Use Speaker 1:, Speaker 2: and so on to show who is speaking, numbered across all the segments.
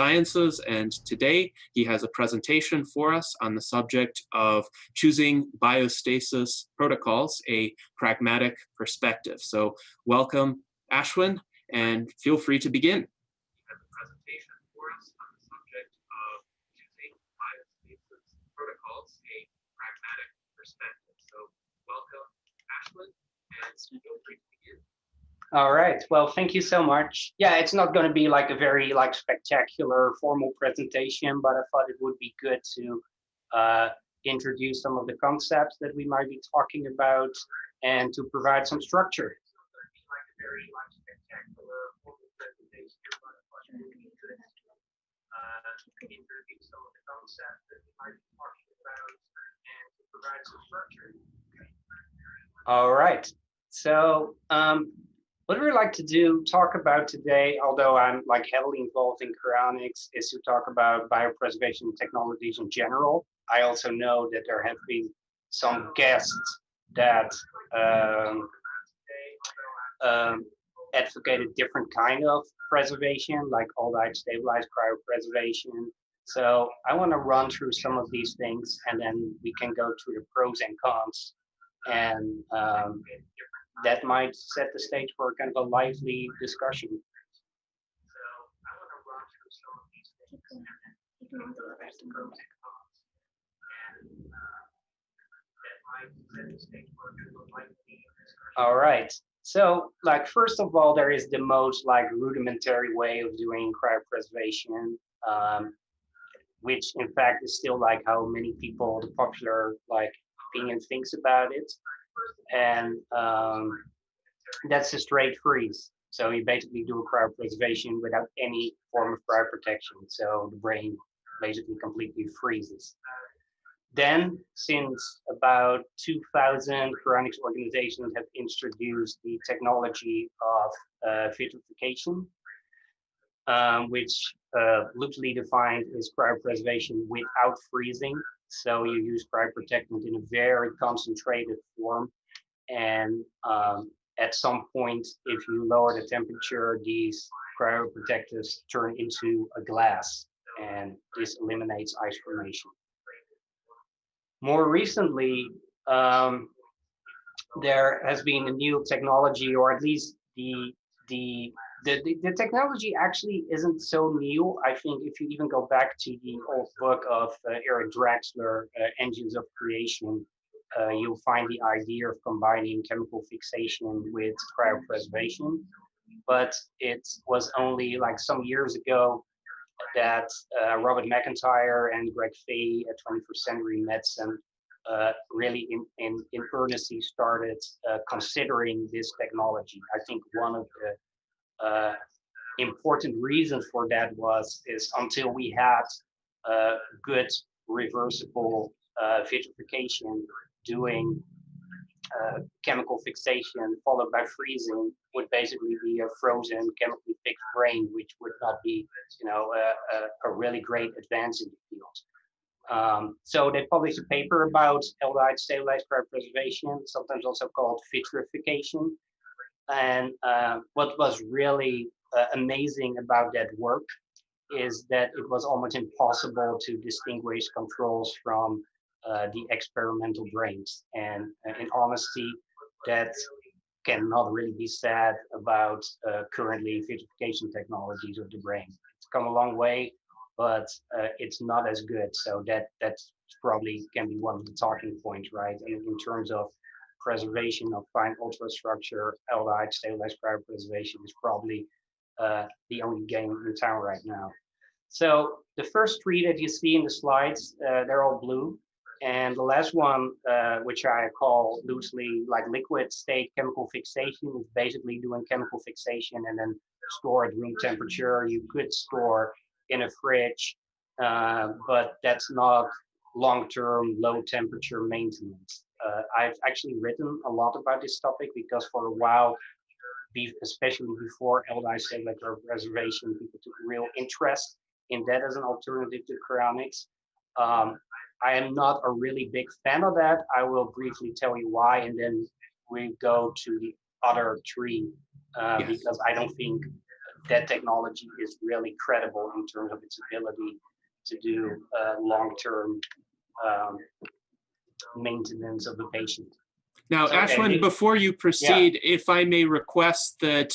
Speaker 1: Biosciences, and today he has a presentation for us on the subject of choosing Biostasis Protocols, a pragmatic perspective. So welcome, Aschwin, and feel free to begin. He has a presentation for us on the subject of choosing Biostasis Protocols, a pragmatic perspective. So welcome, Aschwin, and feel free to begin.
Speaker 2: All right, well, thank you so much. Yeah, it's not going to be like a very spectacular formal presentation, but I thought it would be good to introduce some of the concepts that we might be talking about and to provide some structure. It's not going to be like a very spectacular formal presentation, but I thought it would be good to introduce some of the concepts that we might be talking about and to provide some structure. All right, so what we like to talk about today, although I'm heavily involved in cryonics, is to talk about biopreservation technologies in general. I also know that there have been some guests that advocated different kind of preservation, like aldi stabilized cryopreservation. So I want to run through some of these things, and then we can go through the pros and cons, and that might set the stage for kind of a lively discussion. So I want to run through some of these things. All right. So, first of all, there is the most rudimentary way of doing cryopreservation, which in fact is still how many people, the popular opinion thinks about it. And that's a straight freeze. So you basically do a cryopreservation without any form of cryoprotection. So the brain basically completely freezes. Then, since about 2000, cryonics organizations have introduced the technology of vitrification, which loosely defined is cryopreservation without freezing. So you use cryoprotectant in a very concentrated form, and at some point, if you lower the temperature, these cryoprotectors turn into a glass, and this eliminates ice formation. More recently, there has been a new technology, or at least the technology actually isn't so new. I think if you even go back to the old book of Eric Draxler, Engines of Creation, you'll find the idea of combining chemical fixation with cryopreservation. But it was only some years ago that Robert McIntyre and Greg Fay at 21st Century Medicine really in earnestly started considering this technology. I think one of the important reasons for that is until we had good reversible vitrification, doing chemical fixation followed by freezing would basically be a frozen chemically fixed brain, which would not be a really great advance in the field. So they published a paper about aldi stabilized cryopreservation, sometimes also called vitrification. And what was really amazing about that work is that it was almost impossible to distinguish controls from the experimental brains. And in honesty, that cannot really be said about currently vitrification technologies of the brain. It's come a long way, but it's not as good. So that's probably can be one of the talking points, right? And in terms of preservation of fine ultrastructure, aldi stabilized cryopreservation is probably the only game in town right now. So the first three that you see in the slides, they're all blue. And the last one, which I call loosely liquid state chemical fixation, is basically doing chemical fixation and then store at room temperature. You could store in a fridge, but that's not long-term low temperature maintenance. I've actually written a lot about this topic because for a while, especially before aldi stabilized cryopreservation, people took real interest in that as an alternative to cryonics. I am not a really big fan of that. I will briefly tell you why, and then we go to the other three, because I don't think that technology is really credible in terms of its ability to do long-term maintenance of the patient.
Speaker 1: Now,
Speaker 2: So,
Speaker 1: Aschwin, before you proceed, if I may request that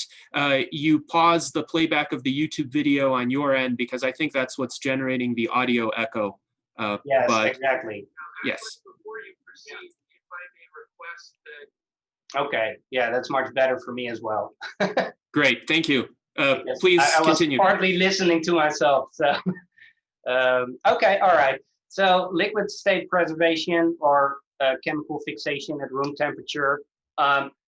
Speaker 1: you pause the playback of the YouTube video on your end, because I think that's what's generating the audio echo.
Speaker 2: Yes, exactly.
Speaker 1: Yes.
Speaker 2: Before you proceed, if I may request that. Okay, yeah, that's much better for me as well.
Speaker 1: Great, thank you. Please continue.
Speaker 2: I was partly listening to myself, so. Okay, all right. So liquid state preservation or chemical fixation at room temperature.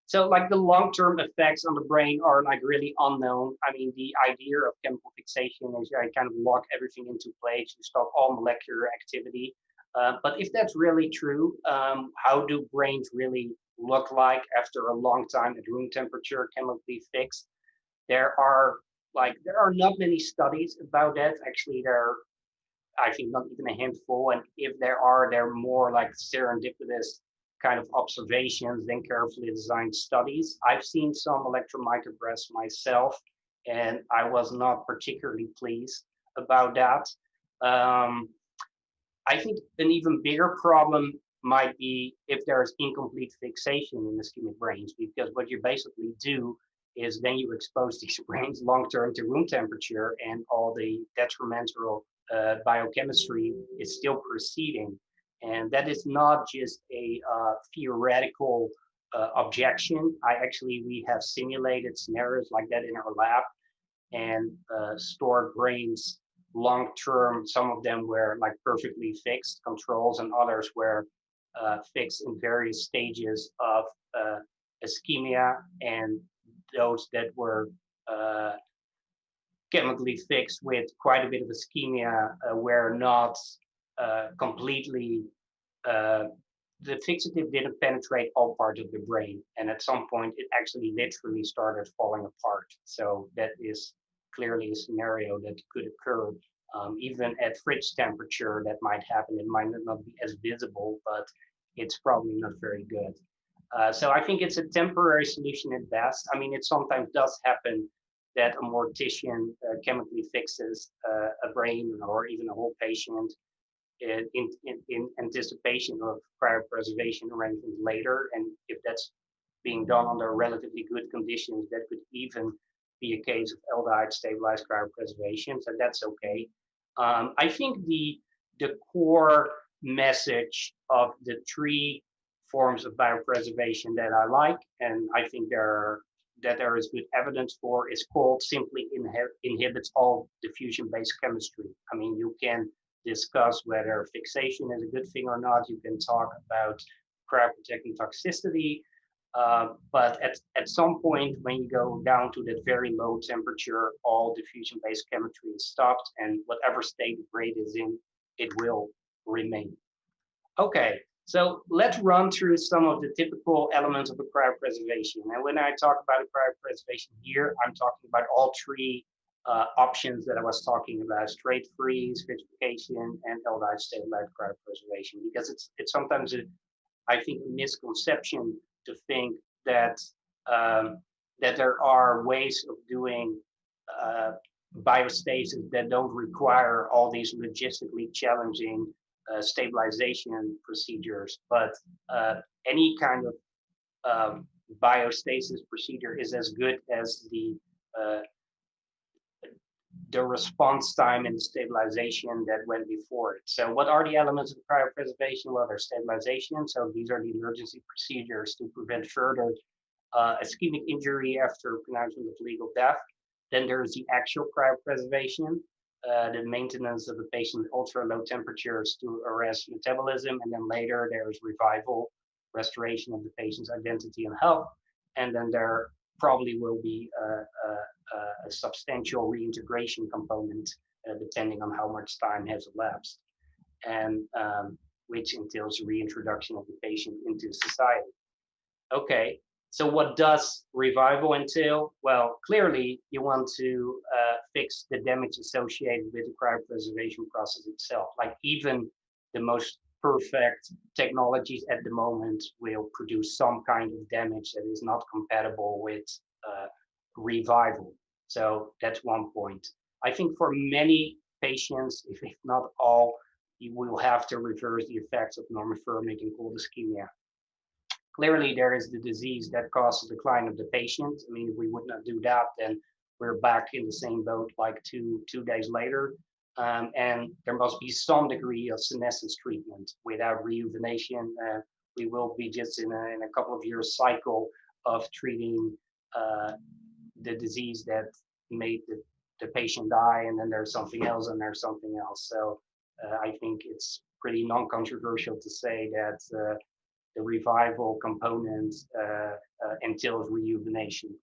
Speaker 2: So like the long-term effects on the brain are like really unknown. I mean, the idea of chemical fixation is I kind of lock everything into place, you stop all molecular activity. But if that's really true, how do brains really look like after a long time at room temperature, chemically fixed? There are not many studies about that. Actually, there are, I think, not even a handful. And if there are, they're more like serendipitous kind of observations than carefully designed studies. I've seen some electron micrographs myself, and I was not particularly pleased about that. I think an even bigger problem might be if there's incomplete fixation in ischemic brains, because what you basically do is then you expose these brains long-term to room temperature, and all the detrimental biochemistry is still proceeding. And that is not just a theoretical objection. We have simulated scenarios like that in our lab, and stored brains long-term. Some of them were like perfectly fixed controls, and others were fixed in various stages of ischemia, and those that were chemically fixed with quite a bit of ischemia were not completely, the fixative didn't penetrate all parts of the brain. And at some point, it actually literally started falling apart. So that is clearly a scenario that could occur. Even at fridge temperature, that might happen. It might not be as visible, but it's probably not very good. So I think it's a temporary solution at best. I mean, it sometimes does happen that a mortician chemically fixes a brain or even a whole patient in anticipation of cryopreservation arrangements later. And if that's being done under relatively good conditions, that could even be a case of aldehyde stabilized cryopreservation, so that's okay. I think the core message of the three forms of biopreservation that I like, and I think there is good evidence for, is called simply inhibits all diffusion-based chemistry. I mean, you can discuss whether fixation is a good thing or not. You can talk about cryoprotectant toxicity, but at some point, when you go down to that very low temperature, all diffusion-based chemistry is stopped, and whatever state the brain is in, it will remain. Okay, so let's run through some of the typical elements of a cryopreservation. And when I talk about a cryopreservation here, I'm talking about all three options that I was talking about: straight freeze, vitrification, and aldehyde stabilized cryopreservation. Because it's sometimes I think a misconception to think that that there are ways of doing biostasis that don't require all these logistically challenging stabilization procedures, but any kind of biostasis procedure is as good as the response time and stabilization that went before it. So what are the elements of cryopreservation? Well, there's stabilization. So these are the emergency procedures to prevent further ischemic injury after pronouncement of legal death. Then there's the actual cryopreservation, the maintenance of the patient at ultra low temperatures to arrest metabolism. And then later there's revival, restoration of the patient's identity and health. And then there probably will be a substantial reintegration component, depending on how much time has elapsed, and which entails reintroduction of the patient into society. Okay, so what does revival entail? Well, clearly you want to fix the damage associated with the cryopreservation process itself. Like even the most perfect technologies at the moment will produce some kind of damage that is not compatible with revival. So that's one point. I think for many patients, if not all, you will have to reverse the effects of normothermic and cold ischemia. Clearly, there is the disease that causes decline of the patient. I mean, if we would not do that, then we're back in the same boat like two days later. And there must be some degree of senescence treatment. Without rejuvenation, we will be just in a couple of years cycle of treating the disease that made the patient die, and then there's something else, and there's something else. So I think it's pretty non-controversial to say that the revival component entails rejuvenation.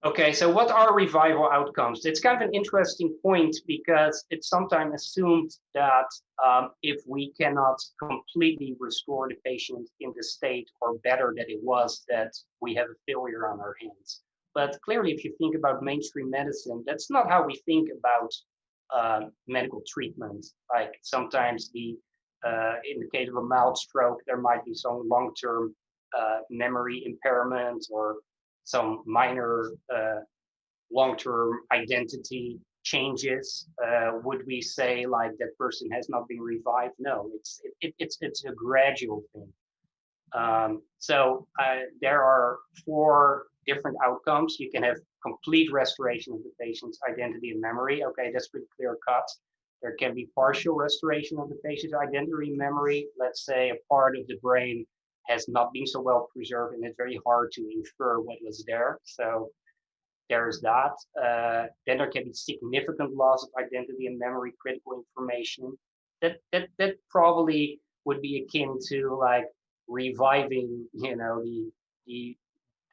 Speaker 2: Okay, so what are revival outcomes? It's kind of an interesting point because it's sometimes assumed that if we cannot completely restore the patient in the state or better than it was, that we have a failure on our hands. But clearly, if you think about mainstream medicine, that's not how we think about medical treatment. Like sometimes in the case of a mild stroke, there might be some long-term memory impairment or some minor long-term identity changes. Would we say like that person has not been revived? No, it's a gradual thing. So there are 4 different outcomes. You can have complete restoration of the patient's identity and memory. Okay, that's pretty clear cut. There can be partial restoration of the patient's identity and memory. Let's say a part of the brain has not been so well preserved and it's very hard to infer what was there. So there's that. Then there can be significant loss of identity and memory, critical information. That probably would be akin to like reviving, you know, the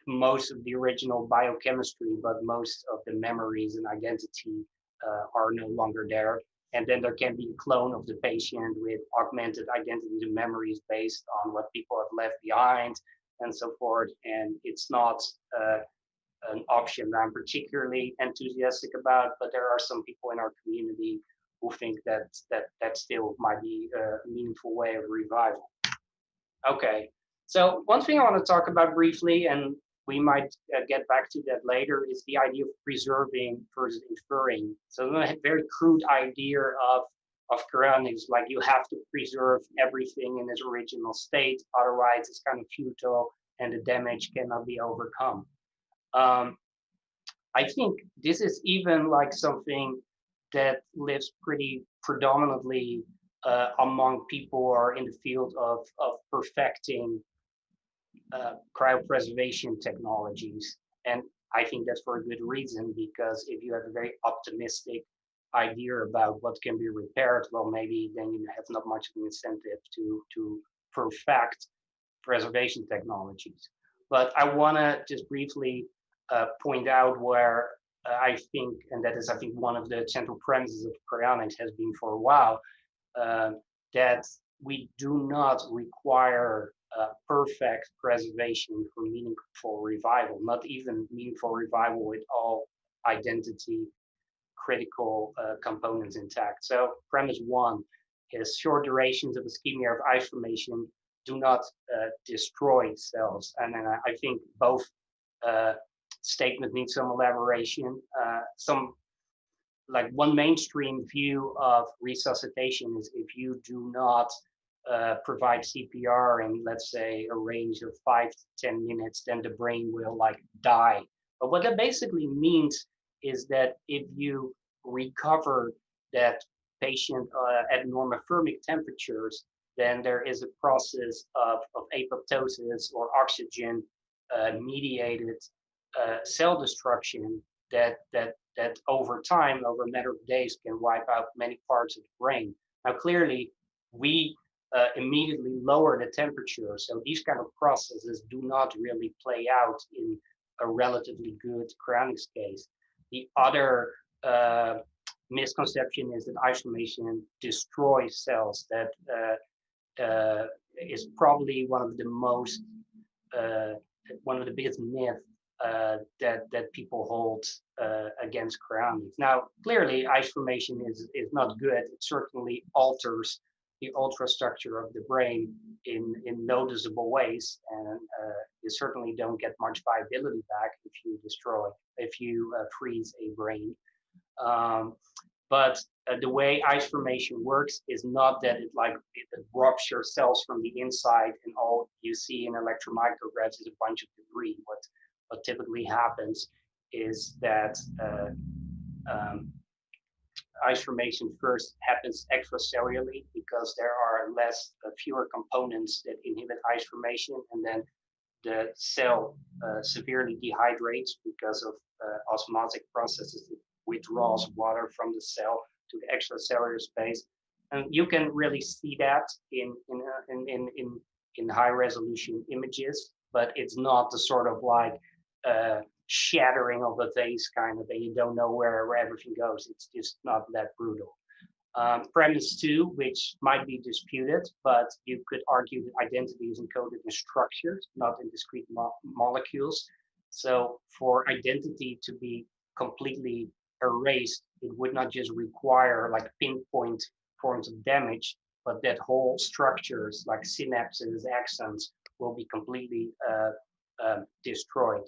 Speaker 2: most of the original biochemistry, but most of the memories and identity are no longer there. And then there can be a clone of the patient with augmented identities and memories based on what people have left behind and so forth. And it's not an option that I'm particularly enthusiastic about, but there are some people in our community who think that still might be a meaningful way of revival. Okay, so one thing I want to talk about briefly, and we might get back to that later, is the idea of preserving versus inferring. So a very crude idea of cryonics, like you have to preserve everything in its original state, otherwise it's kind of futile and the damage cannot be overcome. I think this is even like something that lives pretty predominantly among people who are in the field of perfecting cryopreservation technologies. And I think that's for a good reason, because if you have a very optimistic idea about what can be repaired, well, maybe then you have not much of an incentive to perfect preservation technologies. But I want to just briefly point out where I think, and that is, I think, one of the central premises of cryonics has been for a while, that we do not require perfect preservation for meaningful revival, not even meaningful revival with all identity critical components intact. So premise 1 is short durations of ischemia or ice formation do not destroy cells. And then I think both statements need some elaboration. Like one mainstream view of resuscitation is if you do not provide CPR in, let's say, a range of 5 to 10 minutes, then the brain will like die. But what that basically means is that if you recover that patient at normothermic temperatures, then there is a process of apoptosis or oxygen mediated cell destruction that over time, over a matter of days, can wipe out many parts of the brain. Now, clearly, we immediately lower the temperature, so these kind of processes do not really play out in a relatively good cryonics case. The other misconception is that isolation destroys cells. That is probably one of the biggest myths that people hold against cryonics. Now, clearly, ice formation is not good. It certainly alters the ultrastructure of the brain in noticeable ways, and you certainly don't get much viability back if you freeze a brain. But the way ice formation works is not that it robs your cells from the inside and all you see in electron micrographs is a bunch of debris. What typically happens is that ice formation first happens extracellularly because there are fewer components that inhibit ice formation, and then the cell severely dehydrates because of osmotic processes. It withdraws water from the cell to the extracellular space, and you can really see that in high resolution images, but it's not the sort of shattering of a vase kind of, and you don't know where everything goes. It's just not that brutal. Premise 2, which might be disputed, but you could argue that identity is encoded in structures, not in discrete molecules. So for identity to be completely erased, it would not just require pinpoint forms of damage, but that whole structures like synapses, axons will be completely destroyed.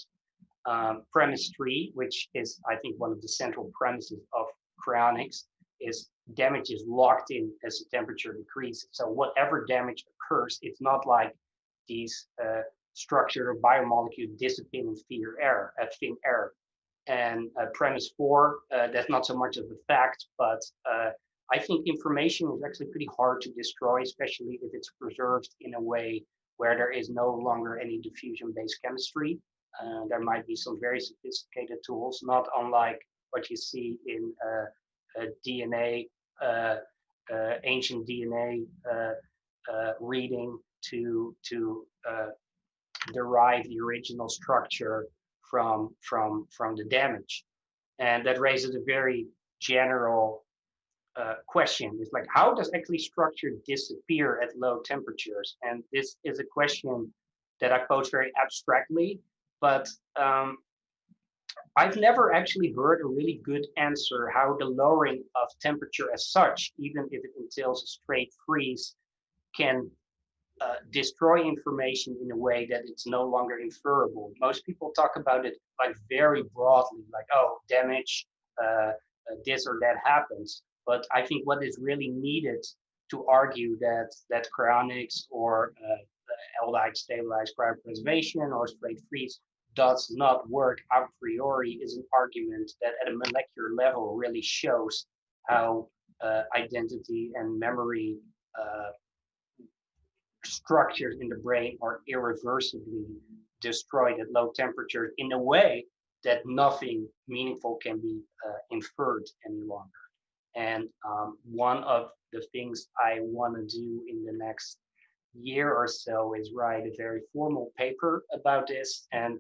Speaker 2: Premise 3, which is, I think, one of the central premises of cryonics, is damage is locked in as the temperature decreases. So whatever damage occurs, it's not like these structure biomolecules dissipate in thin air. And premise 4, that's not so much of a fact, but I think information is actually pretty hard to destroy, especially if it's preserved in a way where there is no longer any diffusion-based chemistry. There might be some very sophisticated tools, not unlike what you see in DNA, ancient DNA reading to derive the original structure from the damage. And that raises a very general question. It's like, how does actually structure disappear at low temperatures? And this is a question that I pose very abstractly, but I've never actually heard a really good answer how the lowering of temperature as such, even if it entails a straight freeze, can destroy information in a way that it's no longer inferable. Most people talk about it very broadly, oh, damage, this or that happens. But I think what is really needed to argue that cryonics or aldehyde stabilized cryopreservation or straight freeze does not work a priori is an argument that at a molecular level really shows how identity and memory structures in the brain are irreversibly destroyed at low temperatures in a way that nothing meaningful can be inferred any longer. And one of the things I want to do in the next year or so is write a very formal paper about this and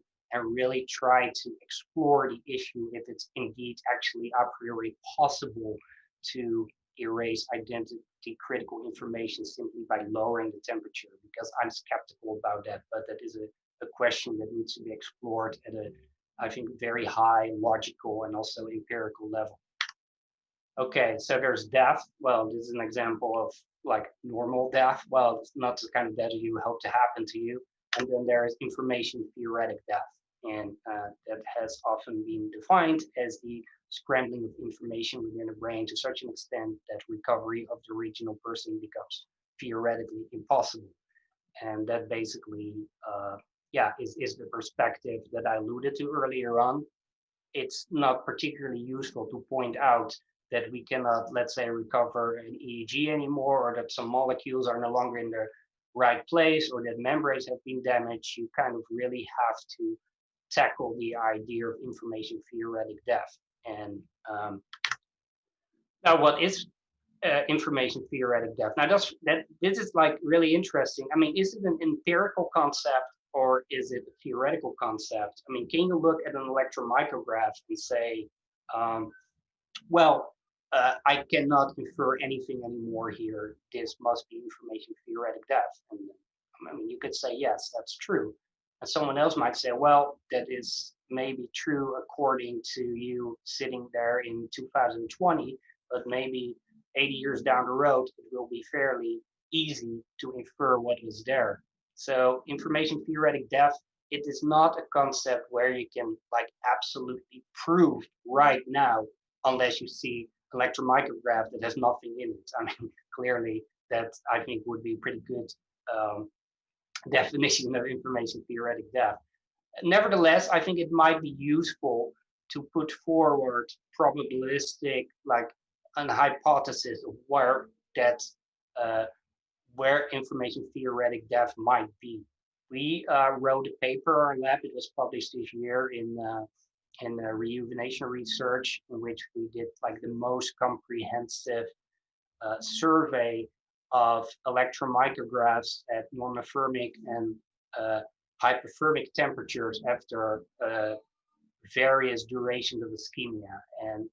Speaker 2: really try to explore the issue if it's indeed actually a priori possible to erase identity critical information simply by lowering the temperature, because I'm skeptical about that, but that is a question that needs to be explored at a, I think, very high logical and also empirical level. Okay, so there's death. Well, this is an example of normal death. Well, it's not the kind of death you hope to happen to you. And then there is information theoretic death. And that has often been defined as the scrambling of information within the brain to such an extent that recovery of the original person becomes theoretically impossible. And that basically, is the perspective that I alluded to earlier on. It's not particularly useful to point out that we cannot, let's say, recover an EEG anymore, or that some molecules are no longer in the right place, or that membranes have been damaged. You kind of really have to tackle the idea of information theoretic death. And now, what is information theoretic death? Now, this is really interesting. I mean, is it an empirical concept or is it a theoretical concept? I mean, can you look at an electron micrograph and say, I cannot infer anything anymore here. This must be information theoretic death. And I mean, you could say, yes, that's true. And someone else might say, well, that is maybe true according to you sitting there in 2020, but maybe 80 years down the road, it will be fairly easy to infer what is there. So information theoretic death, it is not a concept where you can like absolutely prove right now, unless you see electromicrograph that has nothing in it. I mean, clearly that I think would be pretty good definition of information theoretic death. Nevertheless, I think it might be useful to put forward probabilistic, like an hypothesis of where that where information theoretic death might be. We wrote a paper in our lab. It was published this year in rejuvenation research, in which we did like the most comprehensive survey of electron micrographs at normothermic and hypothermic temperatures after various durations of ischemia. And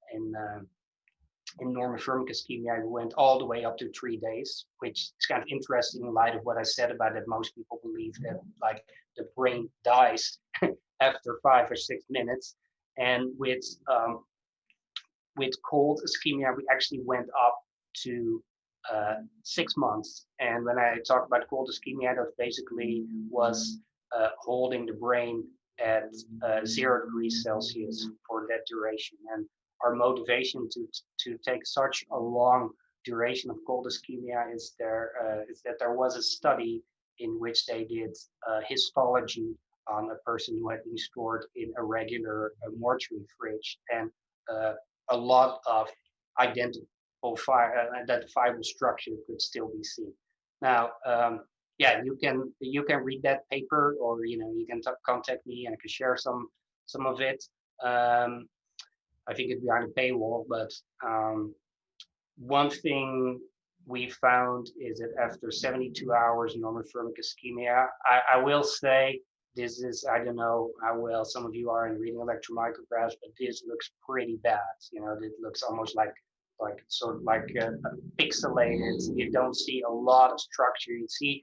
Speaker 2: in normothermic ischemia, we went all the way up to 3 days, which is kind of interesting in light of what I said about that most people believe that like the brain dies after 5 or 6 minutes. And with cold ischemia, we actually went up to 6 months. And when I talk about cold ischemia, that basically was holding the brain at 0 degrees Celsius for that duration. And our motivation to take such a long duration of cold ischemia is that there was a study in which they did histology on a person who had been stored in a regular mortuary fridge, and a lot of identifiable structure could still be seen. Now, yeah, you can read that paper, or you can contact me and I can share some of it. I think it's behind a paywall, but one thing we found is that after 72 hours normothermic ischemia, I will say this is, I don't know how well some of you are in reading electromicrographs, but this looks pretty bad. It looks almost like sort of like pixelated. You don't see a lot of structure. You see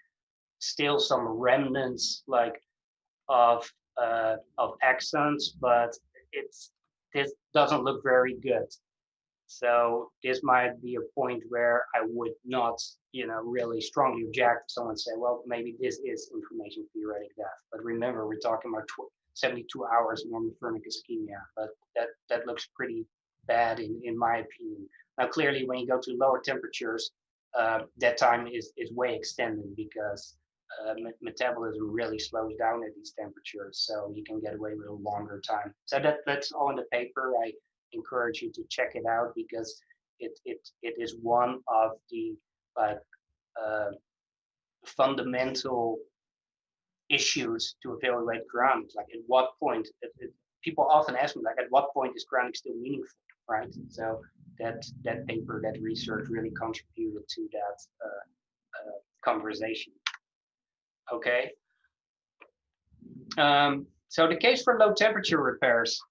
Speaker 2: still some remnants like of accents, but this doesn't look very good. So this might be a point where I would not, really strongly object if someone say, well, maybe this is information theoretic death. But remember, we're talking about 72 hours normothermic ischemia, but that looks pretty bad in my opinion. Now, clearly, when you go to lower temperatures, that time is way extended, because metabolism really slows down at these temperatures, so you can get away with a longer time. So that's all in the paper. I encourage you to check it out, because it is one of the fundamental issues to evaluate cryonics. Like, at what point? People often ask me, like, at what point is cryonics still meaningful, right? So that paper, that research, really contributed to that conversation. Okay. So the case for low temperature repairs.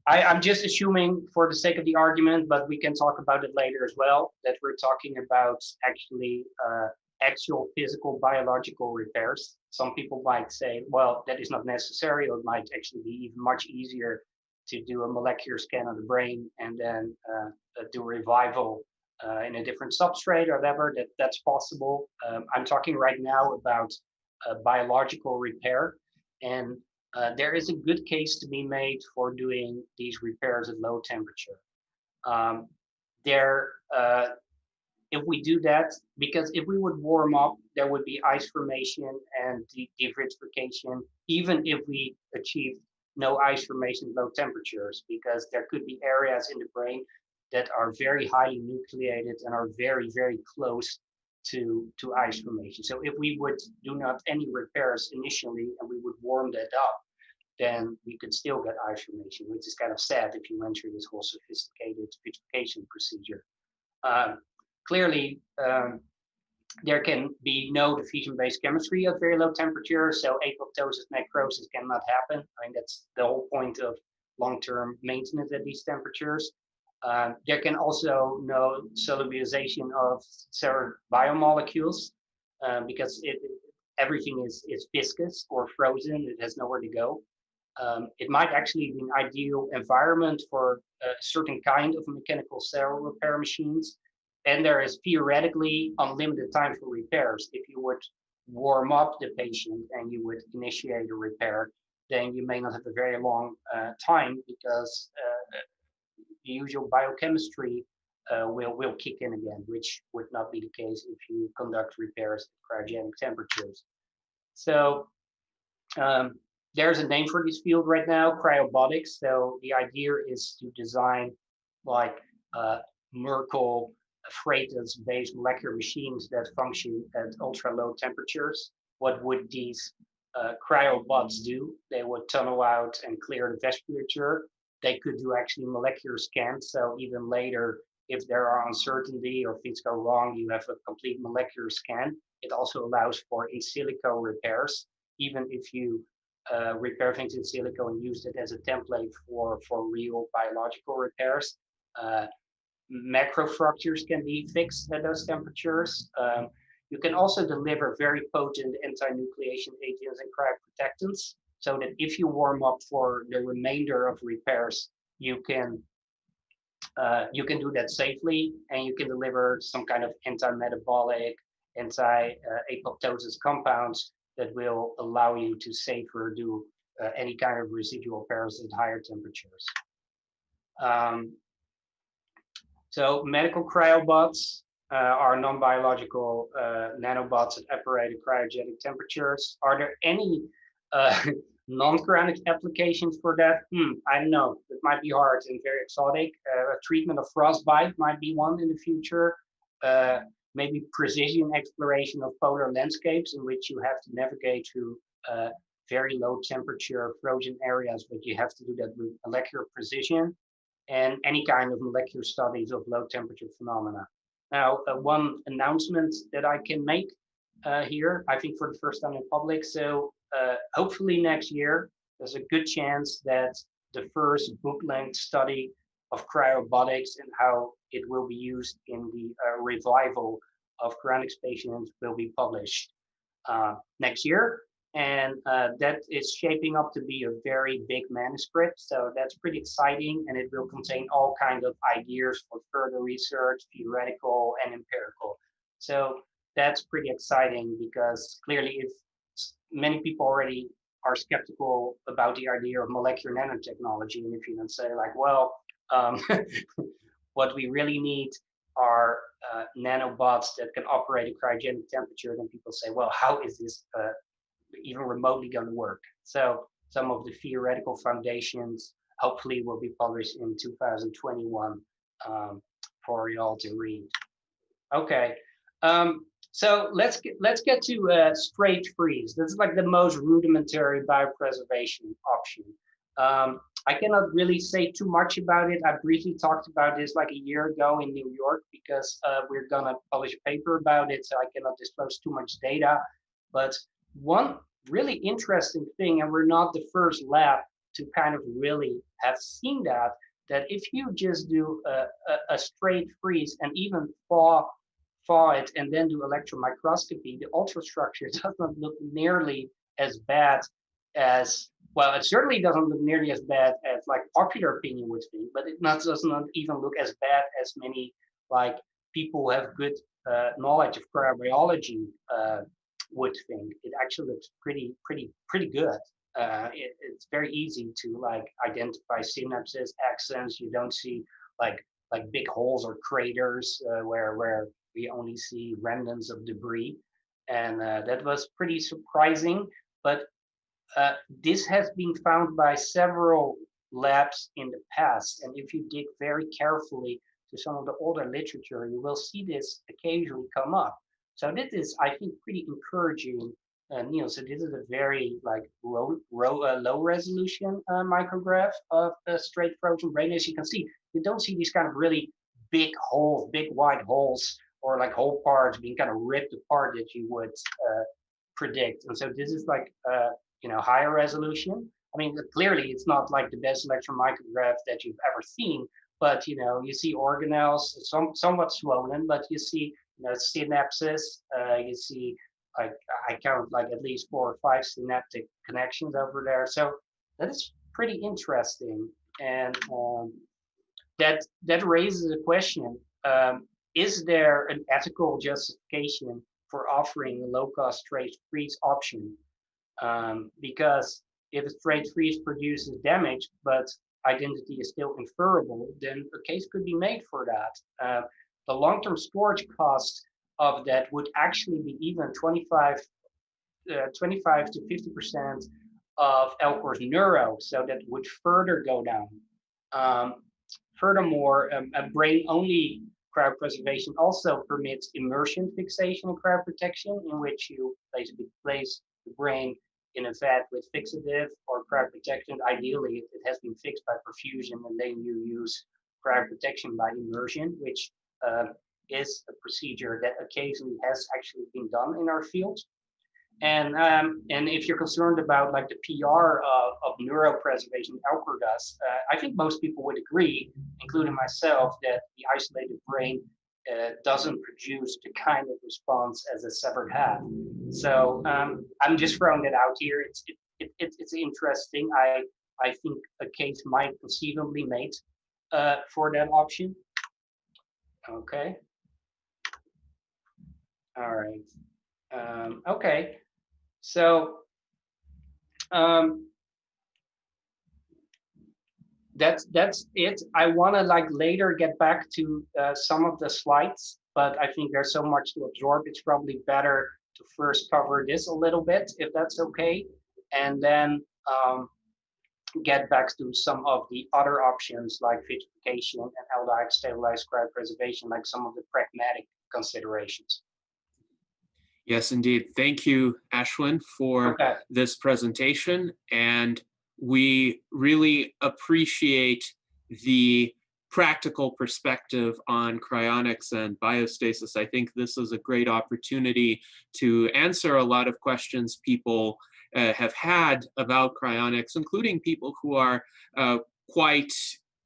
Speaker 2: I'm just assuming, for the sake of the argument, but we can talk about it later as well, that we're talking about actually actual physical biological repairs. Some people might say, well, that is not necessary, or it might actually be even much easier to do a molecular scan of the brain and then do revival in a different substrate or whatever. That's possible. I'm talking right now about biological repair, and there is a good case to be made for doing these repairs at low temperature. If we do that, because if we would warm up, there would be ice formation and devitrification, even if we achieve no ice formation at low temperatures, because there could be areas in the brain that are very highly nucleated and are very, very close to ice formation. So if we would do not any repairs initially and we would warm that up, then we could still get ice formation, which is kind of sad if you went through this whole sophisticated vitrification procedure. Clearly, there can be no diffusion-based chemistry at very low temperature, so apoptosis necrosis cannot happen. I mean, that's the whole point of long-term maintenance at these temperatures. There can also no solubilization of several biomolecules, because everything is viscous or frozen. It has nowhere to go. It might actually be an ideal environment for a certain kind of mechanical cell repair machines. And there is theoretically unlimited time for repairs. If you would warm up the patient and you would initiate a repair, then you may not have a very long time because the usual biochemistry will kick in again, which would not be the case if you conduct repairs at cryogenic temperatures. So there's a name for this field right now, cryobotics. So the idea is to design like Merkel Freitas-based molecular machines that function at ultra low temperatures. What would these cryobots do? They would tunnel out and clear the vasculature. They could do actually molecular scans. So even later, if there are uncertainty or things go wrong, you have a complete molecular scan. It also allows for in silico repairs, even if you repair things in silico and use it as a template for real biological repairs. Macrostructures can be fixed at those temperatures. You can also deliver very potent anti-nucleation agents and cryoprotectants, so that if you warm up for the remainder of repairs, you can do that safely, and you can deliver some kind of anti-metabolic, anti-apoptosis compounds that will allow you to safer do any kind of residual repairs at higher temperatures. So medical cryobots are non-biological nanobots that operate at cryogenic temperatures. Are there any non-chronic applications for that? I don't know. It might be hard and very exotic. Treatment of frostbite might be one in the future. Maybe precision exploration of polar landscapes in which you have to navigate through very low temperature frozen areas, but you have to do that with molecular precision, and any kind of molecular studies of low temperature phenomena. Now, one announcement that I can make here, I think for the first time in public. So hopefully next year, there's a good chance that the first book-length study of cryobotics and how it will be used in the revival of cryonics patients will be published next year. And that is shaping up to be a very big manuscript. So that's pretty exciting, and it will contain all kinds of ideas for further research, theoretical and empirical. So that's pretty exciting, because clearly if many people already are skeptical about the idea of molecular nanotechnology, and if you then say like, well, what we really need are nanobots that can operate at cryogenic temperature, then people say, well, how is this even remotely going to work? So some of the theoretical foundations hopefully will be published in 2021 for you all to read. Okay, so let's get to straight freeze. This is like the most rudimentary biopreservation option. I cannot really say too much about it. I briefly talked about this like a year ago in New York, because we're gonna publish a paper about it, so I cannot disclose too much data. But one really interesting thing, and we're not the first lab to kind of really have seen that if you just do a straight freeze and even thaw it and then do electron microscopy, the ultrastructure does not look nearly as bad as, well, it certainly doesn't look nearly as bad as like popular opinion would think, but it does not even look as bad as many like people who have good knowledge of cryobiology would think. It actually looks pretty good. It's very easy to like identify synapses, axons. You don't see like big holes or craters where we only see remnants of debris, and that was pretty surprising. But this has been found by several labs in the past, and if you dig very carefully to some of the older literature, you will see this occasionally come up. So this is, I think, pretty encouraging. Neil, so this is a very like low resolution micrograph of a straight frozen brain. As you can see, you don't see these kind of really big holes, big wide holes, or like whole parts being kind of ripped apart that you would predict. And so this is like higher resolution. I mean, clearly it's not like the best electron micrograph that you've ever seen, but you see organelles, somewhat swollen, but you see synapses, you see like I count like at least 4 or 5 synaptic connections over there. So That is pretty interesting, and that raises a question: is there an ethical justification for offering a low-cost trade freeze option? Because if a trade freeze produces damage, but identity is still inferable, then a case could be made for that. The long-term storage cost of that would actually be even 25 to 50% of Elcor's neuro, so that would further go down. Furthermore, a brain-only cryopreservation also permits immersion fixation and cryoprotection, in which you basically place the brain in a vat with fixative or cryoprotection. Ideally, it has been fixed by perfusion, and then you use cryoprotection by immersion, which is a procedure that occasionally has actually been done in our field. And if you're concerned about like the PR of neuropreservation Elcor does, I think most people would agree, including myself, that the isolated brain doesn't produce the kind of response as a severed half. So I'm just throwing that out here. It's interesting. I think a case might conceivably made for that option. Okay. All right. Okay. So that's it. I want to like later get back to some of the slides, but I think there's so much to absorb. It's probably better to first cover this a little bit, if that's okay, and then get back to some of the other options like vitrification and aldehyde stabilized cryopreservation, like some of the pragmatic considerations.
Speaker 1: Yes, indeed. Thank you, Aschwin, for this presentation. And we really appreciate the practical perspective on cryonics and biostasis. I think this is a great opportunity to answer a lot of questions people have had about cryonics, including people who are quite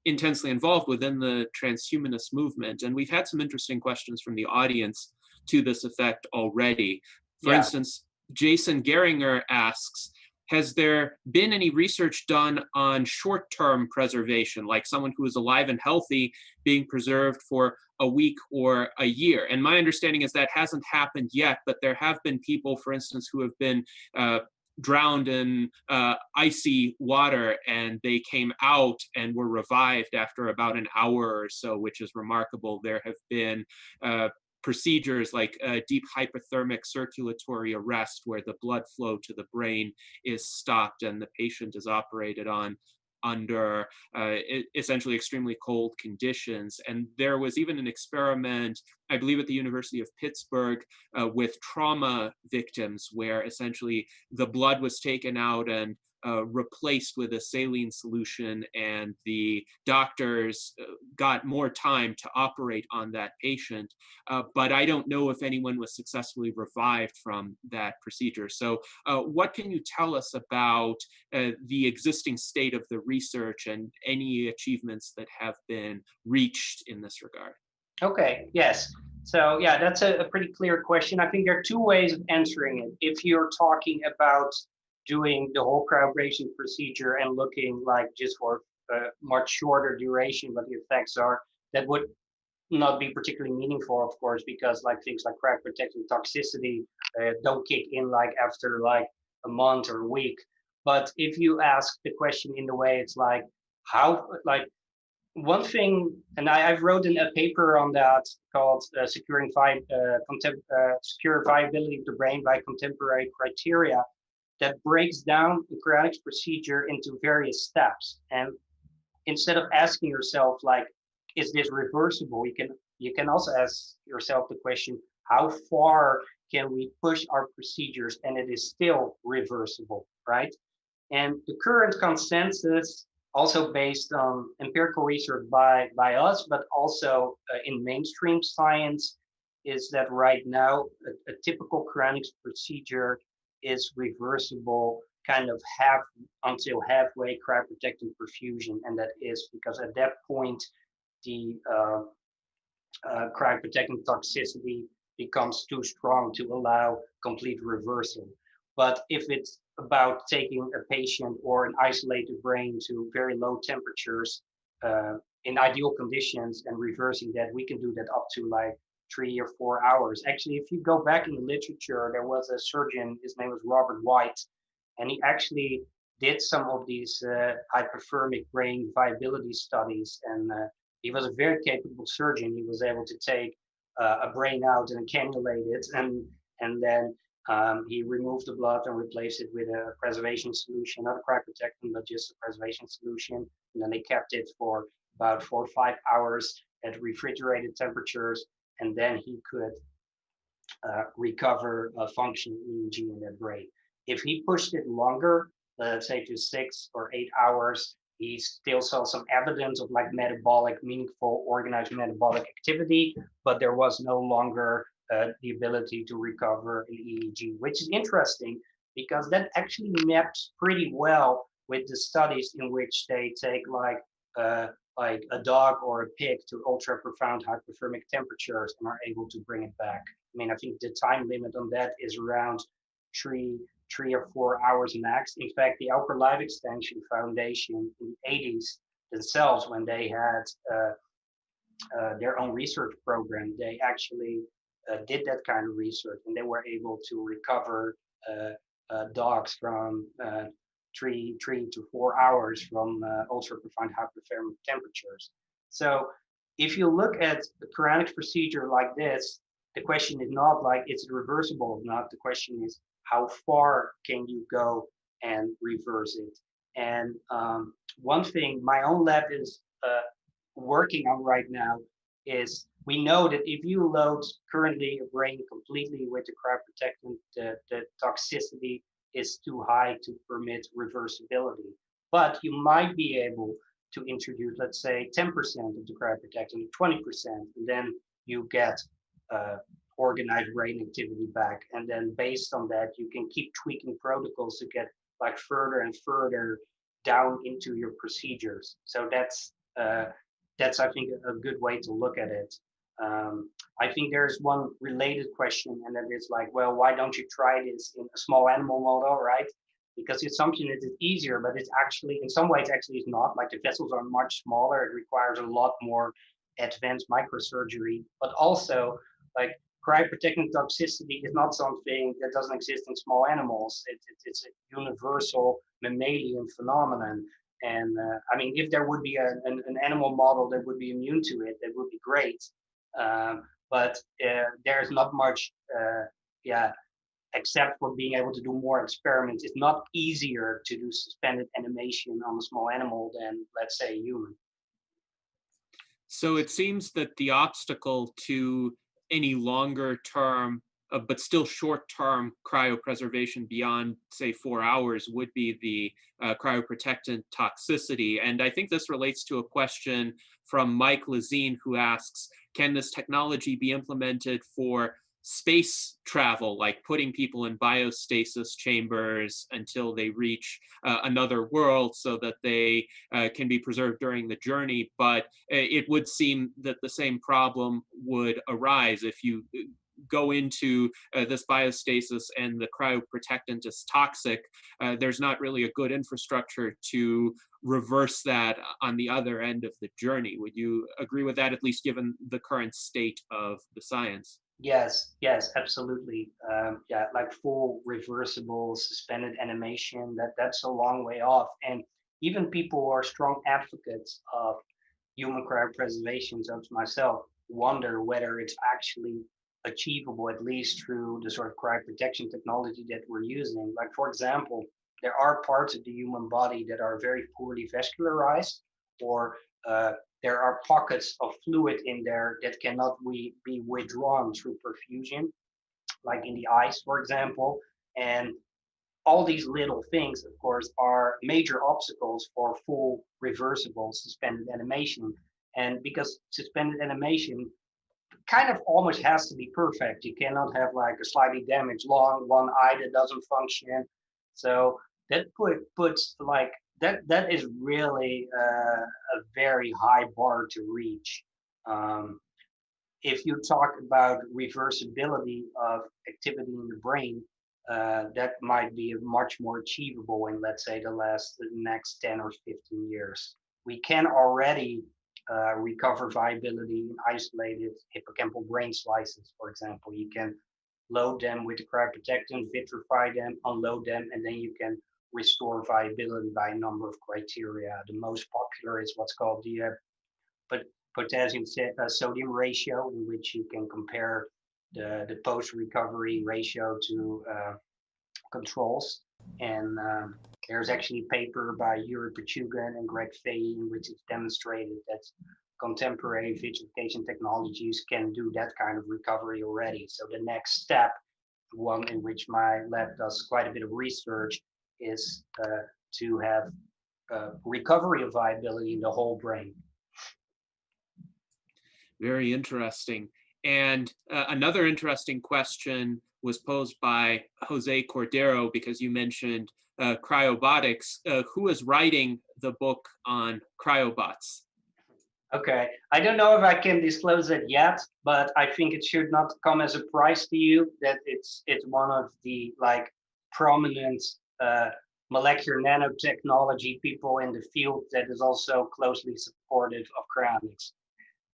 Speaker 1: intensely involved within the transhumanist movement. And we've had some interesting questions from the audience to this effect already. For instance, Jason Geringer asks, has there been any research done on short-term preservation, like someone who is alive and healthy being preserved for a week or a year? And my understanding is that hasn't happened yet, but there have been people, for instance, who have been drowned in icy water, and they came out and were revived after about an hour or so, which is remarkable. There have been procedures like deep hypothermic circulatory arrest, where the blood flow to the brain is stopped and the patient is operated on under essentially extremely cold conditions. And there was even an experiment, I believe at the University of Pittsburgh, with trauma victims, where essentially the blood was taken out and replaced with a saline solution, and the doctors got more time to operate on that patient. But I don't know if anyone was successfully revived from that procedure. So what can you tell us about the existing state of the research and any achievements that have been reached in this regard?
Speaker 2: Okay, yes. So yeah, that's a pretty clear question. I think there are two ways of answering it. If you're talking about doing the whole cryoablation procedure and looking like just for a much shorter duration what the effects are, that would not be particularly meaningful, of course, because like things like cryoprotectant toxicity don't kick in like after like a month or a week. But if you ask the question in the way it's like, how, like, one thing, and I've written a paper on that called Secure Viability of the Brain by Contemporary Criteria, that breaks down the cryonics procedure into various steps. And instead of asking yourself, like, is this reversible? You can also ask yourself the question, how far can we push our procedures and it is still reversible, right? And the current consensus, also based on empirical research by us, but also in mainstream science, is that right now a typical cryonics procedure is reversible kind of until halfway cryoprotectant perfusion. And that is because at that point, the cryoprotectant toxicity becomes too strong to allow complete reversal. But if it's about taking a patient or an isolated brain to very low temperatures in ideal conditions and reversing that, we can do that up to like 3 or 4 hours. Actually, if you go back in the literature, there was a surgeon, his name was Robert White, and he actually did some of these hypothermic brain viability studies. And he was a very capable surgeon. He was able to take a brain out and cannulate it, and then he removed the blood and replaced it with a preservation solution, not a cryoprotectant, but just a preservation solution. And then they kept it for about 4 or 5 hours at refrigerated temperatures, and then he could recover functional EEG in that brain. If he pushed it longer, let's say to 6 or 8 hours, he still saw some evidence of like metabolic, meaningful, organized metabolic activity, but there was no longer the ability to recover an EEG, which is interesting because that actually maps pretty well with the studies in which they take like a dog or a pig to ultra profound hypothermic temperatures and are able to bring it back. I mean, I think the time limit on that is around three or 4 hours max. In fact, the Outer Life Extension Foundation in the 80s themselves, when they had their own research program, they actually did that kind of research, and they were able to recover dogs from 3 to 4 hours from ultra profound hypothermic temperatures. So if you look at the cryonics procedure like this, the question is not like, is it reversible or not? The question is, how far can you go and reverse it? And one thing my own lab is working on right now is, we know that if you load currently a brain completely with the cryoprotectant, the toxicity is too high to permit reversibility. But you might be able to introduce, let's say, 10% of the cryoprotectant, 20%, and then you get organized brain activity back. And then based on that, you can keep tweaking protocols to get like further and further down into your procedures. So that's I think a good way to look at it. I think there's one related question, and that is like, well, why don't you try this in a small animal model, right? Because the assumption is it's easier, but it's actually, in some ways, actually it's not. Like the vessels are much smaller. It requires a lot more advanced microsurgery, but also like cryoprotectant toxicity is not something that doesn't exist in small animals. It's a universal mammalian phenomenon. And I mean, if there would be an animal model that would be immune to it, that would be great. But there's not much, except for being able to do more experiments. It's not easier to do suspended animation on a small animal than, let's say, a human.
Speaker 1: So it seems that the obstacle to any longer term, but still short-term cryopreservation beyond, say, 4 hours would be the cryoprotectant toxicity. And I think this relates to a question from Mike Lazine, who asks, can this technology be implemented for space travel, like putting people in biostasis chambers until they reach another world so that they can be preserved during the journey? But it would seem that the same problem would arise if you go into this biostasis and the cryoprotectant is toxic. There's not really a good infrastructure to reverse that on the other end of the journey. Would you agree with that, at least given the current state of the science?
Speaker 2: Yes, absolutely. Yeah, like full reversible suspended animation, that's a long way off. And even people who are strong advocates of human cryopreservation, such as myself, wonder whether it's actually achievable, at least through the sort of cryoprotection technology that we're using. Like, for example, there are parts of the human body that are very poorly vascularized, or there are pockets of fluid in there that cannot be withdrawn through perfusion, like in the eyes, for example. And all these little things, of course, are major obstacles for full reversible suspended animation. And because suspended animation kind of almost has to be perfect, you cannot have like a slightly damaged lung, one eye that doesn't function. So that puts like that is really a very high bar to reach. If you talk about reversibility of activity in the brain, that might be much more achievable in, let's say, the next 10 or 15 years. We can already recover viability in isolated hippocampal brain slices, for example. You can load them with the cryoprotectant, vitrify them, unload them, and then you can restore viability by a number of criteria. The most popular is what's called the potassium sodium ratio, in which you can compare the post-recovery ratio to controls. And there's actually a paper by Yuri Pachugan and Greg Fahey in which it's demonstrated that contemporary vitrification technologies can do that kind of recovery already. So the next step, one in which my lab does quite a bit of research, is to have recovery of viability in the whole brain.
Speaker 1: Very interesting. And another interesting question was posed by Jose Cordero, because you mentioned cryobotics. Who is writing the book on cryobots?
Speaker 2: Okay, I don't know if I can disclose it yet, but I think it should not come as a surprise to you that it's one of the prominent molecular nanotechnology people in the field that is also closely supportive of cryonics.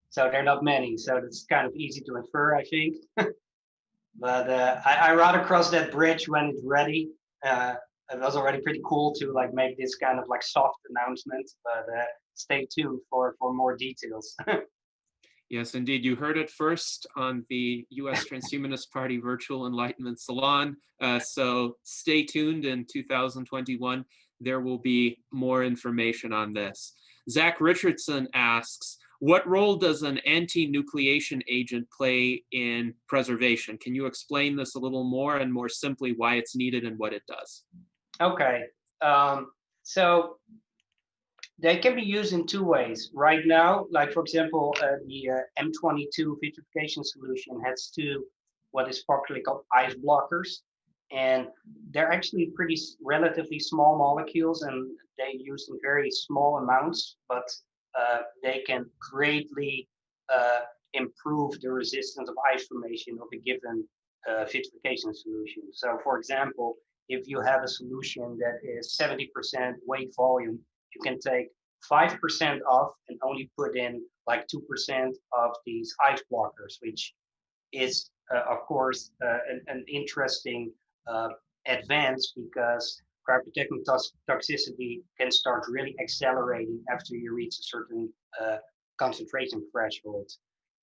Speaker 2: So there are not many, so it's kind of easy to infer, I think. But I rather cross that bridge when it's ready. It was already pretty cool to make this kind of soft announcement, but stay tuned for more details.
Speaker 1: Yes, indeed. You heard it first on the U.S. Transhumanist Party Virtual Enlightenment Salon. So stay tuned in 2021. There will be more information on this. Zach Richardson asks, what role does an anti-nucleation agent play in preservation? Can you explain this a little more and more simply why it's needed and what it does?
Speaker 2: Okay. So they can be used in two ways. Right now, for example, the M22 vitrification solution has two, what is popularly called ice blockers. And they're actually pretty relatively small molecules, and they use in very small amounts, but they can greatly improve the resistance of ice formation of a given vitrification solution. So for example, if you have a solution that is 70% weight volume, you can take 5% off and only put in 2% of these ice blockers, which is of course an interesting advance, because cryoprotectant toxicity can start really accelerating after you reach a certain concentration threshold.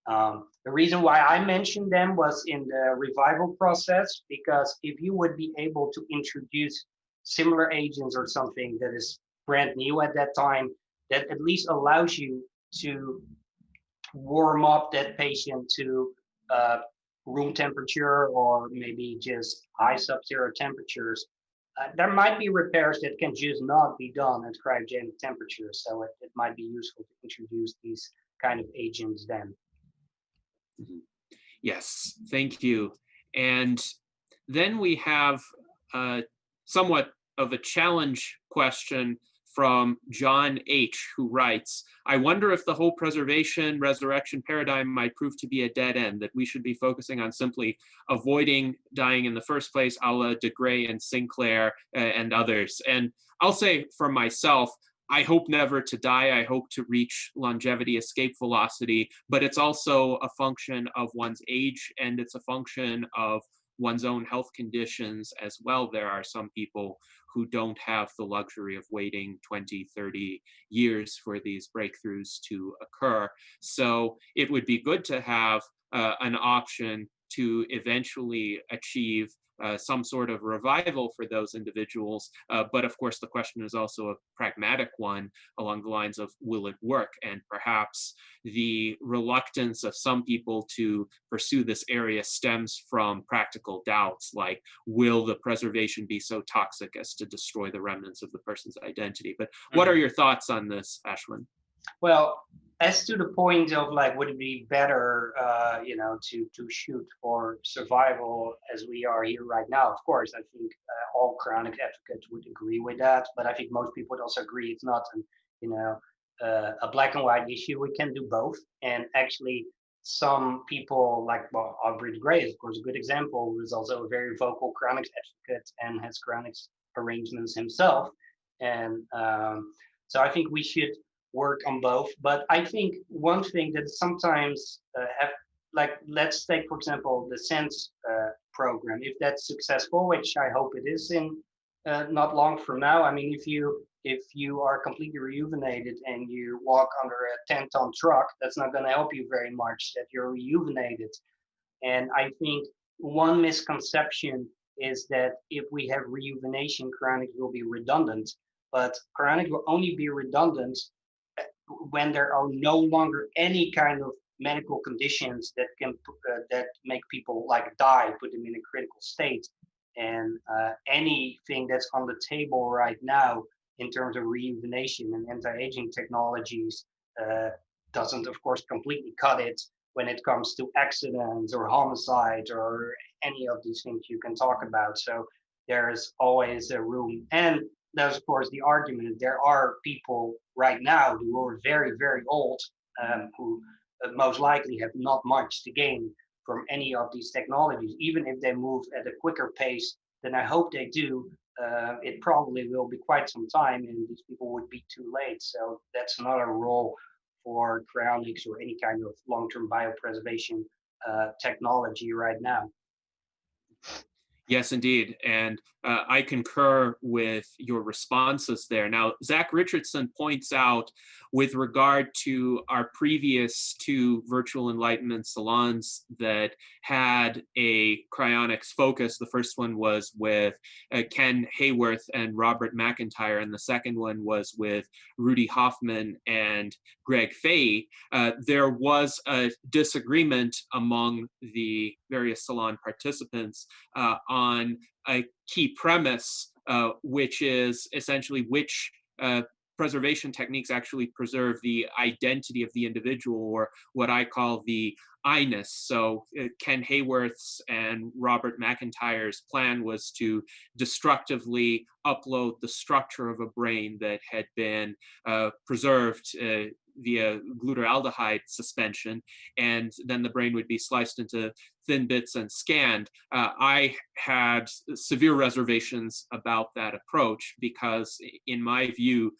Speaker 2: The reason why I mentioned them was in the revival process, because if you would be able to introduce similar agents or something that is brand new at that time, that at least allows you to warm up that patient to room temperature or maybe just high sub-zero temperatures, there might be repairs that can just not be done at cryogenic temperatures. So it might be useful to introduce these kind of agents then.
Speaker 1: Yes, thank you. And then we have somewhat of a challenge question from John H., who writes, I wonder if the whole preservation resurrection paradigm might prove to be a dead end, that we should be focusing on simply avoiding dying in the first place, a la de Grey and Sinclair and others. And I'll say for myself, I hope never to die. I hope to reach longevity, escape velocity, but it's also a function of one's age, and it's a function of one's own health conditions as well. There are some people who don't have the luxury of waiting 20, 30 years for these breakthroughs to occur. So it would be good to have an option to eventually achieve some sort of revival for those individuals. But of course, the question is also a pragmatic one along the lines of, will it work? And perhaps the reluctance of some people to pursue this area stems from practical doubts, like, will the preservation be so toxic as to destroy the remnants of the person's identity? But what are your thoughts on this, Aschwin?
Speaker 2: Well, as to the point of would it be better, to shoot for survival as we are here right now? Of course, I think all cryonic advocates would agree with that, but I think most people would also agree it's not a black and white issue. We can do both, and actually, some people like, well, Aubrey de Grey is of course a good example, who is also a very vocal cryonics advocate and has cryonics arrangements himself. And so I think we should work on both. But I think one thing that sometimes have, like, let's take, for example, the SENSE program. If that's successful, which I hope it is in not long from now. I mean, if you are completely rejuvenated and you walk under a 10-ton truck, that's not going to help you very much that you're rejuvenated. And I think one misconception is that if we have rejuvenation, cryonics will be redundant. But cryonics will only be redundant when there are no longer any kind of medical conditions that can that make people like die, put them in a critical state. And anything that's on the table right now in terms of rejuvenation and anti-aging technologies doesn't, of course, completely cut it when it comes to accidents or homicides or any of these things you can talk about. So there's always a room. And there's, of course, the argument there are people right now who are very, very old, who most likely have not much to gain from any of these technologies, even if they move at a quicker pace than I hope they do. It probably will be quite some time, and these people would be too late. So that's not a role for cryonics or any kind of long-term biopreservation technology right now.
Speaker 1: Yes, indeed. And I concur with your responses there. Now, Zach Richardson points out, with regard to our previous two virtual Enlightenment salons that had a cryonics focus, the first one was with Ken Hayworth and Robert McIntyre, and the second one was with Rudy Hoffman and Greg Fahey. There was a disagreement among the various salon participants on a key premise, which is essentially which preservation techniques actually preserve the identity of the individual, or what I call the I-ness. So Ken Hayworth's and Robert McIntyre's plan was to destructively upload the structure of a brain that had been preserved via glutaraldehyde suspension, and then the brain would be sliced into thin bits and scanned. I had severe reservations about that approach because, in my view,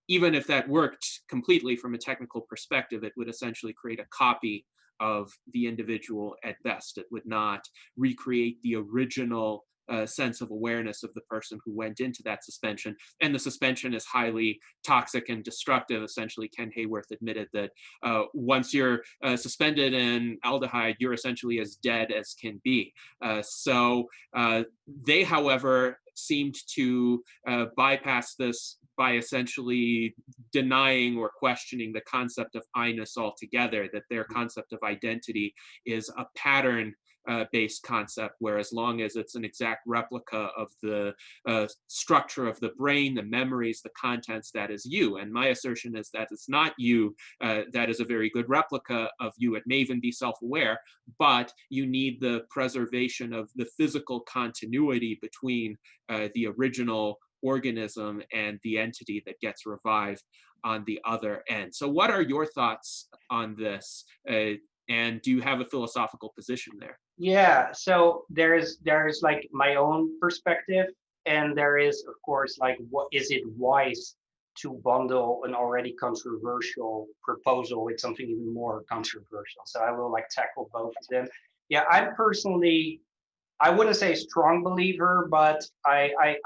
Speaker 1: even if that worked completely from a technical perspective, it would essentially create a copy of the individual at best. It would not recreate the original sense of awareness of the person who went into that suspension. And the suspension is highly toxic and destructive. Essentially, Ken Hayworth admitted that once you're suspended in aldehyde, you're essentially as dead as can be. So they, however, seemed to bypass this by essentially denying or questioning the concept of I-ness altogether, that their concept of identity is a pattern based concept, where as long as it's an exact replica of the structure of the brain, the memories, the contents, that is you. And my assertion is that it's not you that is a very good replica of you. It may even be self-aware, but you need the preservation of the physical continuity between the original organism and the entity that gets revived on the other end. So what are your thoughts on this? And do you have a philosophical position there?
Speaker 2: Yeah, so there's like my own perspective, and there is, of course, like, what is it wise to bundle an already controversial proposal with something even more controversial? So I will like tackle both of them. Yeah, I'm personally, I wouldn't say a strong believer, but I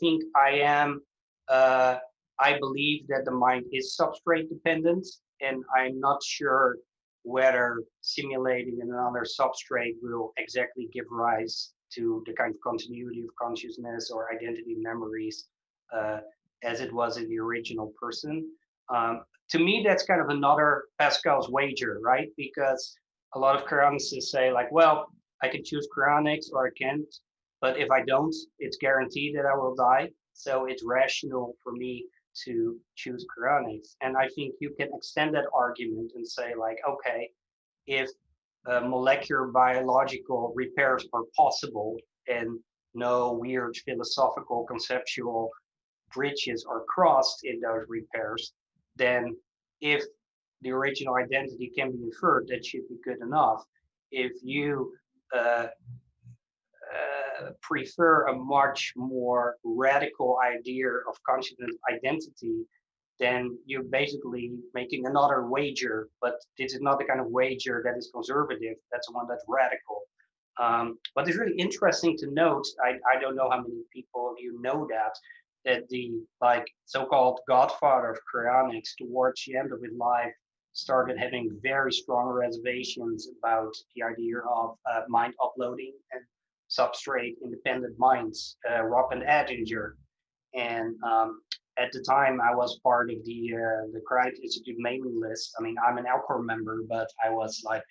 Speaker 2: think I am. I believe that the mind is substrate dependent, and I'm not sure whether simulating another substrate will exactly give rise to the kind of continuity of consciousness or identity memories as it was in the original person. To me, that's kind of another Pascal's wager, right? Because a lot of cryonicists say, like, well, I can choose cryonics or I can't, but if I don't, it's guaranteed that I will die. So it's rational for me to choose cryonics. And I think you can extend that argument and say, like, okay, if molecular biological repairs are possible and no weird philosophical conceptual bridges are crossed in those repairs, then if the original identity can be inferred, that should be good enough. If you uh, prefer a much more radical idea of consciousness identity, then you're basically making another wager, but this is not the kind of wager that is conservative, that's one that's radical. But it's really interesting to note, I don't know how many people of you know that the like so-called godfather of cryonics towards the end of his life started having very strong reservations about the idea of mind uploading and substrate independent minds, Rob and Edinger. And at the time, I was part of the Cryonics Institute mailing list. I mean, I'm an Alcor member, but I was like,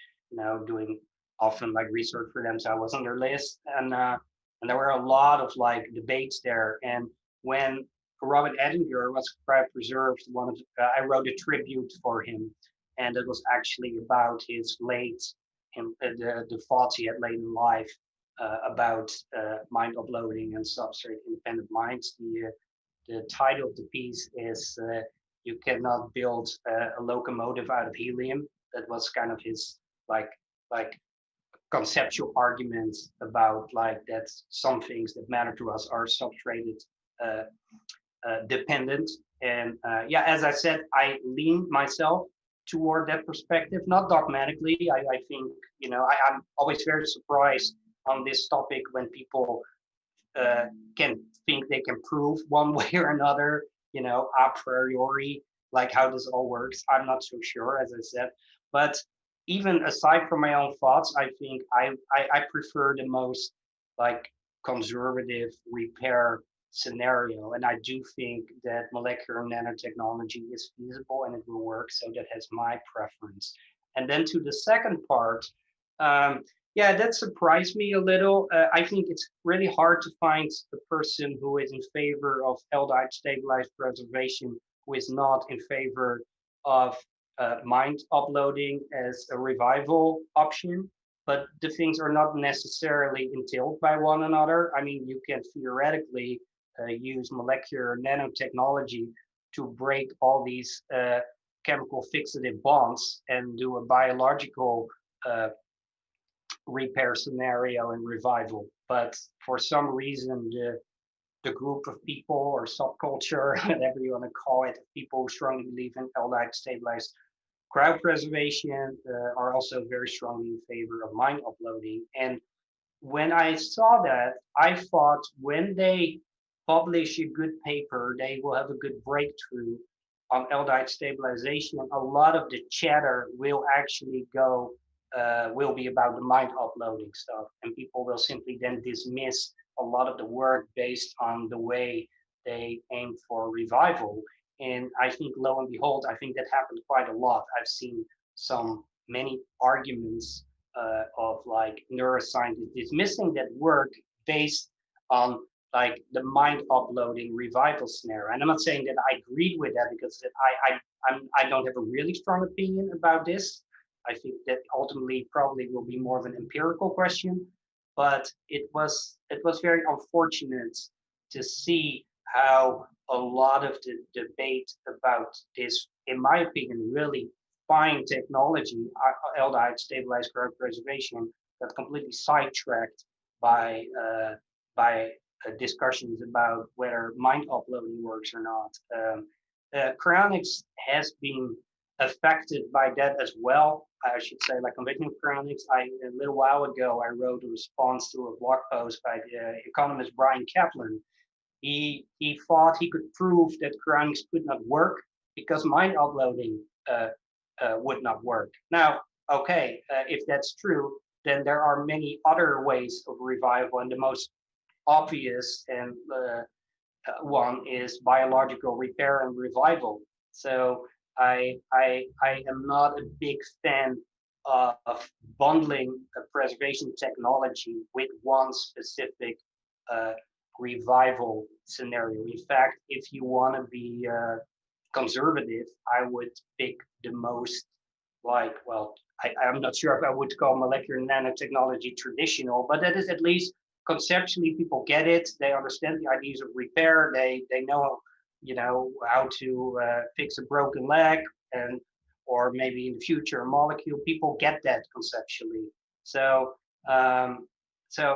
Speaker 2: doing often like research for them, so I was on their list. And there were a lot of like debates there. And when Robert Edinger was cryopreserved, I wrote a tribute for him, and it was actually about his the thoughts he had late in life about mind uploading and substrate independent minds. The title of the piece is "You Cannot Build a Locomotive Out of Helium." That was kind of his like like conceptual arguments about like that some things that matter to us are substrated uh, dependent. And yeah, as I said, I lean myself toward that perspective, not dogmatically. I think, I'm always very surprised on this topic when people can think they can prove one way or another, a priori, like how this all works. I'm not so sure, as I said. But even aside from my own thoughts, I think I prefer the most like conservative repair scenario. And I do think that molecular nanotechnology is feasible and it will work. So that has my preference. And then to the second part, um, yeah, that surprised me a little. I think it's really hard to find a person who is in favor of aldehyd stabilized preservation who is not in favor of mind uploading as a revival option. But the things are not necessarily entailed by one another. I mean, you can theoretically use molecular nanotechnology to break all these chemical fixative bonds and do a biological repair scenario and revival. But for some reason, the group of people or subculture, whatever you want to call it, people who strongly believe in aldehyd stabilized cryopreservation are also very strongly in favor of mind uploading. And when I saw that, I thought when they publish a good paper, they will have a good breakthrough on aldehyd stabilization. A lot of the chatter will actually will be about the mind uploading stuff, and people will simply then dismiss a lot of the work based on the way they aim for revival. And I think, lo and behold, I think that happened quite a lot. I've seen many arguments of like neuroscientists dismissing that work based on like the mind uploading revival scenario. And I'm not saying that I agreed with that because I don't have a really strong opinion about this. I think that ultimately probably will be more of an empirical question, but it was very unfortunate to see how a lot of the debate about this, in my opinion, really fine technology, aldehyd stabilized cryopreservation, got completely sidetracked by discussions about whether mind uploading works or not. Cryonics has been affected by that as well. I should say, like conventional cryonics. A little while ago, I wrote a response to a blog post by the economist Brian Kaplan. He thought he could prove that cryonics could not work because mind uploading would not work. Now, okay, if that's true, then there are many other ways of revival, and the most obvious and one is biological repair and revival. So I am not a big fan of bundling a preservation technology with one specific uh, revival scenario. In fact, if you want to be conservative, I would pick the most I'm not sure if I would call molecular nanotechnology traditional, but that is at least conceptually people get it. They understand the ideas of repair. They know how to fix a broken leg and or maybe in the future a molecule. People get that conceptually. So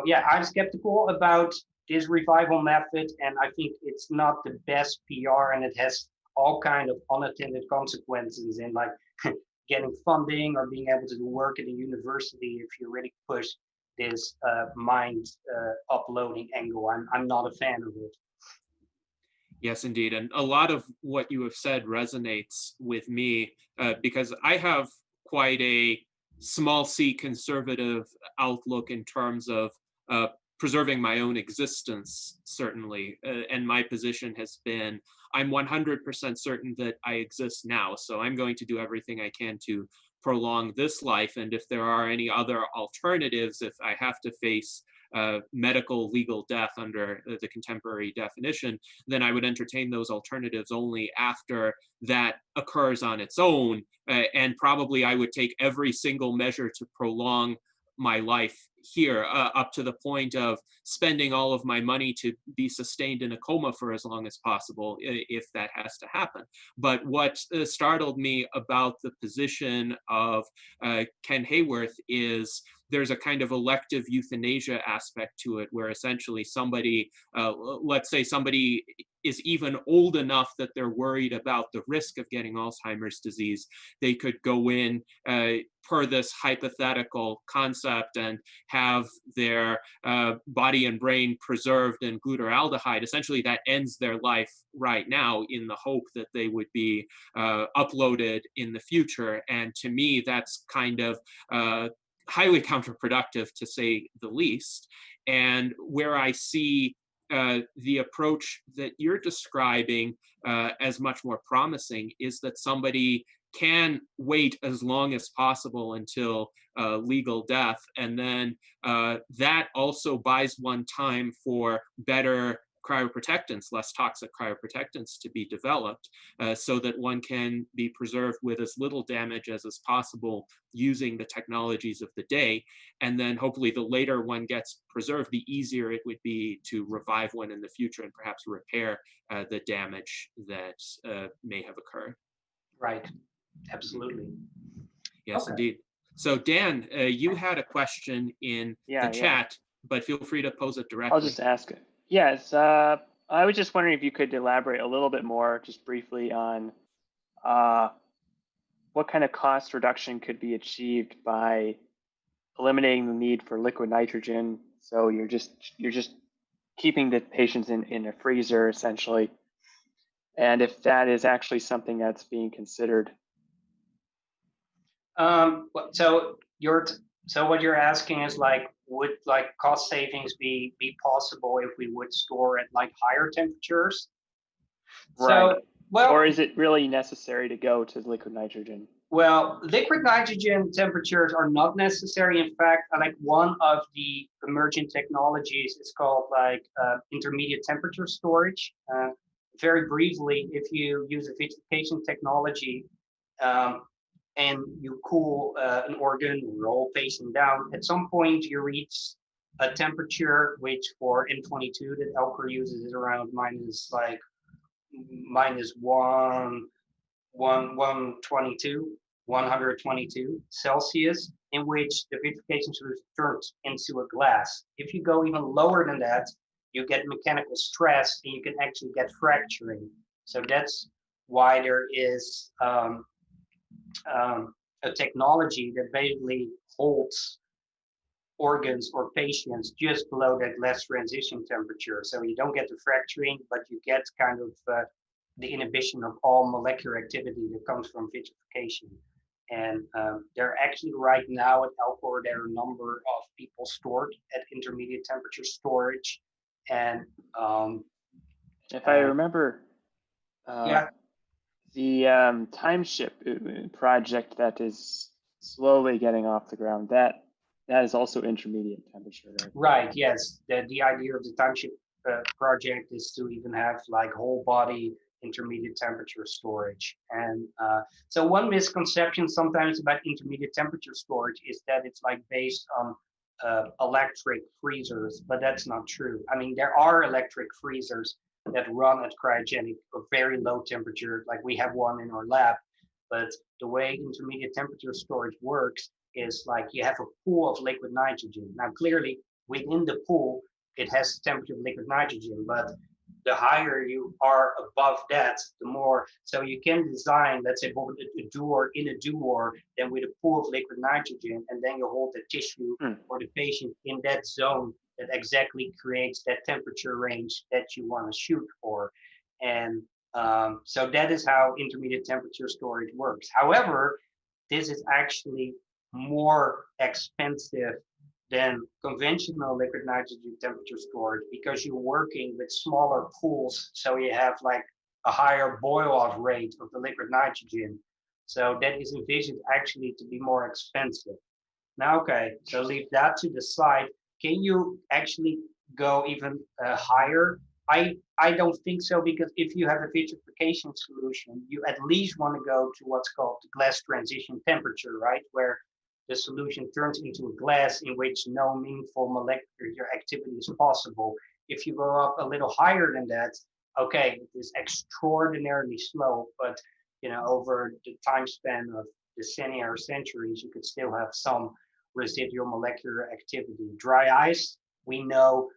Speaker 2: yeah, I'm skeptical about this revival method, and I think it's not the best PR, and it has all kind of unintended consequences in like getting funding or being able to do work at a university if you really push this mind uploading angle. I'm not a fan of it.
Speaker 1: Yes, indeed. And a lot of what you have said resonates with me because I have quite a small c conservative outlook in terms of preserving my own existence, certainly. And my position has been I'm 100% certain that I exist now. So I'm going to do everything I can to prolong this life. And if there are any other alternatives, if I have to face medical legal death under the contemporary definition, then I would entertain those alternatives only after that occurs on its own. And probably I would take every single measure to prolong my life here, up to the point of spending all of my money to be sustained in a coma for as long as possible, if that has to happen. But what startled me about the position of Ken Hayworth is there's a kind of elective euthanasia aspect to it, where essentially somebody, let's say somebody is even old enough that they're worried about the risk of getting Alzheimer's disease, they could go in per this hypothetical concept and have their body and brain preserved in glutaraldehyde. Essentially, that ends their life right now in the hope that they would be uploaded in the future. And to me, that's kind of highly counterproductive, to say the least. And where I see the approach that you're describing as much more promising is that somebody can wait as long as possible until legal death, and then that also buys one time for better cryoprotectants, less toxic cryoprotectants to be developed, so that one can be preserved with as little damage as is possible using the technologies of the day. And then hopefully the later one gets preserved, the easier it would be to revive one in the future and perhaps repair the damage that may have occurred.
Speaker 2: Right, absolutely.
Speaker 1: Yes, indeed. So Dan, you had a question in the chat, but feel free to pose it directly.
Speaker 3: I'll just ask it. Yes, I was just wondering if you could elaborate a little bit more, just briefly, on what kind of cost reduction could be achieved by eliminating the need for liquid nitrogen. So you're just keeping the patients in a freezer, essentially, and if that is actually something that's being considered.
Speaker 2: So what you're asking is like, would like cost savings be possible if we would store at like higher temperatures?
Speaker 3: Right.
Speaker 2: So, well,
Speaker 3: or is it really necessary to go to liquid nitrogen?
Speaker 2: Well, liquid nitrogen temperatures are not necessary. In fact, like one of the emerging technologies is called like intermediate temperature storage. Very briefly, if you use a vitrification technology and you cool an organ or a whole patient down, at some point you reach a temperature which for N22 that Elker uses is around minus 122 Celsius, in which the vitrification solution turns into a glass. If you go even lower than that, you get mechanical stress and you can actually get fracturing. So that's why there is a technology that basically holds organs or patients just below that glass transition temperature. So you don't get the fracturing, but you get kind of the inhibition of all molecular activity that comes from vitrification. And there are actually right now at Alcor, there are a number of people stored at intermediate temperature storage. And
Speaker 3: if I remember, the Timeship project that is slowly getting off the ground, that is also intermediate temperature, right?
Speaker 2: Right, yes. The idea of the Timeship project is to even have like whole body intermediate temperature storage. And so one misconception sometimes about intermediate temperature storage is that it's like based on electric freezers, but that's not true. I mean, there are electric freezers that run at cryogenic or very low temperature, like we have one in our lab, But the way intermediate temperature storage works is like you have a pool of liquid nitrogen. Now, clearly, within the pool, it has the temperature of liquid nitrogen, but the higher you are above that, the more. So you can design, let's say, a Duor in a Duor, then with a pool of liquid nitrogen, and then you hold the tissue or the patient in that zone that exactly creates that temperature range that you want to shoot for. And so that is how intermediate temperature storage works. However, this is actually more expensive than conventional liquid nitrogen temperature storage because you're working with smaller pools. So you have like a higher boil off rate of the liquid nitrogen. So that is envisioned actually to be more expensive. Now, okay, so leave that to the side. Can you actually go even higher? I don't think so, because if you have a vitrification solution, you at least want to go to what's called the glass transition temperature, right? Where the solution turns into a glass in which no meaningful molecular activity is possible. If you go up a little higher than that, okay, it is extraordinarily slow, but over the time span of decennia or centuries, you could still have some residual molecular activity. Dry ice, we know,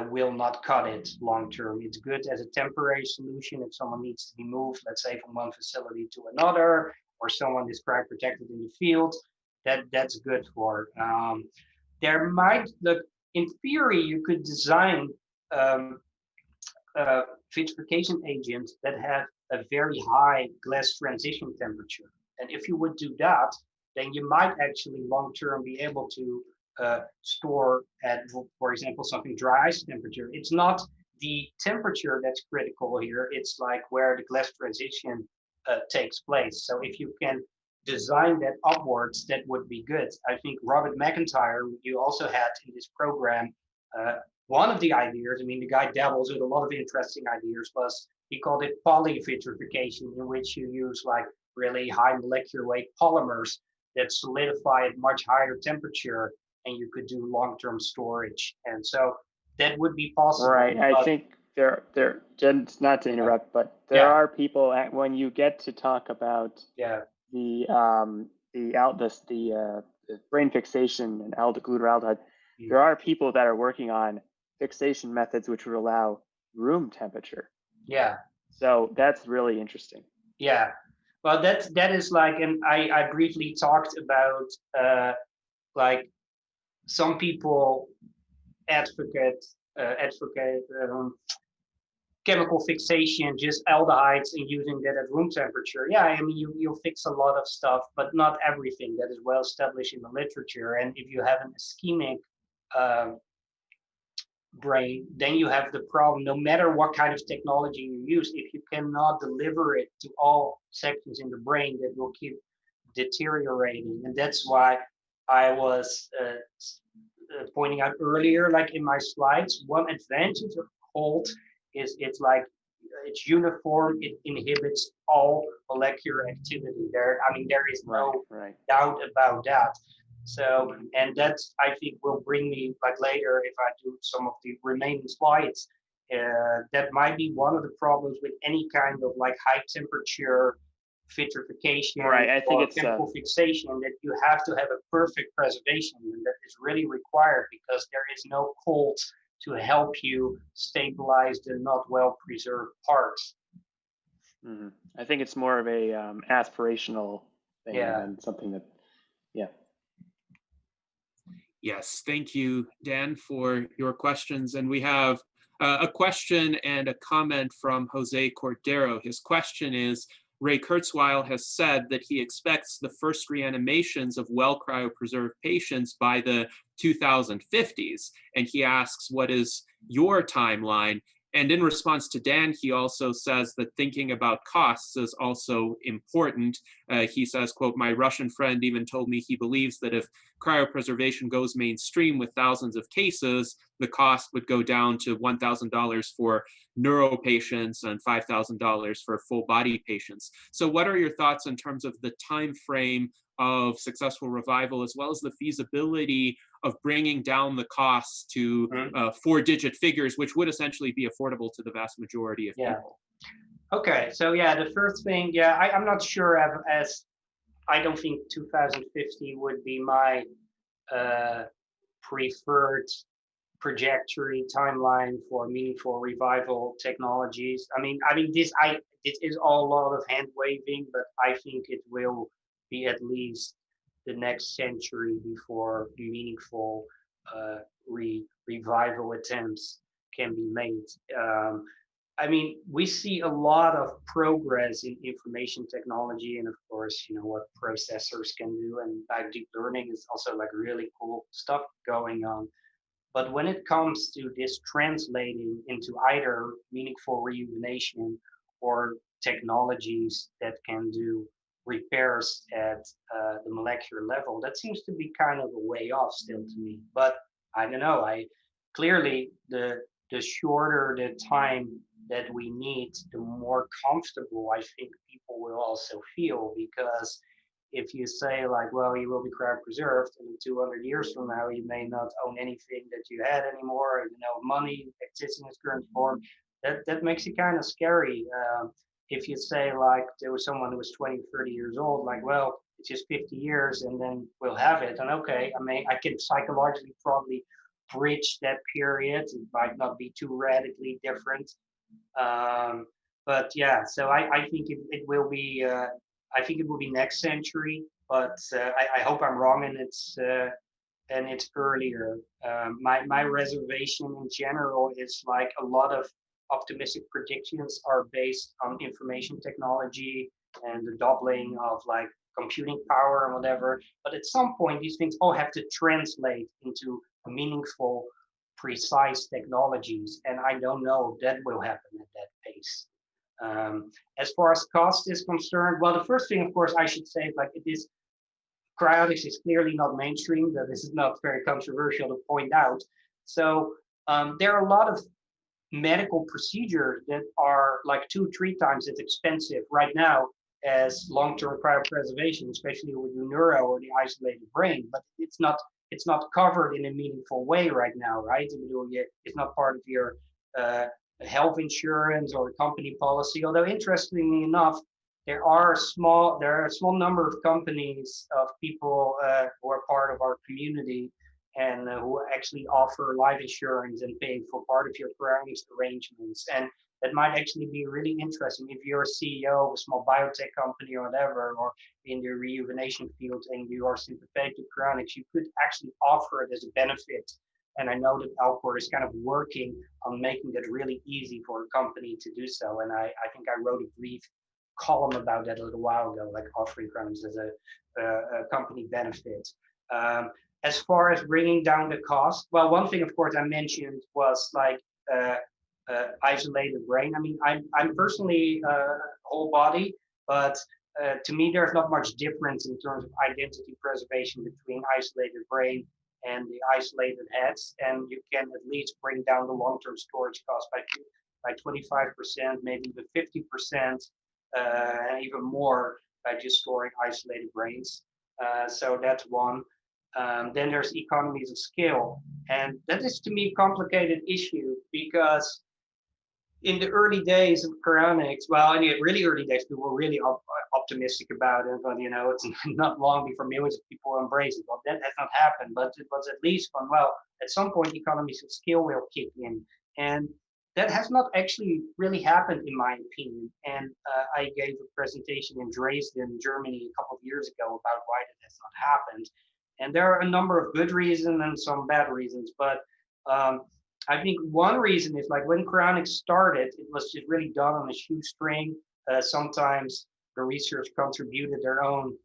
Speaker 2: will not cut it long term. It's good as a temporary solution if someone needs to be moved, let's say from one facility to another, or someone is cryoprotected in the field. That's good for. There might look, in theory, you could design vitrification agents that have a very high glass transition temperature. And if you would do that, then you might actually long term be able to store at, for example, something dry ice temperature. It's not the temperature that's critical here. It's like where the glass transition takes place. So if you can design that upwards, that would be good. I think Robert McIntyre, you also had in this program, one of the ideas, I mean, the guy dabbles with a lot of interesting ideas, was he called it polyvitrification, in which you use like really high molecular weight polymers that solidify at much higher temperature, and you could do long-term storage. And so that would be possible.
Speaker 3: Right. I think there, just not to interrupt, but there are people when you get to talk about the brain fixation and glutaraldehyde, there are people that are working on fixation methods which would allow room temperature.
Speaker 2: Yeah.
Speaker 3: So that's really interesting.
Speaker 2: Yeah. Well, that is like, and I briefly talked about like some people advocate chemical fixation, just aldehydes, and using that at room temperature. Yeah, I mean, you'll fix a lot of stuff, but not everything. That is well established in the literature. And if you have an ischemic brain, then you have the problem, no matter what kind of technology you use, if you cannot deliver it to all sections in the brain, that will keep deteriorating. And that's why I was pointing out earlier, like in my slides, one advantage of cold is it's uniform, it inhibits all molecular activity. There is no doubt about that. So, and that's, I think, will bring me, like later, if I do some of the remaining slides, that might be one of the problems with any kind of like high temperature vitrification
Speaker 3: I think it's
Speaker 2: chemical fixation, that you have to have a perfect preservation, and that is really required because there is no cold to help you stabilize the not well preserved parts.
Speaker 3: Mm-hmm. I think it's more of a aspirational thing than something that,
Speaker 1: Yes, thank you, Dan, for your questions. And we have a question and a comment from Jose Cordero. His question is, Ray Kurzweil has said that he expects the first reanimations of well cryopreserved patients by the 2050s. And he asks, what is your timeline? And in response to Dan, he also says that thinking about costs is also important. He says, quote, my Russian friend even told me he believes that if cryopreservation goes mainstream with thousands of cases, the cost would go down to $1,000 for neuro patients and $5,000 for full body patients. So what are your thoughts in terms of the time frame of successful revival, as well as the feasibility of bringing down the costs to 4-digit figures, which would essentially be affordable to the vast majority of people?
Speaker 2: Okay, so the first thing, I'm not sure as I don't think 2050 would be my preferred trajectory timeline for meaningful revival technologies. This is all a lot of hand waving, but I think it will be at least the next century before meaningful revival attempts can be made. We see a lot of progress in information technology, and of course, what processors can do, and deep learning is also like really cool stuff going on. But when it comes to this translating into either meaningful rejuvenation or technologies that can do repairs at the molecular level, that seems to be kind of a way off still to me. But I don't know. Clearly the shorter the time that we need, the more comfortable I think people will also feel, because if you say like, well, you will be cryopreserved, and in 200 years from now, you may not own anything that you had anymore, money exists in its current form, that makes it kind of scary. If you say like there was someone who was 20, 30 years old, like, well, it's just 50 years and then we'll have it. And okay, I can psychologically probably bridge that period. It might not be too radically different. But yeah, so I think it will be, I think it will be next century, but I hope I'm wrong and it's earlier. My reservation in general is like a lot of optimistic predictions are based on information technology and the doubling of like computing power and whatever. But at some point, these things all have to translate into meaningful, precise technologies, and I don't know if that will happen at that pace. As far as cost is concerned, well, the first thing, of course, I should say, like, it is, cryonics is clearly not mainstream. That this is not very controversial to point out. So there are a lot of medical procedures that are like 2-3 times as expensive right now as long-term cryopreservation, especially with the neuro or the isolated brain. But it's not covered in a meaningful way right now, right? It's not part of your health insurance or company policy. Although interestingly enough, there are a small number of companies of people who are part of our community and who actually offer life insurance and pay for part of your cryonics arrangements. And that might actually be really interesting if you're a CEO of a small biotech company or whatever, or in the rejuvenation field, and you are sympathetic to cryonics, you could actually offer it as a benefit. And I know that Alcor is kind of working on making that really easy for a company to do so. And I think I wrote a brief column about that a little while ago, like offering cryonics as a company benefit. As far as bringing down the cost, well, one thing, of course, I mentioned was like isolated brain. I'm personally whole body, but to me, there's not much difference in terms of identity preservation between isolated brain and the isolated heads, and you can at least bring down the long-term storage cost by 25%, maybe even 50%, and even more by just storing isolated brains. So that's one. Then there's economies of scale, and that is to me a complicated issue, because in the early days of cryonics, well, in the really early days, people were really optimistic about it, but it's not long before millions of people embrace it. Well, that has not happened, but it was at least fun. Well, at some point, economies of scale will kick in, and that has not actually really happened, in my opinion. And I gave a presentation in Dresden, Germany, a couple of years ago about why that has not happened. And there are a number of good reasons and some bad reasons, but I think one reason is like when cryonics started, it was just really done on a shoestring. Sometimes the research contributed their own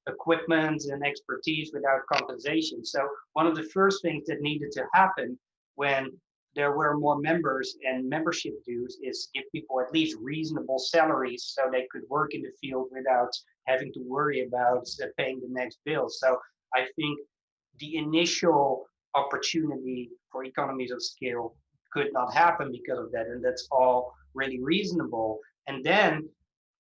Speaker 2: equipment and expertise without compensation. So one of the first things that needed to happen when there were more members and membership dues is give people at least reasonable salaries so they could work in the field without having to worry about paying the next bill. So I think the initial opportunity for economies of scale could not happen because of that, and that's all really reasonable. And then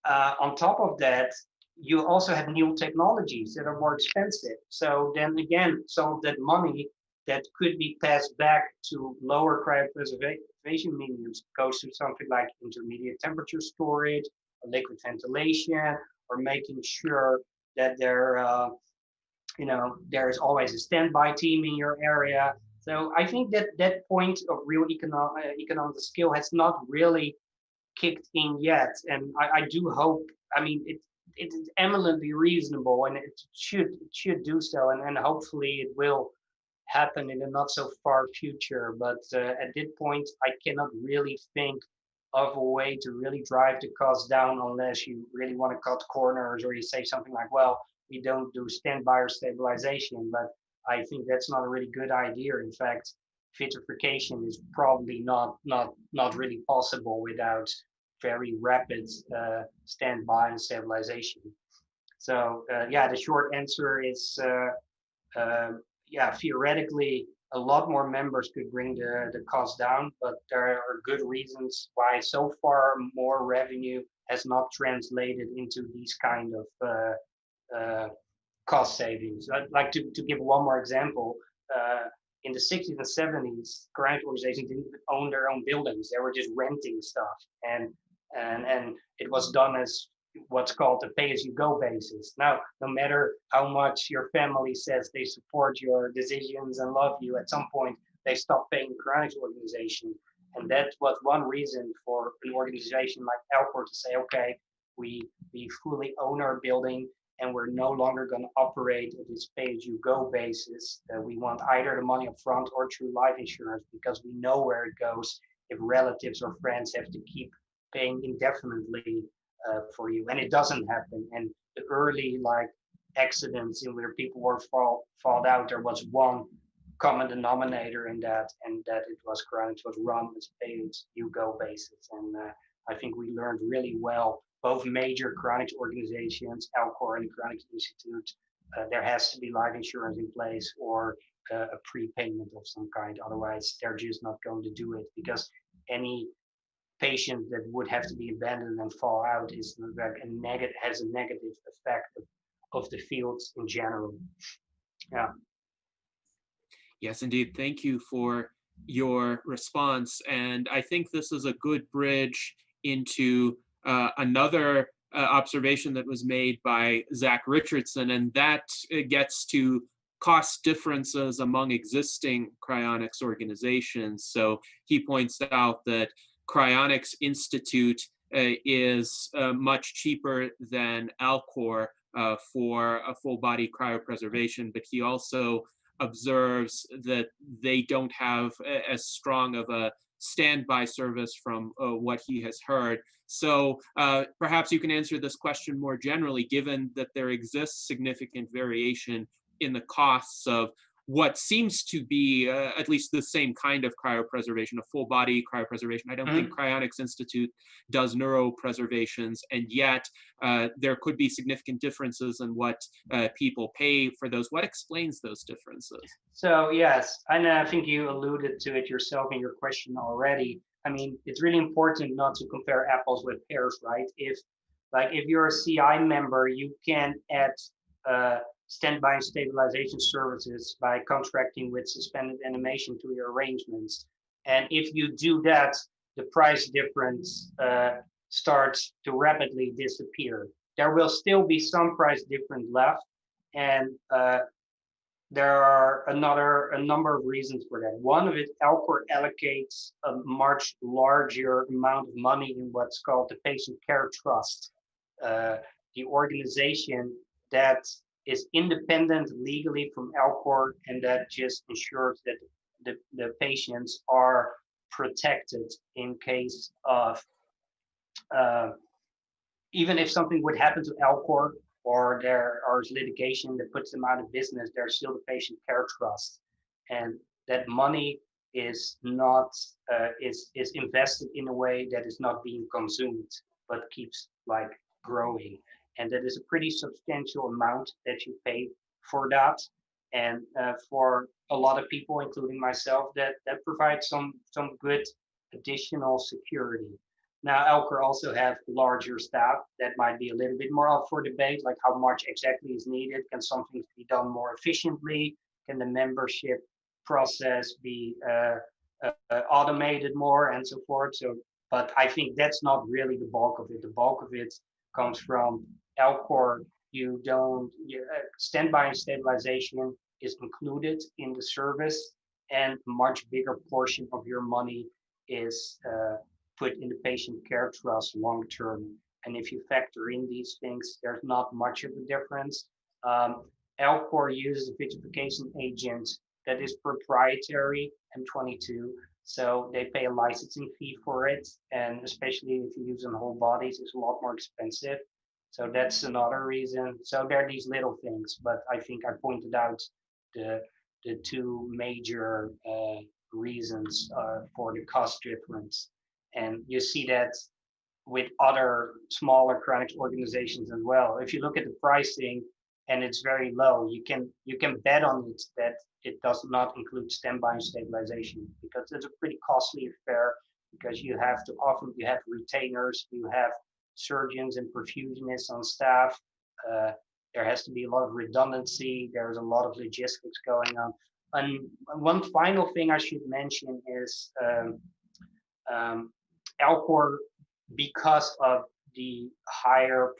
Speaker 2: on top of that, you also have new technologies that are more expensive. So then again, some of that money that could be passed back to lower cryopreservation mediums goes to something like intermediate temperature storage, or liquid ventilation, or making sure that there is always a standby team in your area. So I think that point of real economic skill has not really kicked in yet, and I do hope. I mean, it is eminently reasonable, and it should do so, and hopefully it will happen in the not so far future. But at this point, I cannot really think of a way to really drive the cost down unless you really want to cut corners, or you say something like, well, we don't do standby or stabilization. But I think that's not a really good idea. In fact, vitrification is probably not really possible without very rapid standby and stabilization. So yeah, the short answer is yeah, theoretically, a lot more members could bring the cost down, but there are good reasons why so far more revenue has not translated into these kind of cost savings. I'd like to give one more example. In the 60s and 70s, cryonics organizations didn't own their own buildings. They were just renting stuff. And it was done as what's called a pay-as-you-go basis. Now, no matter how much your family says they support your decisions and love you, at some point they stop paying the cryonics organization. And that was one reason for an organization like Alcor to say, okay, we fully own our building, and we're no longer going to operate at this pay-as-you-go basis. We want either the money up front or through life insurance, because we know where it goes if relatives or friends have to keep paying indefinitely for you. And it doesn't happen. And the early accidents in where people were fall out, there was one common denominator in that, and that it was cryonics was run as pay-as-you-go basis. And I think we learned really well, both major cryonics organizations, Alcor and the Cryonics Institute, there has to be life insurance in place or a prepayment of some kind. Otherwise, they're just not going to do it, because any patient that would have to be abandoned and fall out is has a negative effect of the fields in general. Yeah.
Speaker 1: Yes, indeed. Thank you for your response. And I think this is a good bridge into another observation that was made by Zach Richardson, and that gets to cost differences among existing cryonics organizations. So he points out that Cryonics Institute is much cheaper than Alcor for a full body cryopreservation, but he also observes that they don't have as strong of a standby service from what he has heard. So perhaps you can answer this question more generally, given that there exists significant variation in the costs of what seems to be at least the same kind of cryopreservation, a full body cryopreservation. I don't think Cryonics Institute does neuropreservations, and yet there could be significant differences in what people pay for those. What explains those differences?
Speaker 2: So yes, and I think you alluded to it yourself in your question already. I mean, it's really important not to compare apples with pears, right? If you're a CI member, you can add standby and stabilization services by contracting with suspended animation to your arrangements. And if you do that, the price difference starts to rapidly disappear. There will still be some price difference left, and there are a number of reasons for that. One of it, Alcor allocates a much larger amount of money in what's called the Patient Care Trust, the organization that is independent legally from Alcor, and that just ensures that the patients are protected in case of, even if something would happen to Alcor or there is litigation that puts them out of business, there's still the Patient Care Trust. And that money is not, is invested in a way that is not being consumed, but keeps growing. And that is a pretty substantial amount that you pay for that. And for a lot of people, including myself, that provides some good additional security. Now, Alcor also have larger staff that might be a little bit more up for debate, like how much exactly is needed. Can something be done more efficiently? Can the membership process be automated more and so forth? So, but I think that's not really the bulk of it. The bulk of it comes from Alcor You don't, standby and stabilization is included in the service, and a much bigger portion of your money is put in the patient care trust long term. And if you factor in these things, there's not much of a difference. Alcor uses a vitrification agent that is proprietary, M22, so they pay a licensing fee for it, and especially if you use it on whole bodies, it's a lot more expensive. So that's another reason. So there are these little things, but I think I pointed out the two major reasons for the cost difference, and you see that with other smaller chronic organizations as well. If you look at the pricing and it's very low, you can bet on it that it does not include standby and stabilization, because it's a pretty costly affair, because you have retainers, you have surgeons and perfusionists on staff. There has to be a lot of redundancy. There's a lot of logistics going on. And one final thing I should mention is Alcor, because of the higher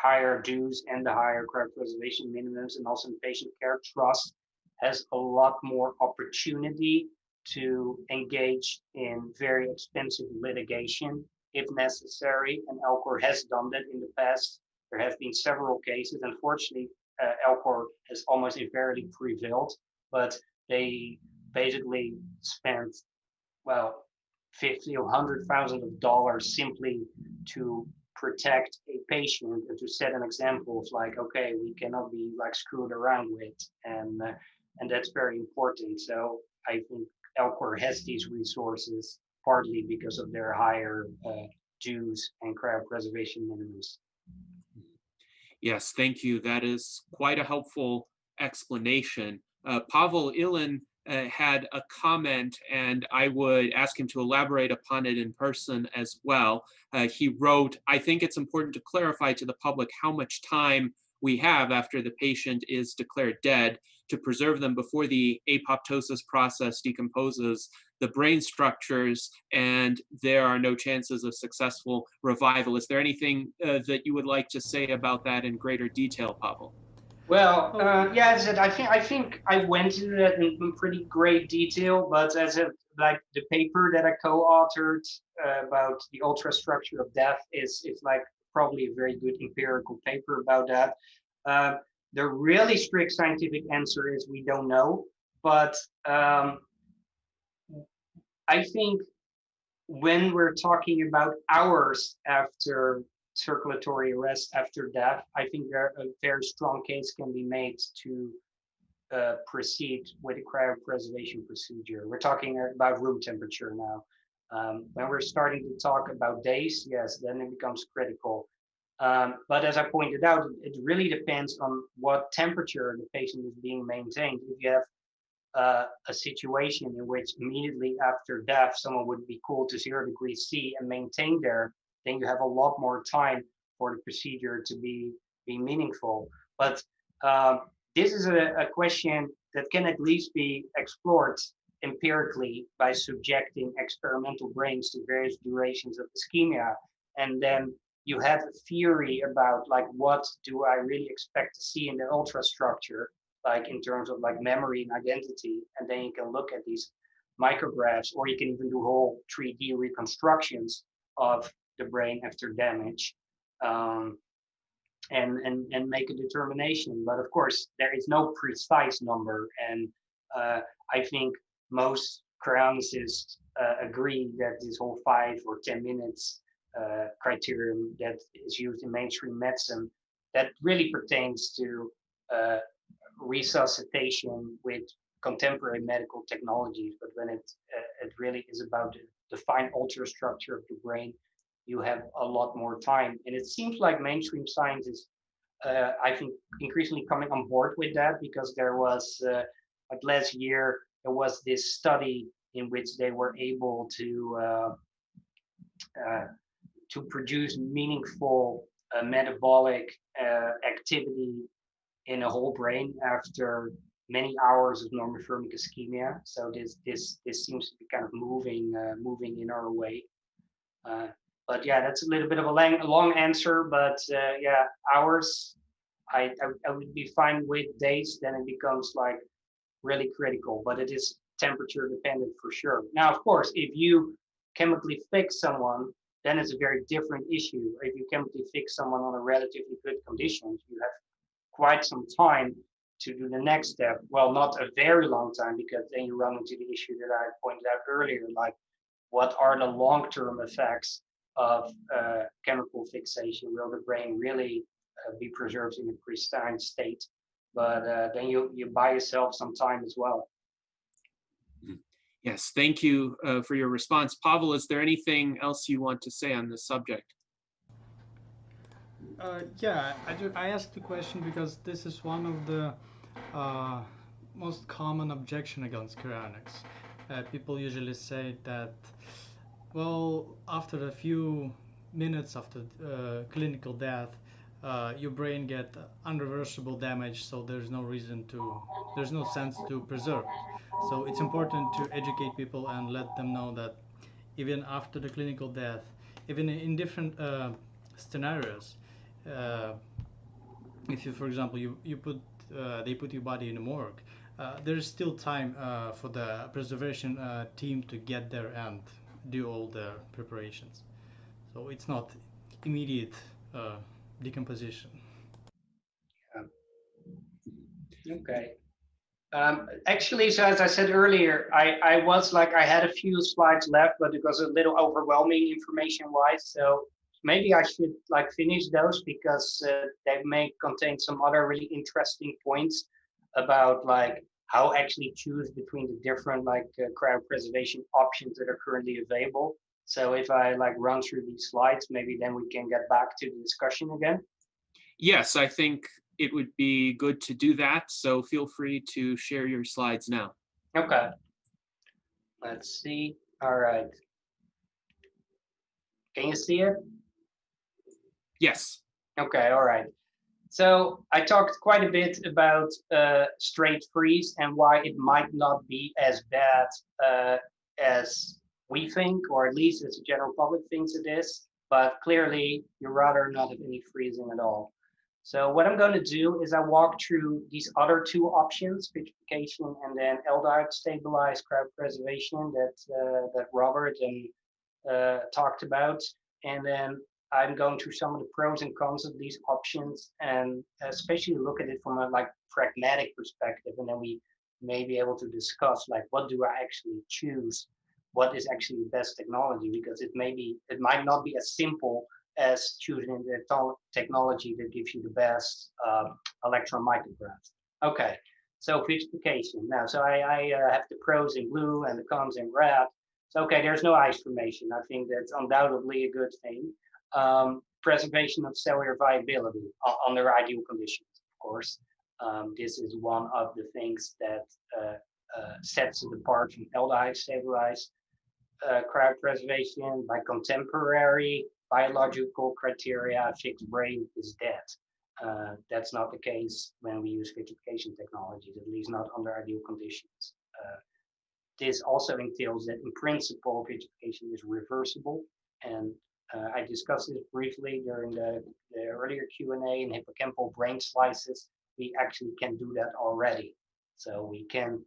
Speaker 2: higher dues and the higher cryopreservation minimums, and also the patient care trust, has a lot more opportunity to engage in very expensive litigation if necessary, and Alcor has done that in the past. There have been several cases. Unfortunately, Alcor has almost invariably prevailed, but they basically spent, well, $50,000 or $100,000 simply to protect a patient and to set an example of like, okay, we cannot be like screwed around with, and that's very important. So I think Alcor has these resources partly because of their higher dues and cryopreservation minimums.
Speaker 1: Yes, thank you. That is quite a helpful explanation. Pavel Ilin had a comment, and I would ask him to elaborate upon it in person as well. He wrote, I think it's important to clarify to the public how much time we have after the patient is declared dead to preserve them before the apoptosis process decomposes the brain structures and there are no chances of successful revival. Is there anything that you would like to say about that in greater detail, Pavel?
Speaker 2: Well, yeah, I think I went into that in pretty great detail, but like the paper that I co-authored about the ultrastructure of death is like probably a very good empirical paper about that. The really strict scientific answer is we don't know, but I think when we're talking about hours after circulatory arrest after death, I think a very strong case can be made to proceed with a cryopreservation procedure. We're talking about room temperature now. When we're starting to talk about days, yes, then it becomes critical. But as I pointed out, it really depends on what temperature the patient is being maintained. If you have a situation in which immediately after death someone would be cooled to 0 degrees C and maintained there, then you have a lot more time for the procedure to be meaningful. But this is a question that can at least be explored empirically by subjecting experimental brains to various durations of ischemia, and then you have a theory about like what do I really expect to see in the ultrastructure, like in terms of like memory and identity, and then you can look at these micrographs, or you can even do whole 3D reconstructions of the brain after damage, and make a determination. But of course, there is no precise number, and I think most cryonicists agree that this whole 5 or 10 minutes criterion that is used in mainstream medicine, that really pertains to resuscitation with contemporary medical technologies. But when it really is about the fine ultrastructure of the brain, you have a lot more time. And it seems like mainstream science is, I think, increasingly coming on board with that, because there was, like last year, there was this study in which they were able to produce meaningful metabolic activity in a whole brain after many hours of normothermic ischemia. So this seems to be kind of moving in our way. But yeah, that's a little bit of a long answer, but yeah, hours, I would be fine with days, then it becomes like really critical, but it is temperature dependent for sure. Now, of course, if you chemically fix someone, then it's a very different issue. If you chemically fix someone on a relatively good conditions, you have quite some time to do the next step. Well, not a very long time, because then you run into the issue that I pointed out earlier, like what are the long-term effects of chemical fixation? Will the brain really be preserved in a pristine state? But then you buy yourself some time as well.
Speaker 1: Yes, thank you for your response. Pavel, is there anything else you want to say on this subject?
Speaker 4: Yeah, I asked the question because this is one of the most common objection against cryonics. People usually say that, well, after a few minutes after clinical death, your brain get irreversible damage, so there's no sense to preserve it. So it's important to educate people and let them know that even after the clinical death, even in different scenarios, uh, if you, for example, they put your body in a morgue, there's still time for the preservation team to get there and do all the preparations. So it's not immediate decomposition.
Speaker 2: Okay. Actually, so as I said earlier, I was like, I had a few slides left, but it was a little overwhelming information-wise. So maybe I should like finish those, because they may contain some other really interesting points about like how actually choose between the different like cryopreservation options that are currently available. So if I like run through these slides, maybe then we can get back to the discussion again.
Speaker 1: Yes, I think it would be good to do that. So feel free to share your slides now.
Speaker 2: Okay. Let's see. All right. Can you see it?
Speaker 1: Yes.
Speaker 2: Okay, all right. So I talked quite a bit about straight freeze and why it might not be as bad as we think, or at least as the general public thinks it is. But clearly, you'd rather not have any freezing at all. So what I'm going to do is I walk through these other two options, vitrification and then aldehyde stabilized cryopreservation that Robert and talked about, and then I'm going through some of the pros and cons of these options, and especially look at it from a like pragmatic perspective, and then we may be able to discuss like what do I actually choose, what is actually the best technology, because it might not be as simple as choosing the technology that gives you the best electron micrographs. Okay, so vitrification. Now, so I have the pros in blue and the cons in red. So okay, there's no ice formation. I think that's undoubtedly a good thing. Preservation of cellular viability under ideal conditions, of course. This is one of the things that sets it apart from aldehyde stabilized cryopreservation. By contemporary biological criteria, fixed brain is dead. That's not the case when we use vitrification technologies, at least not under ideal conditions. This also entails that in principle, vitrification is reversible, and I discussed this briefly during the earlier Q&A. In hippocampal brain slices, we actually can do that already. So we can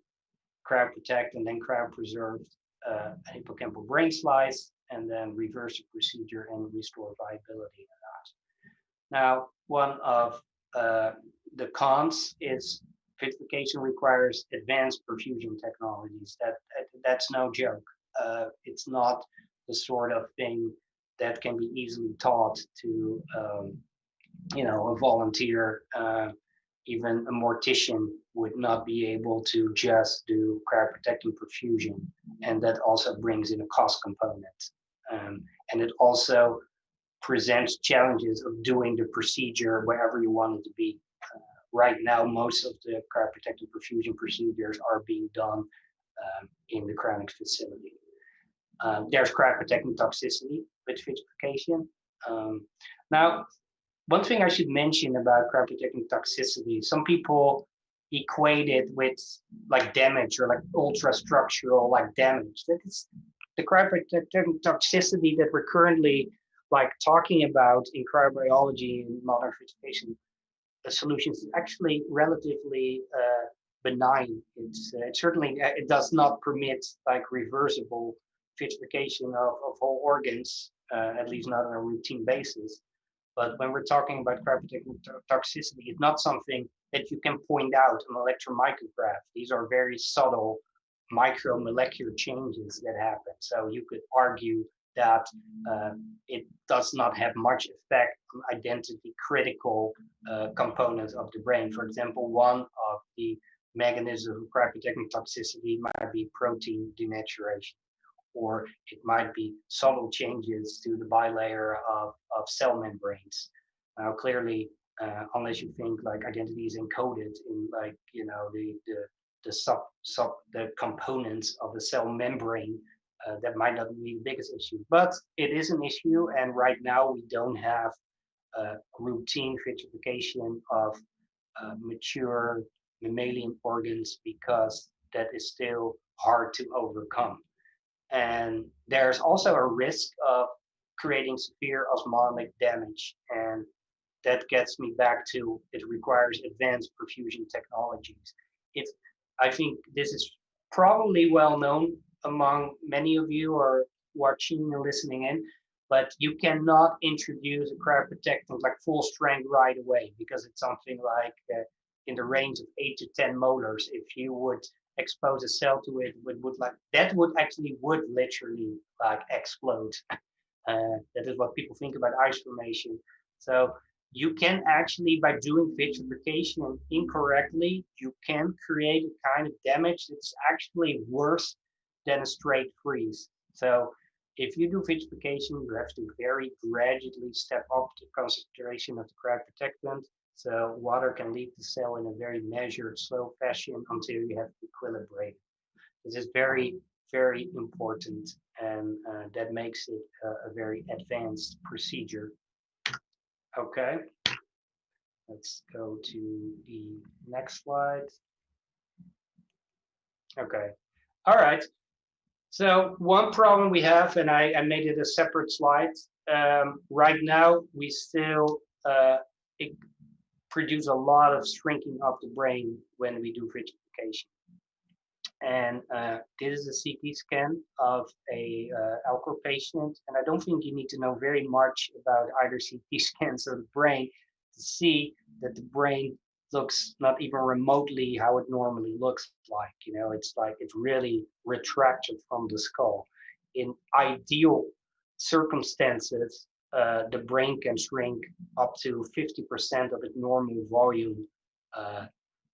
Speaker 2: cryoprotect and then cryopreserve a hippocampal brain slice, and then reverse the procedure and restore viability in that. Now, one of the cons is vitrification requires advanced perfusion technologies. That's no joke. It's not the sort of thing that can be easily taught to, a volunteer. Even a mortician would not be able to just do cryoprotecting perfusion, and that also brings in a cost component. And it also presents challenges of doing the procedure wherever you want it to be. Right now, most of the cryoprotective perfusion procedures are being done in the cryonics facility. There's cryoprotecting toxicity with vitrification. Now, one thing I should mention about cryoprotecting toxicity, some people equate it with like damage or like ultrastructural like damage. That is the cryoprotecting toxicity that we're currently like talking about in cryobiology and modern vitrification solutions is actually relatively benign. It's certainly it does not permit like reversible vitrification of whole organs, at least not on a routine basis. But when we're talking about cryoprotectant toxicity, it's not something that you can point out on electron micrograph. These are very subtle micromolecular changes that happen. So you could argue that it does not have much effect on identity critical components of the brain. For example, one of the mechanisms of cryoprotectant toxicity might be protein denaturation, or it might be subtle changes to the bilayer of cell membranes. Now, clearly, unless you think like identity is encoded in like, you know, the components of the cell membrane, that might not be the biggest issue, but it is an issue. And right now we don't have routine vitrification of mature mammalian organs because that is still hard to overcome. And there's also a risk of creating severe osmotic damage. And that gets me back to it requires advanced perfusion technologies. I think this is probably well known among many of you who are watching and listening in, but you cannot introduce a cryoprotectant like full strength right away because it's something like in the range of 8 to 10 molars. If you would expose a cell to it, would like that would literally like explode. That is what people think about ice formation. So you can actually, by doing vitrification incorrectly, you can create a kind of damage that's actually worse than a straight freeze. So if you do vitrification, you have to very gradually step up the concentration of the cryoprotectant. So water can leave the cell in a very measured, slow fashion until you have equilibrated. This is very, very important, and that makes it a very advanced procedure. Okay, let's go to the next slide. Okay, all right. So one problem we have, and I made it a separate slide. Right now, we still produce a lot of shrinking of the brain when we do vitrification. And this is a CT scan of a Alcor patient. And I don't think you need to know very much about either CT scans or the brain to see that the brain looks not even remotely how it normally looks like. You know, it's like it's really retracted from the skull. In ideal circumstances, the brain can shrink up to 50% of its normal volume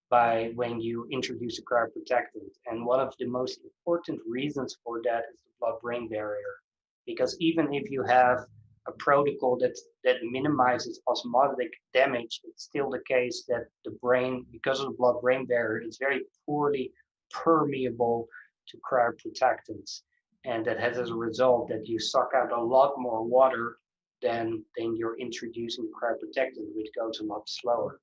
Speaker 2: by when you introduce a cryoprotectant. And one of the most important reasons for that is the blood-brain barrier. Because even if you have a protocol that minimizes osmotic damage, it's still the case that the brain, because of the blood-brain barrier, is very poorly permeable to cryoprotectants. And that has as a result that you suck out a lot more water than you're introducing the cryoprotectant, which goes a lot slower.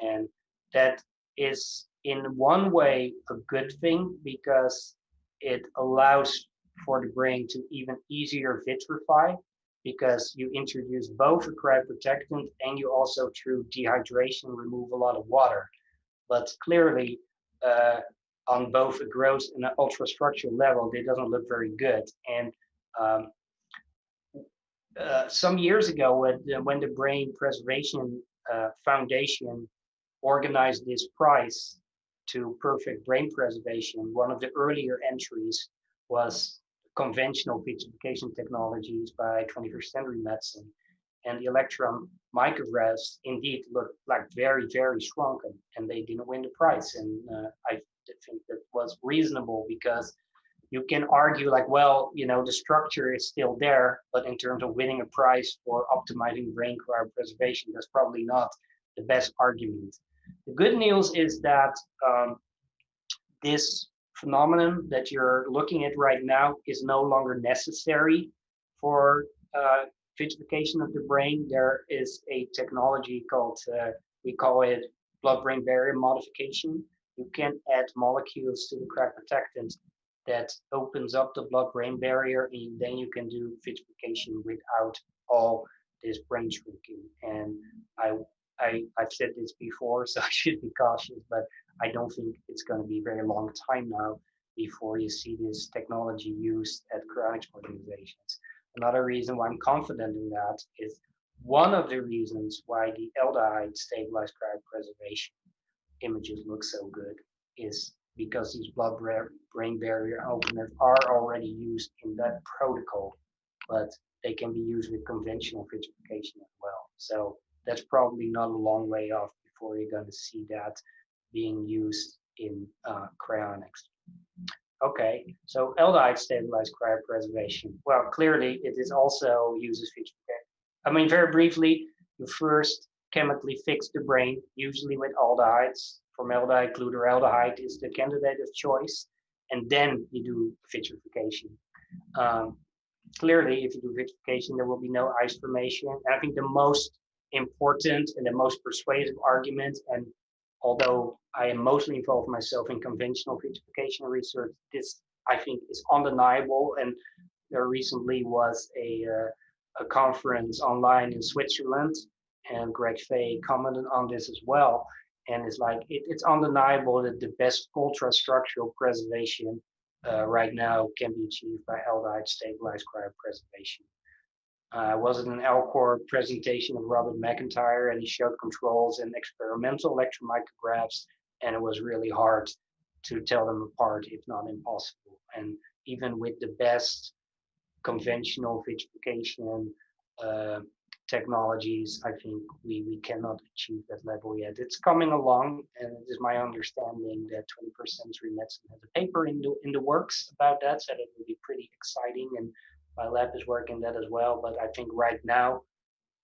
Speaker 2: And that is in one way a good thing because it allows for the brain to even easier vitrify because you introduce both a cryoprotectant and you also through dehydration remove a lot of water. But clearly on both a gross and an ultrastructure level, it doesn't look very good. And some years ago when the Brain Preservation Foundation organized this prize to perfect brain preservation, one of the earlier entries was conventional vitrification technologies by 21st century medicine. And the electron micrographs indeed looked like very, very shrunken, and they didn't win the prize. And I think that was reasonable because you can argue like, well, you know, the structure is still there, but in terms of winning a prize for optimizing brain cryopreservation, that's probably not the best argument. The good news is that this phenomenon that you're looking at right now is no longer necessary for vitrification of the brain. There is a technology called, we call it blood-brain barrier modification. You can add molecules to the cryoprotectant that opens up the blood-brain barrier, and then you can do vitrification without all this brain shrinking. And I've said this before, so I should be cautious, but I don't think it's going to be a very long time now before you see this technology used at cryonics organizations. Another reason why I'm confident in that is one of the reasons why the aldehyde stabilized cryopreservation images look so good is because these blood-brain barrier openers are already used in that protocol, but they can be used with conventional vitrification as well. So that's probably not a long way off before you're going to see that being used in cryonics. Okay, so aldehyde stabilized cryopreservation. Well, clearly it is also uses vitrification. I mean, very briefly, you first chemically fix the brain, usually with aldehydes. Formaldehyde, glutaraldehyde is the candidate of choice, and then you do vitrification. Clearly, if you do vitrification, there will be no ice formation. And I think the most important and the most persuasive argument, and although I am mostly involved myself in conventional vitrification research, this I think is undeniable. And there recently was a conference online in Switzerland, and Greg Fay commented on this as well. And it's like it's undeniable that the best ultrastructural preservation right now can be achieved by aldehyde stabilized cryopreservation. Was it an Alcor presentation of Robert McIntyre, and he showed controls and experimental electron micrographs, and it was really hard to tell them apart, if not impossible. And even with the best conventional vitrification technologies, I think we cannot achieve that level yet. It's coming along, and it is my understanding that 21st Century Medicine has a paper in the works about that, so that will be pretty exciting, and my lab is working that as well. But I think right now,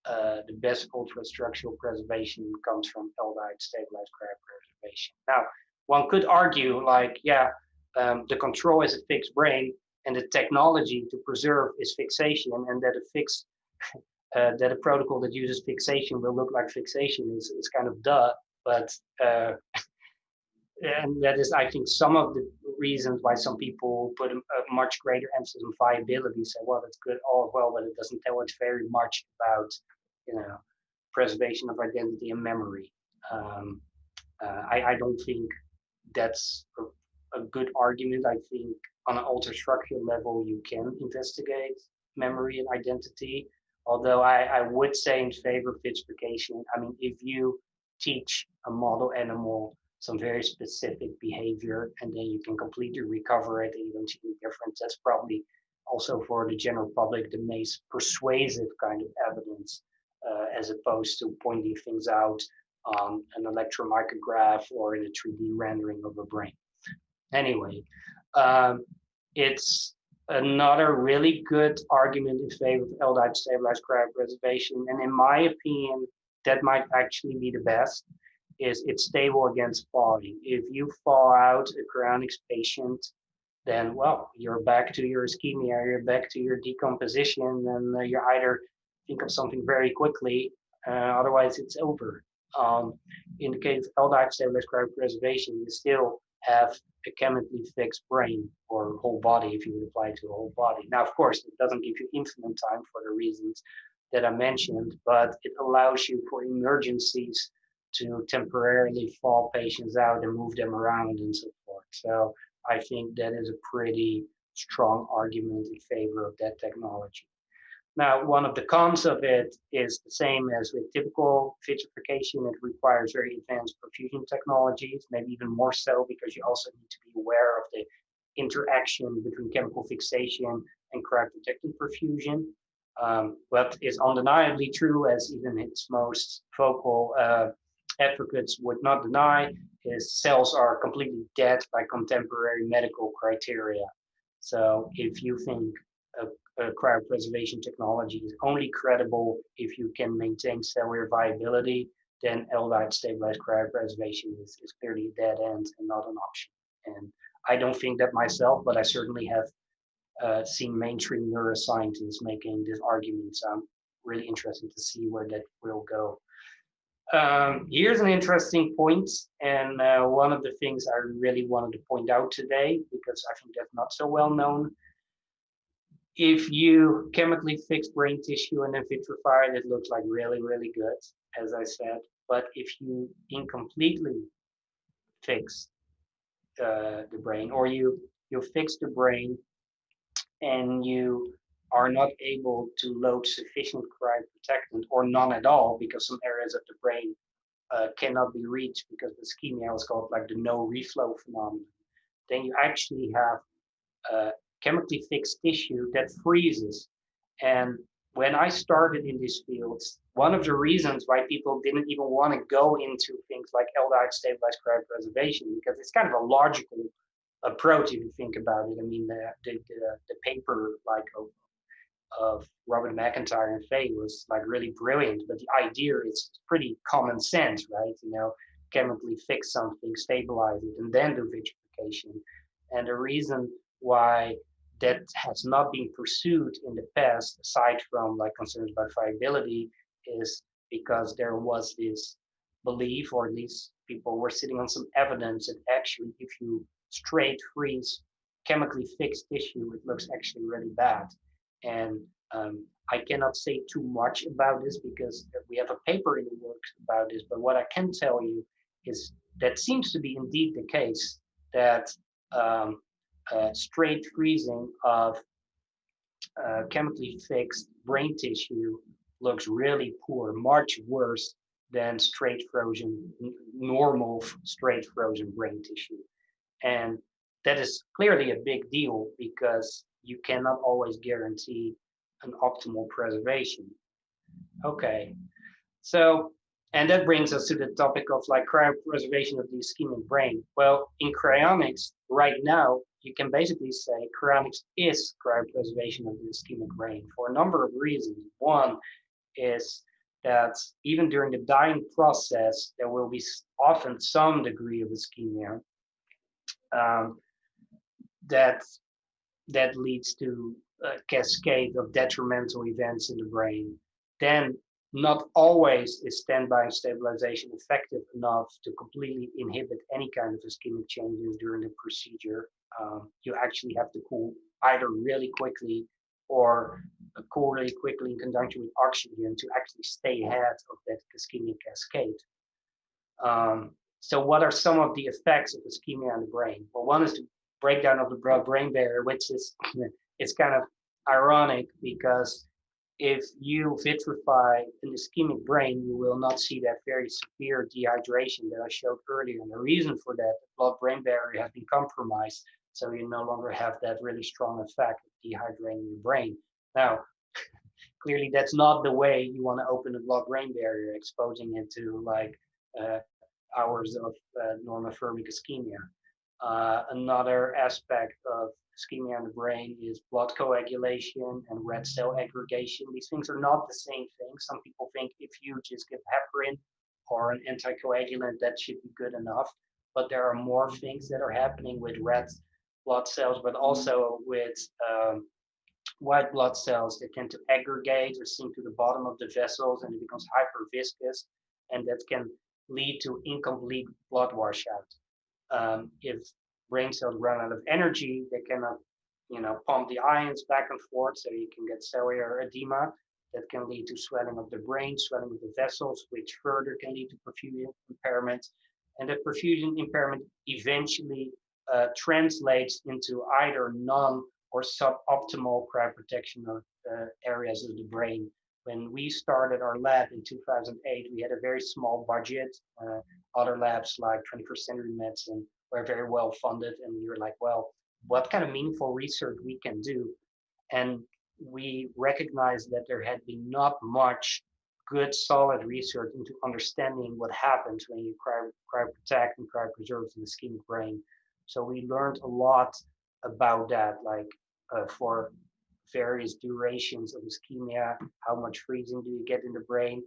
Speaker 2: the best ultrastructural preservation comes from aldehyde stabilized cryopreservation. Now, one could argue, like, yeah, the control is a fixed brain, and the technology to preserve is fixation, and that that a protocol that uses fixation will look like fixation is kind of duh. But and that is, I think, some of the reasons why some people put a much greater emphasis on viability. Say, well, that's good, all well, but it doesn't tell us very much about, preservation of identity and memory. I don't think that's a good argument. I think on an ultrastructural level, you can investigate memory and identity. Although I would say in favor of vitrification. I mean, if you teach a model animal some very specific behavior, and then you can completely recover it and you don't see any difference, that's probably also for the general public the most persuasive kind of evidence, as opposed to pointing things out on an electron micrograph or in a 3D rendering of a brain. Anyway, it's another really good argument in favor of aldehyde stabilized cryopreservation, and in my opinion, that might actually be the best, is it's stable against falling. If you fall out a cryonics patient, then, well, you're back to your ischemia, you're back to your decomposition, and you either think of something very quickly, otherwise it's over. In the case of aldehyde stabilized cryopreservation, you still have a chemically fixed brain or whole body if you would apply to a whole body. Now, of course, it doesn't give you infinite time for the reasons that I mentioned, but it allows you for emergencies to temporarily fall patients out and move them around and so forth. So I think that is a pretty strong argument in favor of that technology. Now, one of the cons of it is the same as with typical vitrification. It requires very advanced perfusion technologies, maybe even more so, because you also need to be aware of the interaction between chemical fixation and cryoprotectant perfusion. What is undeniably true, as even its most vocal advocates would not deny, is cells are completely dead by contemporary medical criteria. So if you think cryopreservation technology is only credible if you can maintain cellular viability, then aldehyde stabilized cryopreservation is clearly a dead end and not an option. And I don't think that myself, but I certainly have seen mainstream neuroscientists making this argument. So I'm really interested to see where that will go. Here's an interesting point, and one of the things I really wanted to point out today, because I think that's not so well known. if you chemically fix brain tissue and then vitrify it, it looks like really, really good, as I said. But if you incompletely fix the brain, or you fix the brain and you are not able to load sufficient cryoprotectant or none at all, because some areas of the brain cannot be reached because the ischemia is called like the no reflow phenomenon, then you actually have chemically fixed tissue that freezes. And when I started in this field, one of the reasons why people didn't even want to go into things like aldehyde stabilized cryopreservation, because it's kind of a logical approach if you think about it. I mean, the paper like of Robert McIntyre and Fay was like really brilliant, but the idea is pretty common sense, right? You know, chemically fix something, stabilize it, and then do vitrification. And the reason why that has not been pursued in the past, aside from like concerns about viability, is because there was this belief, or at least people were sitting on some evidence that actually if you straight freeze chemically fixed tissue, it looks actually really bad. And I cannot say too much about this because we have a paper in the works about this, but what I can tell you is that seems to be indeed the case, that straight freezing of chemically fixed brain tissue looks really poor, much worse than straight frozen, normal straight frozen brain tissue. And that is clearly a big deal because you cannot always guarantee an optimal preservation. Okay, so, and that brings us to the topic of like cryopreservation of the ischemic brain. Well, in cryonics, right now, you can basically say cryonics is cryopreservation of the ischemic brain for a number of reasons. One is that even during the dying process, there will be often some degree of ischemia that that leads to a cascade of detrimental events in the brain. Then not always is standby stabilization effective enough to completely inhibit any kind of ischemic changes during the procedure. You actually have to cool either really quickly or cool really quickly in conjunction with oxygen to actually stay ahead of that ischemic cascade. So what are some of the effects of ischemia on the brain? Well, one is the breakdown of the blood-brain barrier, which is it's kind of ironic because if you vitrify an ischemic brain, you will not see that very severe dehydration that I showed earlier. And the reason for that, the blood-brain barrier has been compromised, so you no longer have that really strong effect of dehydrating your brain. Now, clearly that's not the way you want to open the blood-brain barrier, exposing it to like hours of normothermic ischemia. Another aspect of ischemia in the brain is blood coagulation and red cell aggregation. These things are not the same thing. Some people think if you just give heparin or an anticoagulant, that should be good enough. But there are more things that are happening with red blood cells, but also with white blood cells that tend to aggregate or sink to the bottom of the vessels, and it becomes hyperviscous, and that can lead to incomplete blood washout. If brain cells run out of energy, they cannot, pump the ions back and forth, so you can get cellular edema that can lead to swelling of the brain, swelling of the vessels, which further can lead to perfusion impairment. And that perfusion impairment eventually translates into either non or suboptimal cryoprotection of areas of the brain. When we started our lab in 2008, we had a very small budget. Other labs like 21st Century Medicine were very well funded, and we were like, well, what kind of meaningful research we can do? And we recognized that there had been not much good, solid research into understanding what happens when you cryoprotect and cryopreserve an ischemic brain. So we learned a lot about that, like for various durations of ischemia, how much freezing do you get in the brain?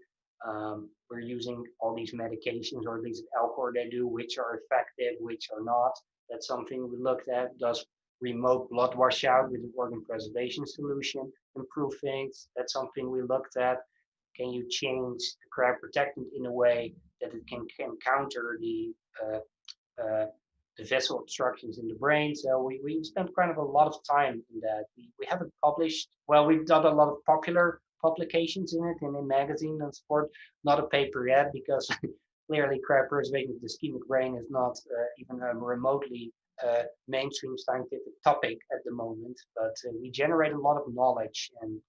Speaker 2: We're using all these medications, or at least Alcor they do, which are effective, which are not. That's something we looked at. Does remote blood washout with an organ preservation solution improve things? That's something we looked at. Can you change the cryoprotectant in a way that it can counter the the vessel obstructions in the brain. So we spent kind of a lot of time in that. We haven't published, well, we've done a lot of popular publications in it, in magazines and sport, not a paper yet, because clearly cryopreservation of the ischemic brain is not even a remotely mainstream scientific topic at the moment, but we generate a lot of knowledge and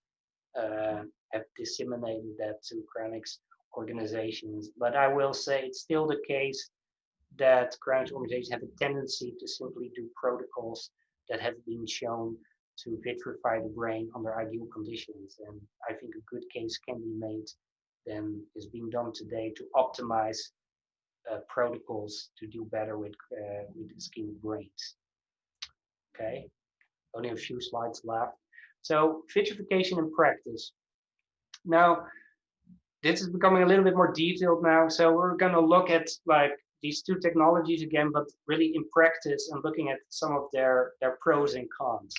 Speaker 2: have disseminated that to cryonics organizations. But I will say it's still the case that cryonics organizations have a tendency to simply do protocols that have been shown to vitrify the brain under ideal conditions. And I think a good case can be made than is being done today to optimize protocols to do better with ischemic brains. Okay, only a few slides left. So vitrification in practice. Now, this is becoming a little bit more detailed now. So we're going to look at like these two technologies again, but really in practice and looking at some of their pros and cons.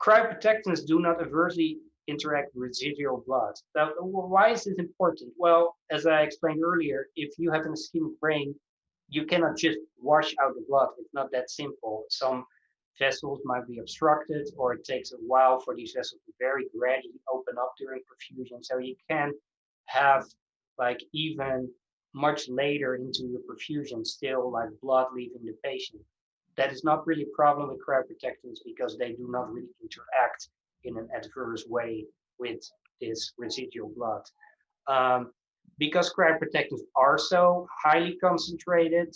Speaker 2: Cryoprotectants do not adversely interact with residual blood. Now, why is this important? Well, as I explained earlier, if you have an ischemic brain, you cannot just wash out the blood. It's not that simple. Some vessels might be obstructed, or it takes a while for these vessels to very gradually open up during perfusion. So you can have like even much later into your perfusion still like blood leaving the patient. That is not really a problem with cryoprotectants because they do not really interact in an adverse way with this residual blood. Because cryoprotectants are so highly concentrated,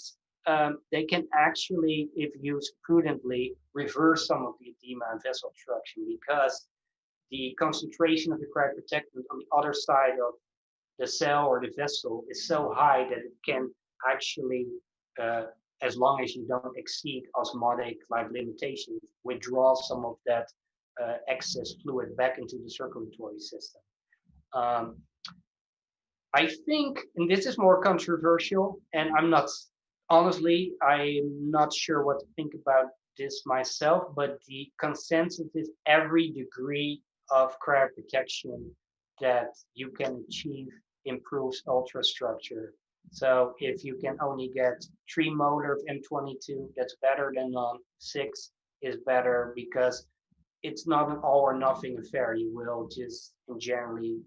Speaker 2: they can actually, if used prudently, reverse some of the edema and vessel obstruction because the concentration of the cryoprotectant on the other side of the cell or the vessel is so high that it can actually, as long as you don't exceed osmotic like limitations, withdraw some of that excess fluid back into the circulatory system. I think, and this is more controversial, and I'm not sure what to think about this myself, but the consensus is every degree of cryoprotection that you can achieve improves ultrastructure. So if you can only get 3 molar of M22, that's better than none. 6 is better because it's not an all or nothing affair. You will just generally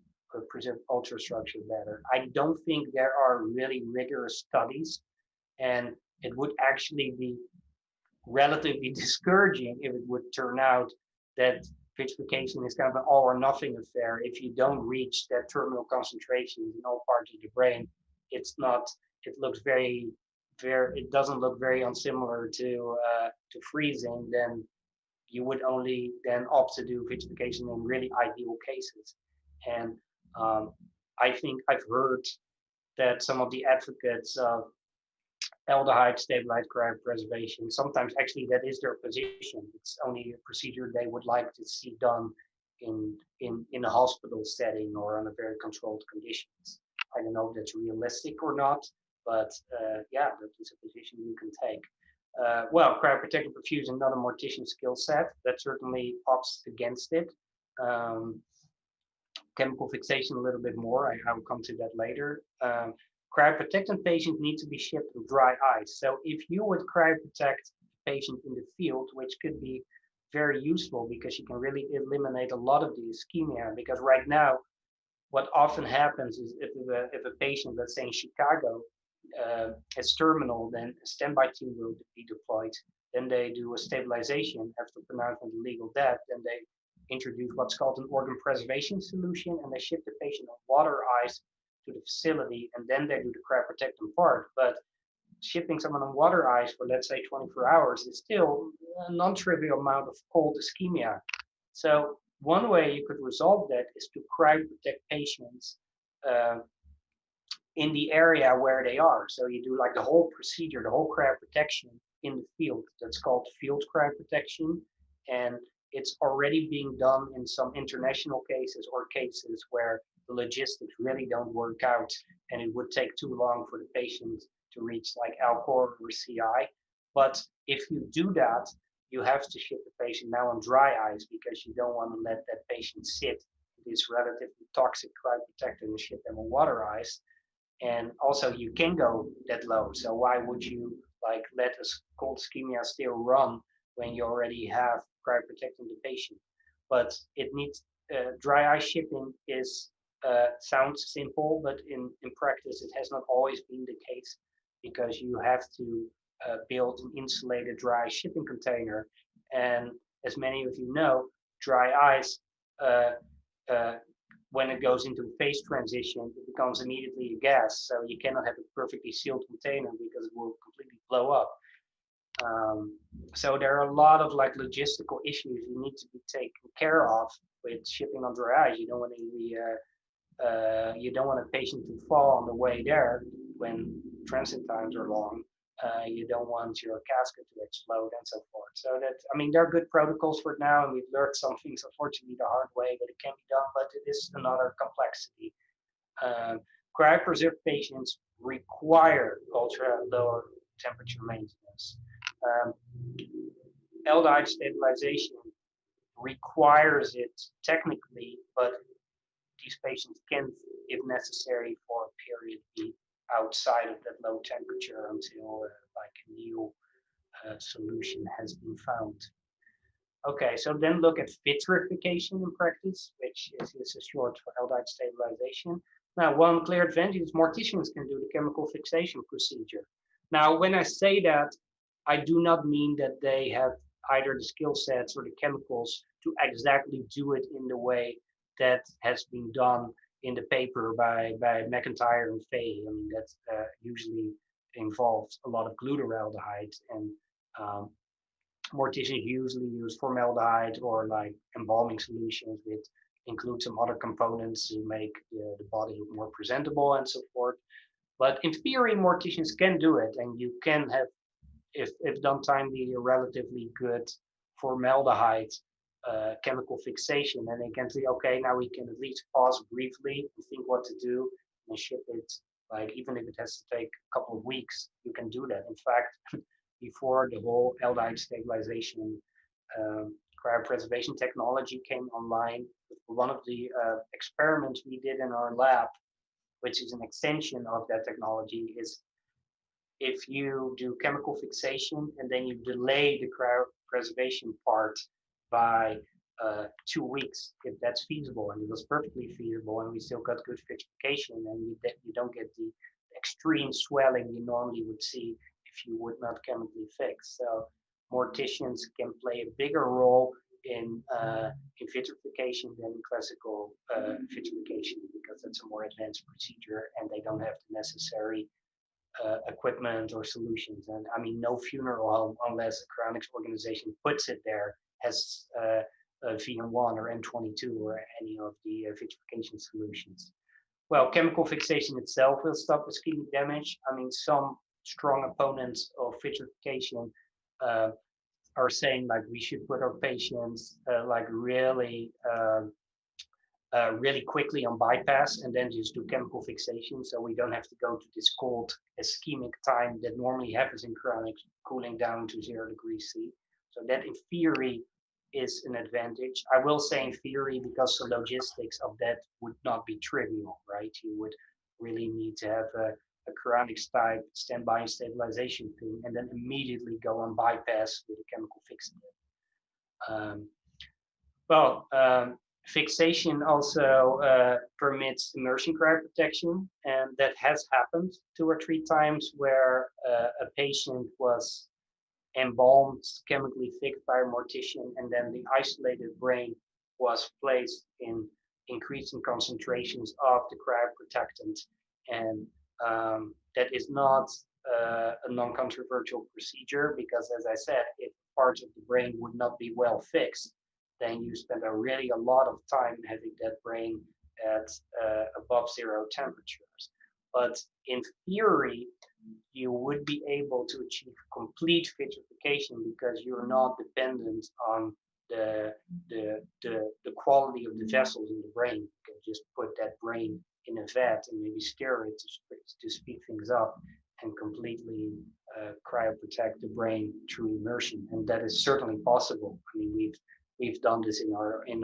Speaker 2: preserve ultrastructure better. I don't think there are really rigorous studies, and it would actually be relatively discouraging if it would turn out that vitrification is kind of an all or nothing affair. If you don't reach that terminal concentration in all parts of the brain, it's not, it looks it doesn't look very unsimilar to freezing, then you would only then opt to do vitrification in really ideal cases. And I think I've heard that some of the advocates of aldehyde stabilized cryopreservation, sometimes actually that is their position. It's only a procedure they would like to see done in a hospital setting or under very controlled conditions. I don't know if that's realistic or not, but yeah, that is a position you can take. Well, cryoprotective perfusion, not a mortician skill set. That certainly opts against it. Chemical fixation a little bit more. I will come to that later. Cryoprotectant patients need to be shipped with dry ice. So if you would cryoprotect a patient in the field, which could be very useful because you can really eliminate a lot of the ischemia. Because right now, what often happens is if a patient, let's say in Chicago, is terminal, then a standby team will be deployed. Then they do a stabilization after pronouncement of legal death. Then they introduce what's called an organ preservation solution, and they ship the patient on water ice to the facility, and then they do the cryoprotectant part. But shipping someone on water ice for, let's say, 24 hours is still a non-trivial amount of cold ischemia. So one way you could resolve that is to cryoprotect patients in the area where they are. So you do like the whole procedure, the whole cryoprotection in the field. That's called field cryoprotection. And it's already being done in some international cases or cases where the logistics really don't work out and it would take too long for the patient to reach like Alcor or CI. But if you do that, you have to ship the patient now on dry ice because you don't want to let that patient sit in this relatively toxic cryoprotector and ship them on water ice. And also you can go that low. So why would you like let a cold ischemia still run when you already have cryoprotecting the patient. But it needs dry ice shipping is sounds simple, but in practice it has not always been the case, because you have to build an insulated dry shipping container. And as many of you know, dry ice, when it goes into phase transition, it becomes immediately a gas. So you cannot have a perfectly sealed container because it will completely blow up. So there are a lot of like logistical issues you need to be taken care of with shipping on dry ice. You don't want you don't want a patient to fall on the way there when transit times are long. You don't want your casket to explode and so forth. So that, I mean, there are good protocols for it now, and we've learned some things, unfortunately, the hard way, but it can be done, but it is another complexity. Cryopreserved patients require ultra lower temperature maintenance. Aldehyde stabilization requires it technically, but these patients can, if necessary, for a period be outside of that low temperature until like a new solution has been found. Okay, so then look at vitrification in practice, which is a short for aldehyde stabilization. Now, one clear advantage is morticians can do the chemical fixation procedure. Now, when I say that, I do not mean that they have either the skill sets or the chemicals to exactly do it in the way that has been done in the paper by McIntyre and Fay. I mean, that usually involves a lot of glutaraldehyde, and morticians usually use formaldehyde or like embalming solutions with include some other components to make the body look more presentable and so forth. But in theory, morticians can do it, and you can have, if done timely, a relatively good formaldehyde chemical fixation, and they can say, okay, now we can at least pause briefly and think what to do and ship it. Like, even if it has to take a couple of weeks, you can do that. In fact, before the whole aldehyde stabilization cryopreservation technology came online, one of the experiments we did in our lab, which is an extension of that technology, is if you do chemical fixation and then you delay the cryopreservation part by 2 weeks, if that's feasible, and it was perfectly feasible, and we still got good vitrification, and you don't get the extreme swelling you normally would see if you would not chemically fix. So morticians can play a bigger role in vitrification than in classical vitrification, because that's a more advanced procedure and they don't have the necessary equipment or solutions. And I mean, no funeral home, unless the cryonics organization puts it there, has VM1 or M22 or any of the vitrification solutions. Well, chemical fixation itself will stop ischemic damage. I mean, some strong opponents of vitrification are saying like we should put our patients like really quickly on bypass and then just do chemical fixation, so we don't have to go to this cold ischemic time that normally happens in cryonics, cooling down to 0 degrees C. So that in theory is an advantage. I will say in theory, because the logistics of that would not be trivial, right? You would really need to have a cryonics type standby stabilization thing and then immediately go on bypass with a chemical fixing. Fixation also permits immersion cryoprotection, and that has happened 2 or 3 times where a patient was embalmed, chemically fixed by a mortician, and then the isolated brain was placed in increasing concentrations of the cryoprotectant. And that is not a non-controversial procedure, because, as I said, if parts of the brain would not be well fixed, then you spend a lot of time having that brain at above 0 temperatures. But in theory, you would be able to achieve complete vitrification because you're not dependent on the quality of the vessels in the brain. You can just put that brain in a vat and maybe stir it to speed things up and completely cryoprotect the brain through immersion, and that is certainly possible. I mean, we've done this in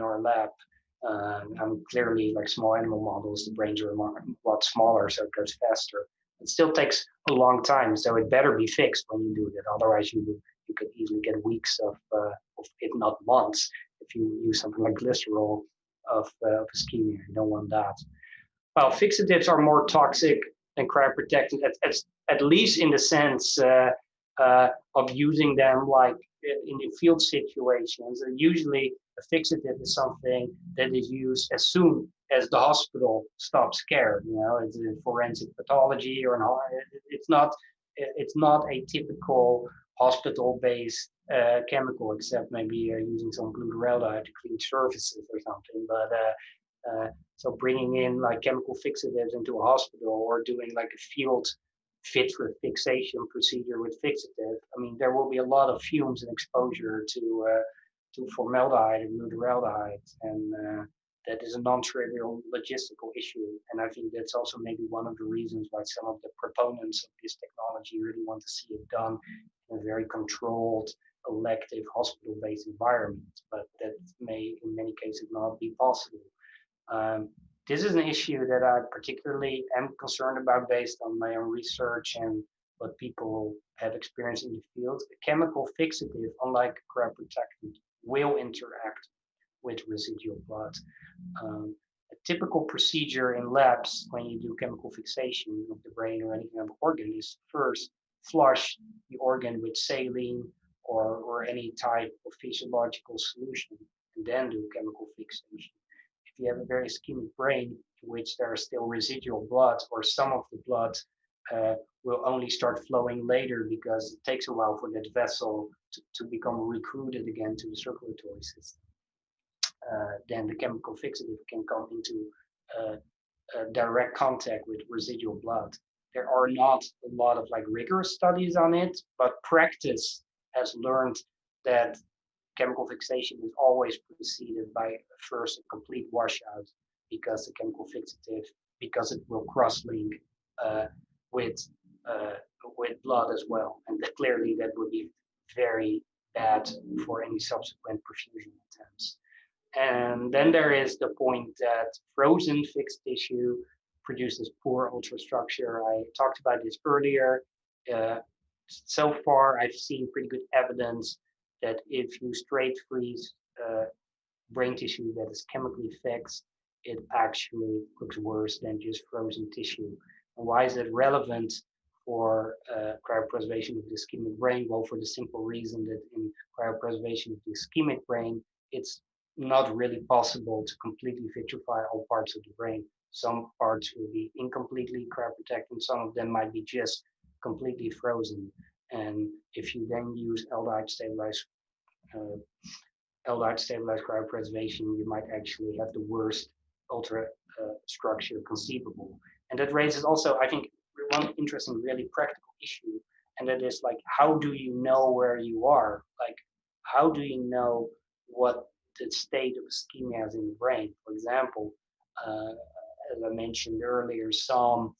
Speaker 2: our lab. Clearly, like small animal models, the brains are a lot smaller, so it goes faster. It still takes a long time, so it better be fixed when you do that. Otherwise, you could easily get weeks of if not months, if you use something like glycerol of ischemia. You don't want that. Well, fixatives are more toxic than cryoprotectants, at least in the sense of using them like in field situations. Usually, a fixative is something that is used as soon as the hospital stops care. You know, it's in forensic pathology or it's not a typical hospital-based chemical, except maybe using some glutaraldehyde to clean surfaces or something. But so bringing in like chemical fixatives into a hospital or doing like a field fit for fixation procedure with fixative, I mean, there will be a lot of fumes and exposure to formaldehyde and glutaraldehyde, and that is a non-trivial logistical issue. And I think that's also maybe one of the reasons why some of the proponents of this technology really want to see it done in a very controlled, elective, hospital-based environment. But that may, in many cases, not be possible. This is an issue that I particularly am concerned about based on my own research and what people have experienced in the field. A chemical fixative, unlike cryoprotectant, will interact with residual blood. A typical procedure in labs when you do chemical fixation of the brain or any kind of organ is first flush the organ with saline or any type of physiological solution, and then do chemical fixation. If you have a very ischemic brain in which there is still residual blood, or some of the blood will only start flowing later because it takes a while for that vessel to become recruited again to the circulatory system, then the chemical fixative can come into direct contact with residual blood. There are not a lot of like rigorous studies on it, but practice has learned that chemical fixation is always preceded by first a complete washout, because the chemical fixative, because it will cross-link with blood as well, and clearly that would be very bad for any subsequent perfusion attempts. And then there is the point that frozen fixed tissue produces poor ultrastructure. I talked about this earlier. So far, I've seen pretty good evidence that if you straight freeze brain tissue that is chemically fixed, it actually looks worse than just frozen tissue. And why is that relevant for cryopreservation of the ischemic brain? Well, for the simple reason that in cryopreservation of the ischemic brain, it's not really possible to completely vitrify all parts of the brain. Some parts will be incompletely cryoprotected, some of them might be just completely frozen. And if you then use aldehyde stabilized cryopreservation, you might actually have the worst ultrastructure conceivable. And that raises also, I think, one interesting, really practical issue, and that is like, how do you know where you are? Like, how do you know what the state of ischemia is in the brain? For example, as I mentioned earlier, some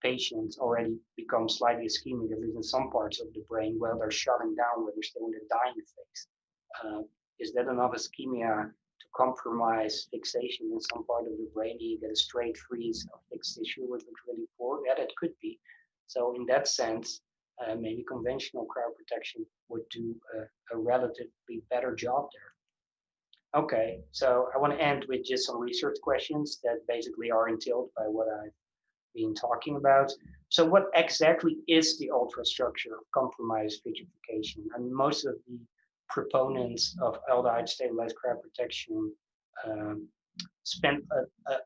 Speaker 2: patients already become slightly ischemic, at least in some parts of the brain, while they're shutting down, when they're still in the dying phase. Is that enough ischemia to compromise fixation in some part of the brain? You get a straight freeze of fixed tissue, which looks really poor. Yeah, that could be. So in that sense, maybe conventional cryoprotection would do a relatively better job there. Okay, so I want to end with just some research questions that basically are entailed by what I've been talking about. So what exactly is the ultrastructure of compromised vitrification? And most of the proponents of aldehyde stabilized cryoprotection spent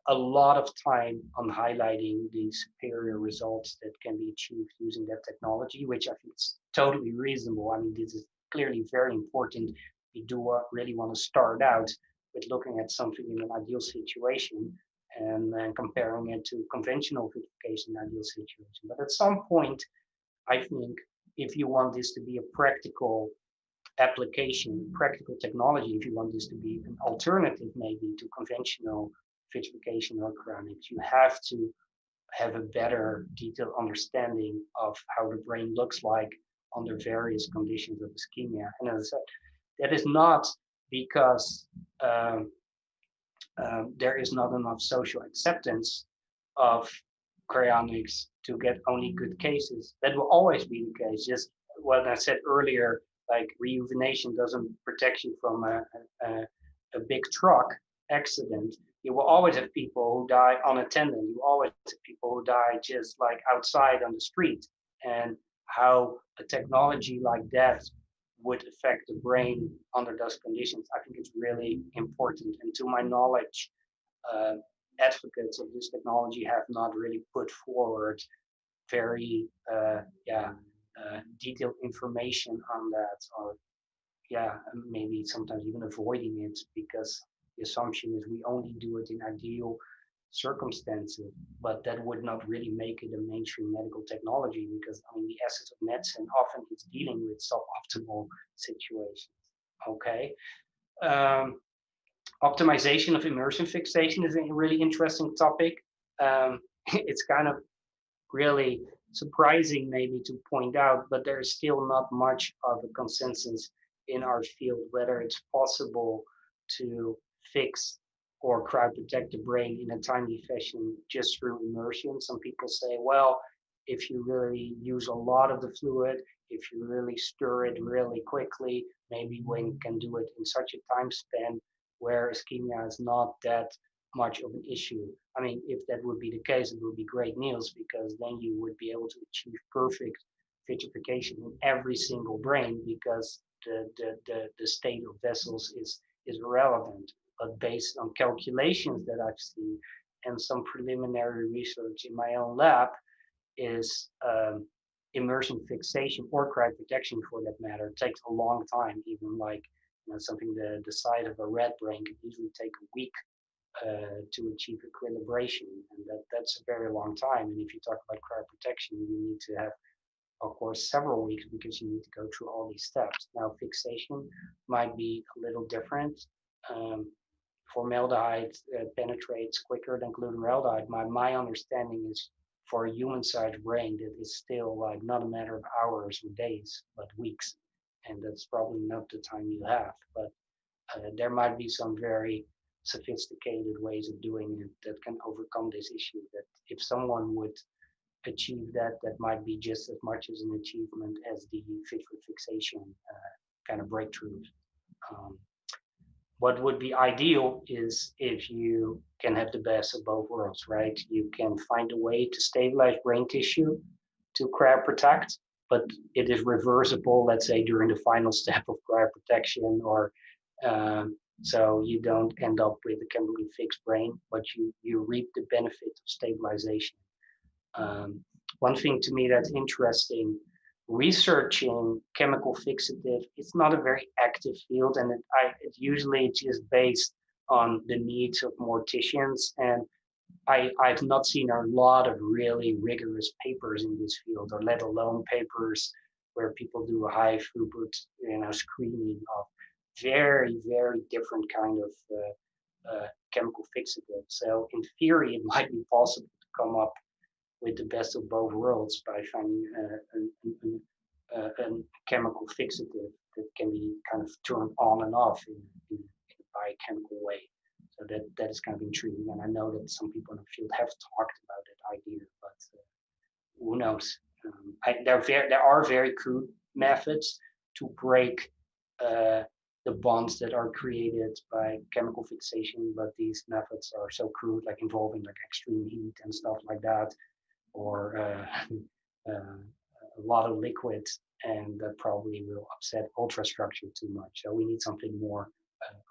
Speaker 2: a lot of time on highlighting the superior results that can be achieved using that technology, which I think is totally reasonable. I mean, this is clearly very important. We do really want to start out with looking at something in an ideal situation and then comparing it to conventional vitrification ideal situation. But at some point, I think if you want this to be a practical application, practical technology, if you want this to be an alternative maybe to conventional vitrification or cryonics, you have to have a better detailed understanding of how the brain looks like under various conditions of ischemia. And as I said, that is not because there is not enough social acceptance of cryonics to get only good cases. That will always be the case. Just what I said earlier, like rejuvenation doesn't protect you from a big truck accident. You will always have people who die unattended. You always have people who die just like outside on the street. And how a technology like that would affect the brain under those conditions, I think it's really important. And to my knowledge, uh, advocates of this technology have not really put forward very detailed information on that, or maybe sometimes even avoiding it, because the assumption is we only do it in ideal circumstances, but that would not really make it a mainstream medical technology, because I mean the essence of medicine often is dealing with suboptimal situations. Okay. Optimization of immersion fixation is a really interesting topic. It's kind of really surprising maybe to point out, but there is still not much of a consensus in our field whether it's possible to fix or cryoprotect the brain in a timely fashion just through immersion. Some people say, well, if you really use a lot of the fluid, if you really stir it really quickly, maybe one can do it in such a time span where ischemia is not that much of an issue. I mean, if that would be the case, it would be great news, because then you would be able to achieve perfect vitrification in every single brain, because the state of vessels is irrelevant. But based on calculations that I've seen and some preliminary research in my own lab, is immersion fixation or cryoprotection for that matter takes a long time. Even like something the size of a rat brain can easily take a week to achieve equilibration, and that's a very long time. And if you talk about cryoprotection, you need to have, of course, several weeks, because you need to go through all these steps. Now, fixation might be a little different. Formaldehyde penetrates quicker than glutaraldehyde. My understanding is for a human-sized brain, that is still like not a matter of hours or days, but weeks, and that's probably not the time you have. But there might be some very sophisticated ways of doing it that can overcome this issue. That if someone would achieve that, that might be just as much as an achievement as the fixation kind of breakthroughs. What would be ideal is if you can have the best of both worlds, right? You can find a way to stabilize brain tissue to cryoprotect, but it is reversible, let's say, during the final step of cryoprotection, or so you don't end up with a chemically fixed brain, but you reap the benefit of stabilization. One thing to me that's interesting, researching chemical fixative, it's not a very active field, and it usually just based on the needs of morticians. And I've not seen a lot of really rigorous papers in this field, or let alone papers where people do a high throughput, screening of very, very different kind of chemical fixative. So in theory, it might be possible to come up with the best of both worlds by finding a chemical fixative that can be kind of turned on and off in a biochemical way. So that is kind of intriguing, and I know that some people in the field have talked about that idea, but who knows? There are very crude methods to break the bonds that are created by chemical fixation, but these methods are so crude, like involving like extreme heat and stuff like that, or a lot of liquid, and that probably will upset ultrastructure too much. So we need something more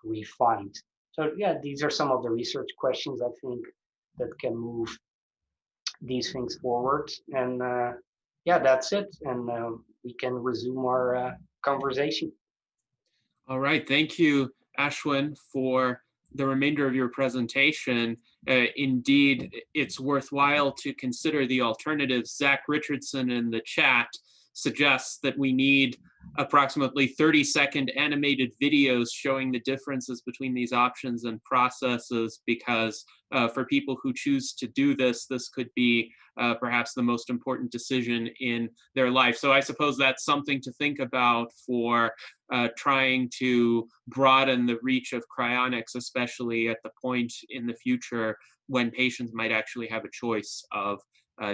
Speaker 2: refined. So yeah, these are some of the research questions I think that can move these things forward. And yeah, that's it. And we can resume our conversation.
Speaker 1: All right, thank you, Aschwin, for the remainder of your presentation. Indeed, it's worthwhile to consider the alternatives. Zach Richardson in the chat suggests that we need approximately 30-second animated videos showing the differences between these options and processes, because for people who choose to do this, this could be perhaps the most important decision in their life. So I suppose that's something to think about for trying to broaden the reach of cryonics, especially at the point in the future when patients might actually have a choice of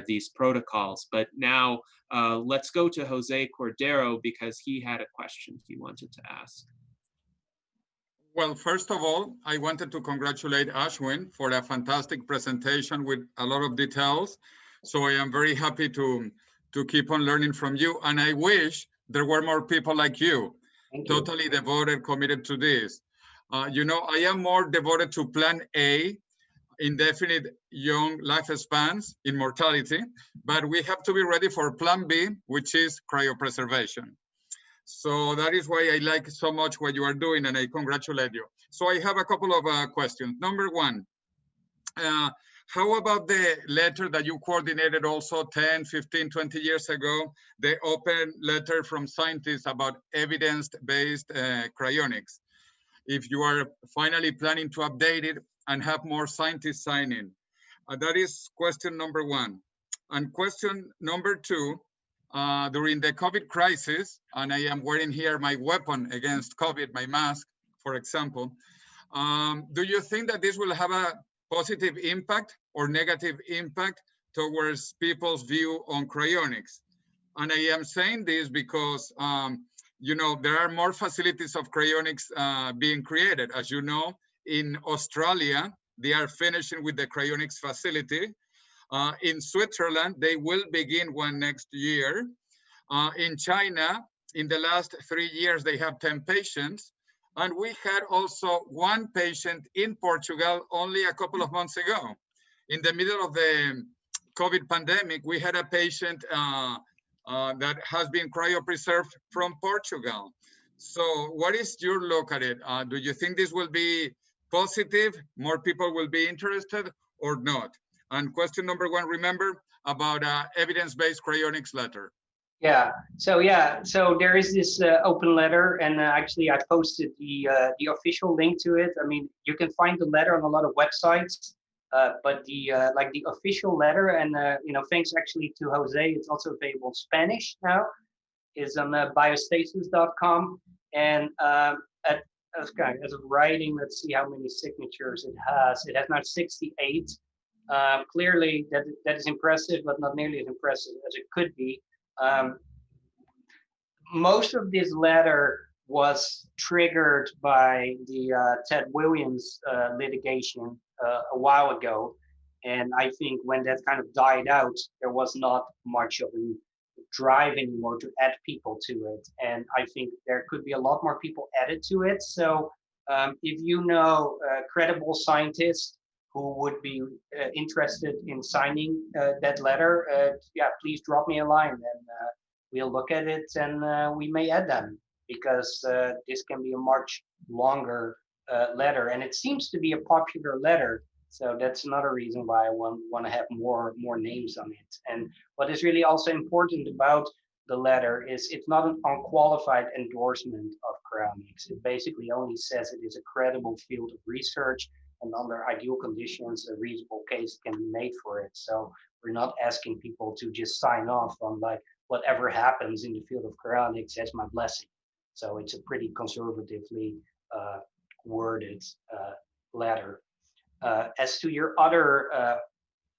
Speaker 1: these protocols. But now let's go to Jose Cordero because he had a question he wanted to ask.
Speaker 5: Well, first of all, I wanted to congratulate Aschwin for a fantastic presentation with a lot of details. So I am very happy to keep on learning from you. And I wish there were more people like you, totally devoted, committed to this. You know, I am more devoted to plan A, indefinite young lifespans, immortality, but we have to be ready for plan B, which is cryopreservation. So that is why I like so much what you are doing, and I congratulate you. So I have a couple of questions. Number one, how about the letter that you coordinated also 10, 15, 20 years ago, the open letter from scientists about evidence-based cryonics? If you are finally planning to update it and have more scientists sign in. That is question number one. And question number two, during the COVID crisis, and I am wearing here my weapon against COVID, my mask, for example, do you think that this will have a positive impact or negative impact towards people's view on cryonics? And I am saying this because, you know, there are more facilities of cryonics being created. As you know, in Australia, they are finishing with the cryonics facility. In Switzerland, they will begin one next year. In China, in the last 3 years, they have 10 patients. And we had also one patient in Portugal only a couple of months ago. In the middle of the COVID pandemic, we had a patient that has been cryopreserved from Portugal. So what is your look at it? Do you think this will be positive? More people will be interested or not? And question number one, remember about evidence-based cryonics letter.
Speaker 2: So there is this open letter, and actually I posted the official link to it. I mean, you can find the letter on a lot of websites, but the official letter, and you know, thanks actually to Jose, it's also available in Spanish now. Is on biostasis.com, and as of writing, let's see how many signatures it has. It has now 68. Clearly, that is impressive, but not nearly as impressive as it could be. Most of this letter was triggered by the Ted Williams litigation a while ago, and I think when that kind of died out, there was not much of a drive anymore to add people to it, and I think there could be a lot more people added to it. So if you know credible scientists who would be interested in signing that letter, please drop me a line, and we'll look at it, and we may add them, because this can be a much longer letter, and it seems to be a popular letter. So that's another reason why I want to have more names on it. And what is really also important about the letter is it's not an unqualified endorsement of cryonics. It basically only says it is a credible field of research, and under ideal conditions, a reasonable case can be made for it. So we're not asking people to just sign off on like whatever happens in the field of cryonics as my blessing. So it's a pretty conservatively worded letter. As to your other,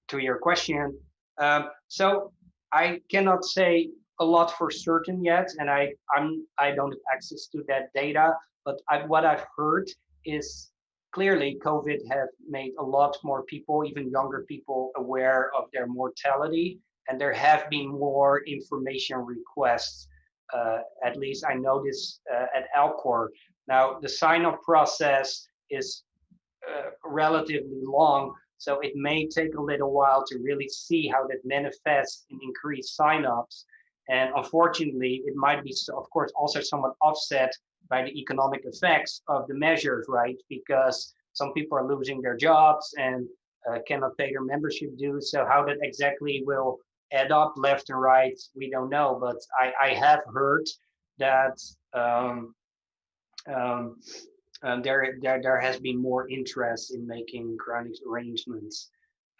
Speaker 2: to your question, so I cannot say a lot for certain yet, and I don't have access to that data. But what I've heard is clearly COVID has made a lot more people, even younger people, aware of their mortality, and there have been more information requests. At least I know this at Alcor. Now the sign-up process is relatively long, so it may take a little while to really see how that manifests in increased sign-ups. And unfortunately, it might be, of course, also somewhat offset by the economic effects of the measures, right? Because some people are losing their jobs and cannot pay their membership dues. So how that exactly will add up left and right, we don't know. But I have heard that there has been more interest in making cryonics arrangements.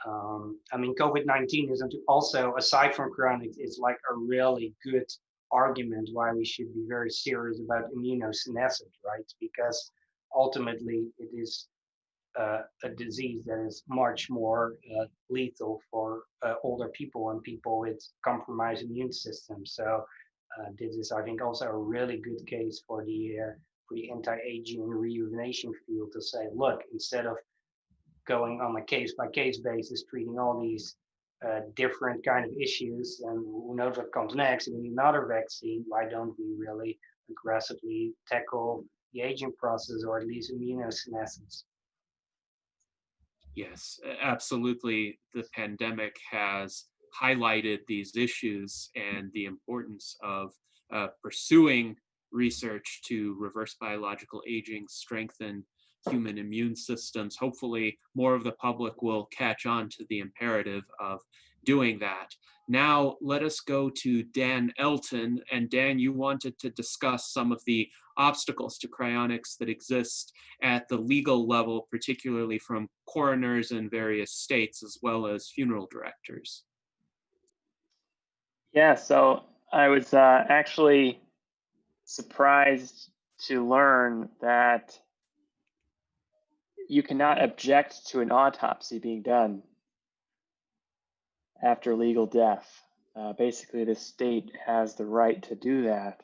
Speaker 2: I mean, COVID-19 isn't also, aside from cryonics, is like a really good argument why we should be very serious about immunosenescence, right? Because ultimately it is a disease that is much more lethal for older people and people with compromised immune systems. So this is, I think, also a really good case for the anti-aging and rejuvenation field to say, look, instead of going on a case-by-case basis, treating all these different kind of issues, and who knows what comes next, we need another vaccine, why don't we really aggressively tackle the aging process, or at least immunosenescence?
Speaker 1: Yes, absolutely. The pandemic has highlighted these issues and the importance of pursuing research to reverse biological aging, strengthen human immune systems. Hopefully, more of the public will catch on to the imperative of doing that. Now, let us go to Dan Elton. And Dan, you wanted to discuss some of the obstacles to cryonics that exist at the legal level, particularly from coroners in various states, as well as funeral directors.
Speaker 3: Yeah, so I was actually surprised to learn that you cannot object to an autopsy being done after legal death. Basically, the state has the right to do that.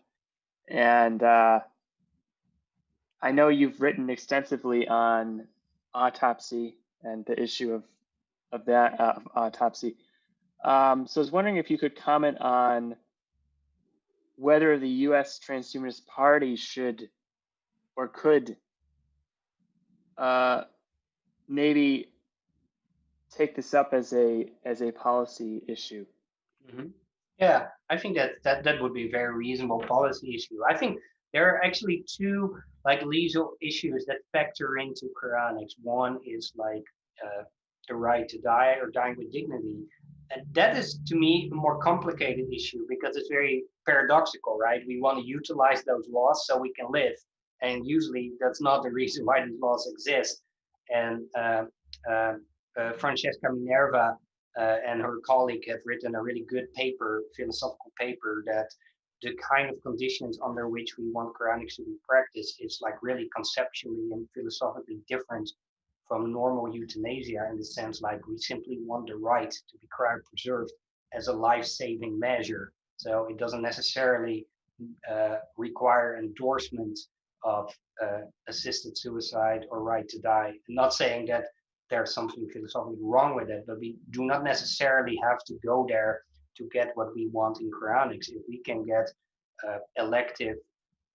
Speaker 3: And I know you've written extensively on autopsy and the issue of that autopsy. So I was wondering if you could comment on whether the U.S. Transhumanist Party should or could maybe take this up as a policy issue.
Speaker 2: Mm-hmm. Yeah, I think that would be a very reasonable policy issue. I think there are actually two like legal issues that factor into cryonics. One is like the right to die or dying with dignity. And that is, to me, a more complicated issue because it's very paradoxical, right? We want to utilize those laws so we can live. And usually that's not the reason why these laws exist. And Francesca Minerva and her colleague have written a really good paper, philosophical paper, that the kind of conditions under which we want cryonics to be practiced is like really conceptually and philosophically different from normal euthanasia, in the sense like we simply want the right to be cryopreserved as a life-saving measure. So it doesn't necessarily require endorsement of assisted suicide or right to die. I'm not saying that there's something philosophically wrong with it, but we do not necessarily have to go there to get what we want in cryonics. If we can get elective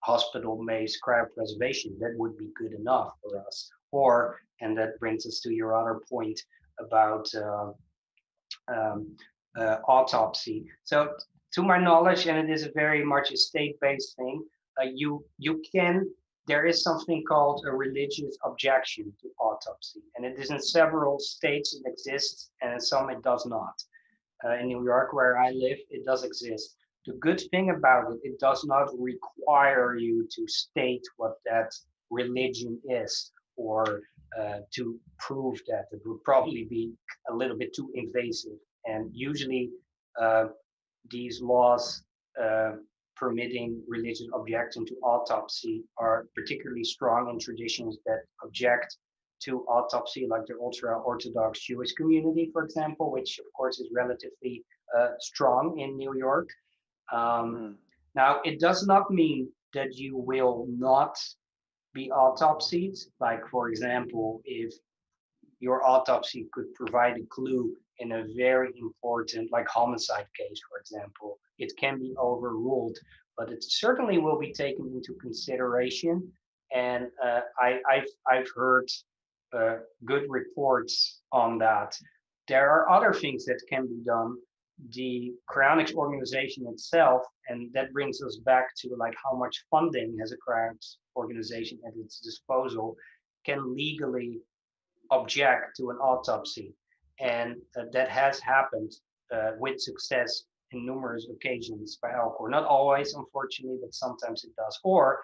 Speaker 2: hospital-based cryopreservation, that would be good enough for us. Or, and that brings us to your other point about autopsy. So to my knowledge, and it is a very much a state-based thing, there is something called a religious objection to autopsy, and it is in several states it exists, and in some it does not. In New York, where I live, it does exist. The good thing about it, it does not require you to state what that religion is, or to prove that. It would probably be a little bit too invasive. And usually these laws permitting religious objection to autopsy are particularly strong in traditions that object to autopsy, like the ultra-Orthodox Jewish community, for example, which of course is relatively strong in New York. Now, it does not mean that you will not be autopsied. Like, for example, if your autopsy could provide a clue in a very important, like homicide case, for example, it can be overruled, but it certainly will be taken into consideration. And I've heard good reports on that. There are other things that can be done. The cryonics organization itself, and that brings us back to like how much funding has a cryonics organization at its disposal, can legally object to an autopsy. And that has happened with success in numerous occasions by Alcor. Not always, unfortunately, but sometimes it does. Or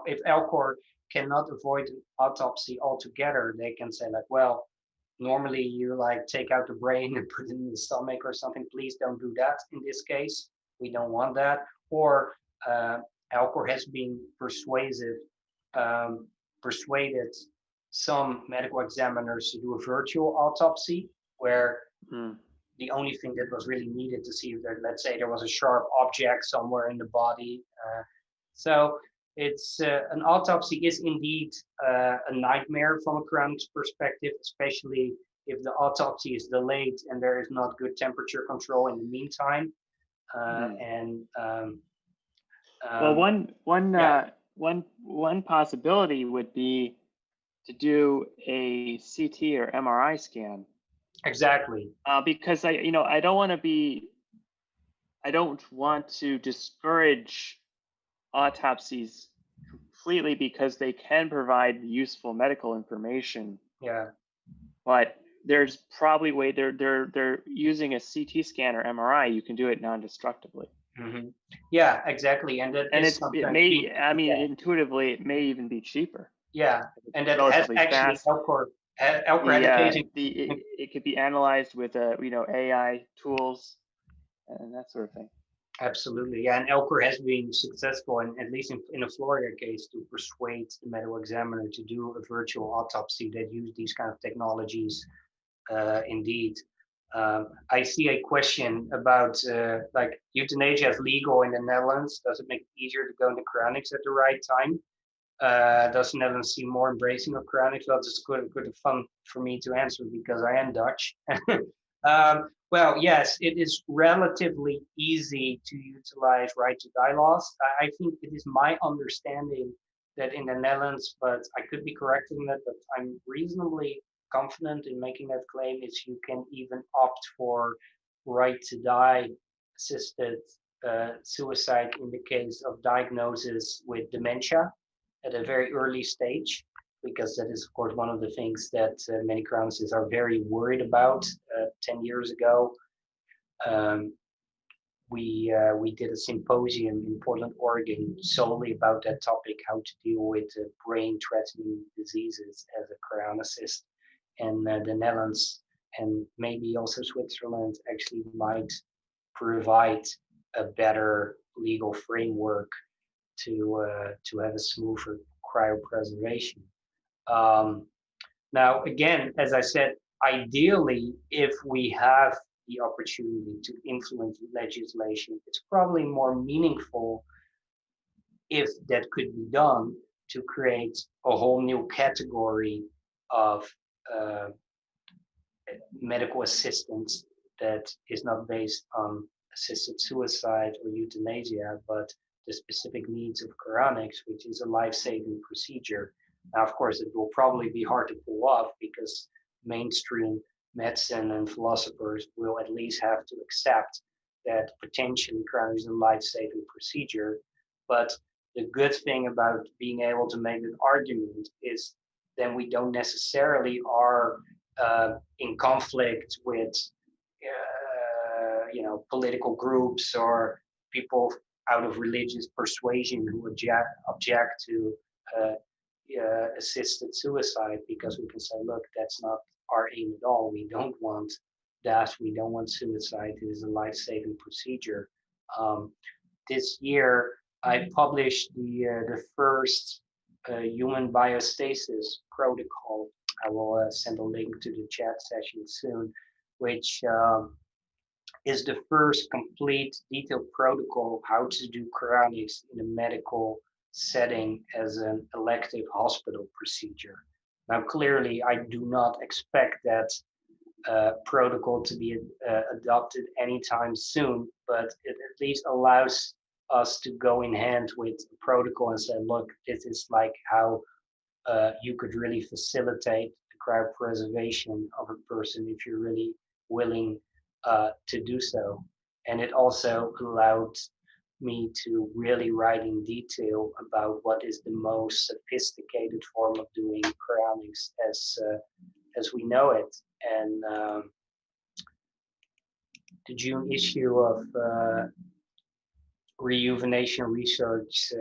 Speaker 2: if Alcor cannot avoid an autopsy altogether, they can say like, well, normally you like take out the brain and put it in the stomach or something. Please don't do that in this case. We don't want that. Or Alcor has been persuaded some medical examiners to do a virtual autopsy, where the only thing that was really needed to see if there, let's say, there was a sharp object somewhere in the body. So it's an autopsy is indeed a nightmare from a cryonics perspective, especially if the autopsy is delayed and there is not good temperature control in the meantime.
Speaker 3: Well, one possibility would be to do a CT or MRI scan.
Speaker 2: Exactly.
Speaker 3: Because I don't want to discourage autopsies completely, because they can provide useful medical information.
Speaker 2: Yeah.
Speaker 3: But there's probably way they're using a CT scan or MRI. You can do it non-destructively.
Speaker 2: Mm-hmm. Yeah, exactly. And
Speaker 3: intuitively, it may even be cheaper.
Speaker 2: Yeah, and that has actually Elcor
Speaker 3: it could be analyzed with AI tools and that sort of thing.
Speaker 2: Absolutely, yeah. And Elcor has been successful, and at least in a Florida case, to persuade the medical examiner to do a virtual autopsy that use these kind of technologies. Indeed. I see a question about like euthanasia is legal in the Netherlands. Does it make it easier to go into cryonics at the right time? Does the Netherlands seem more embracing of cryonics? Well, it's good fun for me to answer because I am Dutch. Well, yes, it is relatively easy to utilize right to die laws. I think it is my understanding that in the Netherlands, but I could be corrected in that, but I'm reasonably confident in making that claim, is you can even opt for right to die assisted suicide in the case of diagnosis with dementia at a very early stage, because that is, of course, one of the things that many cryonicists are very worried about. 10 years ago, we did a symposium in Portland, Oregon, solely about that topic, how to deal with brain-threatening diseases as a cryonicist. And the Netherlands and maybe also Switzerland actually might provide a better legal framework to have a smoother cryopreservation. Now, again, as I said, ideally, if we have the opportunity to influence legislation, it's probably more meaningful if that could be done to create a whole new category of medical assistance that is not based on assisted suicide or euthanasia, but the specific needs of cryonics, which is a life-saving procedure. Now, of course, it will probably be hard to pull off because mainstream medicine and philosophers will at least have to accept that potentially cryonics is a life-saving procedure. But the good thing about being able to make an argument is then we don't necessarily are in conflict with political groups or people out of religious persuasion who object to assisted suicide, because we can say, look, that's not our aim at all. We don't want death. We don't want suicide. It is a life-saving procedure. This year, I published the first human biostasis protocol. I will send a link to the chat session soon, which is the first complete detailed protocol how to do cryonics in a medical setting as an elective hospital procedure. Now, clearly, I do not expect that protocol to be adopted anytime soon, but it at least allows us to go in hand with the protocol and say, look, this is like how you could really facilitate the cryopreservation of a person if you're really willing to do so. And it also allowed me to really write in detail about what is the most sophisticated form of doing cryonics as we know it. And the June issue of Rejuvenation Research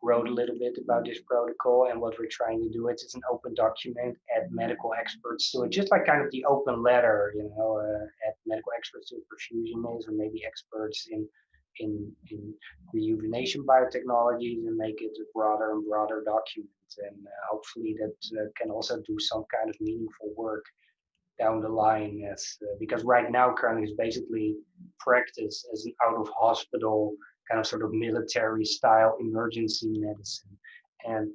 Speaker 2: wrote a little bit about this protocol and what we're trying to do. It's an open document, add medical experts to it, just like kind of the open letter, add medical experts to perfusionists or maybe experts in rejuvenation biotechnologies and make it a broader and broader document. And hopefully that can also do some kind of meaningful work down the line, as because right now cryonics is basically practiced as an out of hospital kind of sort of military style emergency medicine. And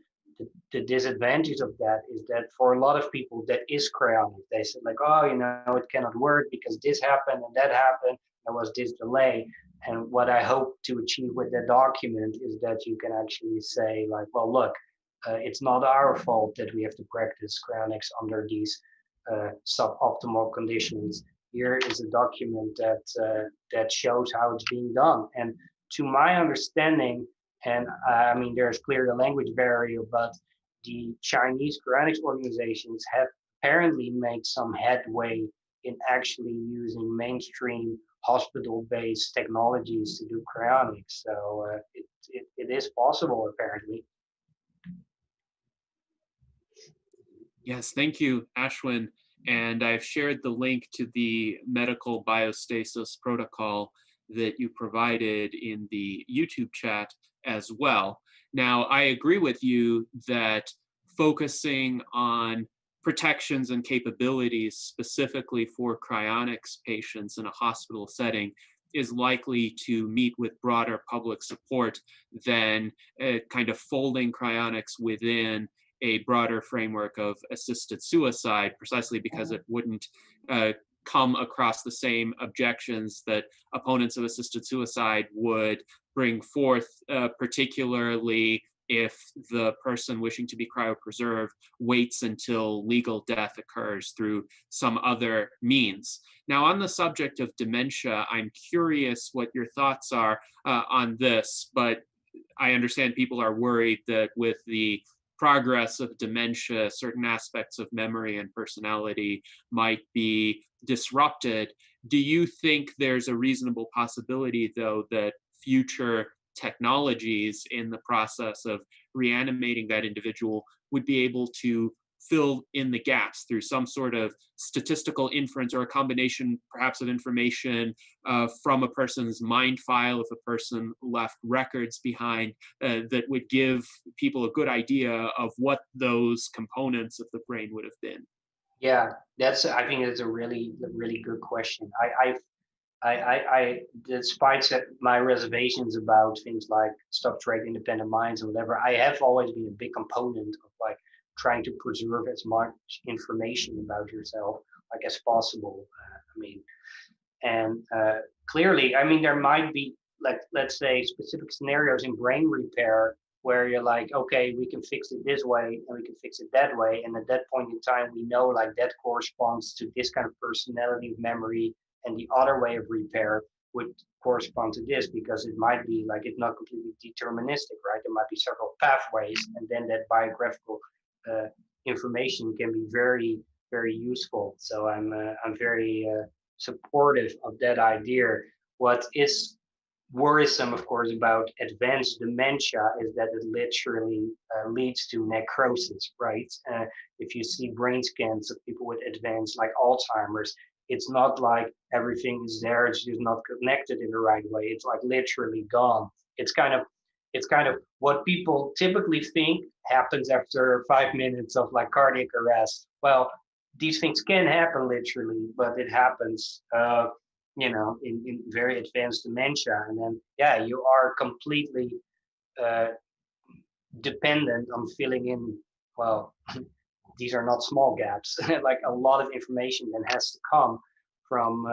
Speaker 2: the disadvantage of that is that for a lot of people that is cryonic. They said like, oh, you know, it cannot work because this happened and that happened, there was this delay. And what I hope to achieve with that document is that you can actually say like, well, look, it's not our fault that we have to practice cryonics under these suboptimal conditions. Here is a document that shows how it's being done. And to my understanding, and I mean, there's clearly a language barrier, but the Chinese cryonics organizations have apparently made some headway in actually using mainstream hospital-based technologies to do cryonics. So it is possible, apparently.
Speaker 1: Yes, thank you, Aschwin. And I've shared the link to the medical biostasis protocol that you provided in the YouTube chat as well. Now, I agree with you that focusing on protections and capabilities specifically for cryonics patients in a hospital setting is likely to meet with broader public support than kind of folding cryonics within a broader framework of assisted suicide, precisely because it wouldn't come across the same objections that opponents of assisted suicide would bring forth, particularly if the person wishing to be cryopreserved waits until legal death occurs through some other means. Now, on the subject of dementia, I'm curious what your thoughts are on this, but I understand people are worried that with the progress of dementia, certain aspects of memory and personality might be disrupted. Do you think there's a reasonable possibility, though, that future technologies in the process of reanimating that individual would be able to fill in the gaps through some sort of statistical inference or a combination perhaps of information from a person's mind file, if a person left records behind, that would give people a good idea of what those components of the brain would have been?
Speaker 2: Yeah, I think it's a really good question. Despite my reservations about things like structured independent minds and whatever, I have always been a big component of like trying to preserve as much information about yourself like as possible. Clearly, I mean, there might be like, let's say, specific scenarios in brain repair where you're like, okay, we can fix it this way and we can fix it that way. And at that point in time, we know like that corresponds to this kind of personality of memory, and the other way of repair would correspond to this, because it might be like, it's not completely deterministic, right? There might be several pathways, and then that biographical information can be very, very useful. So I'm very supportive of that idea. What is worrisome, of course, about advanced dementia is that it literally leads to necrosis, right? If you see brain scans of people with advanced like Alzheimer's, it's not like everything is there, it's just not connected in the right way. It's like literally gone. It's kind of what people typically think happens after 5 minutes of like cardiac arrest. Well, these things can happen literally, but it happens in very advanced dementia. And then, yeah, you are completely dependent on filling in, well, these are not small gaps, like a lot of information then has to come from,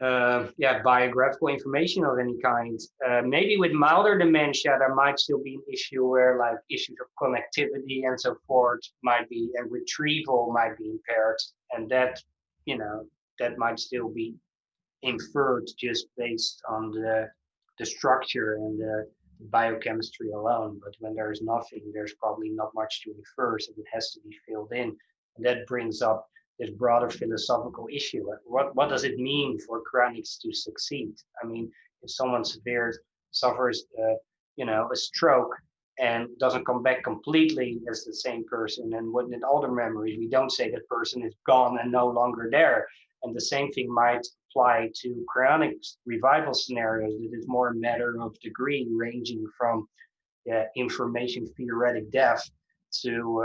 Speaker 2: biographical information of any kind. Maybe with milder dementia, there might still be an issue where like issues of connectivity and so forth might be, and retrieval might be impaired. And that, that might still be inferred just based on the structure and the biochemistry alone. But when there's nothing, there's probably not much to infer, so it has to be filled in. And that brings up this broader philosophical issue. What does it mean for cryonics to succeed? I mean, if someone suffers a stroke and doesn't come back completely as the same person, and within all the memories, we don't say that person is gone and no longer there. And the same thing might apply to cryonics revival scenarios, that is more a matter of degree, ranging from information theoretic death to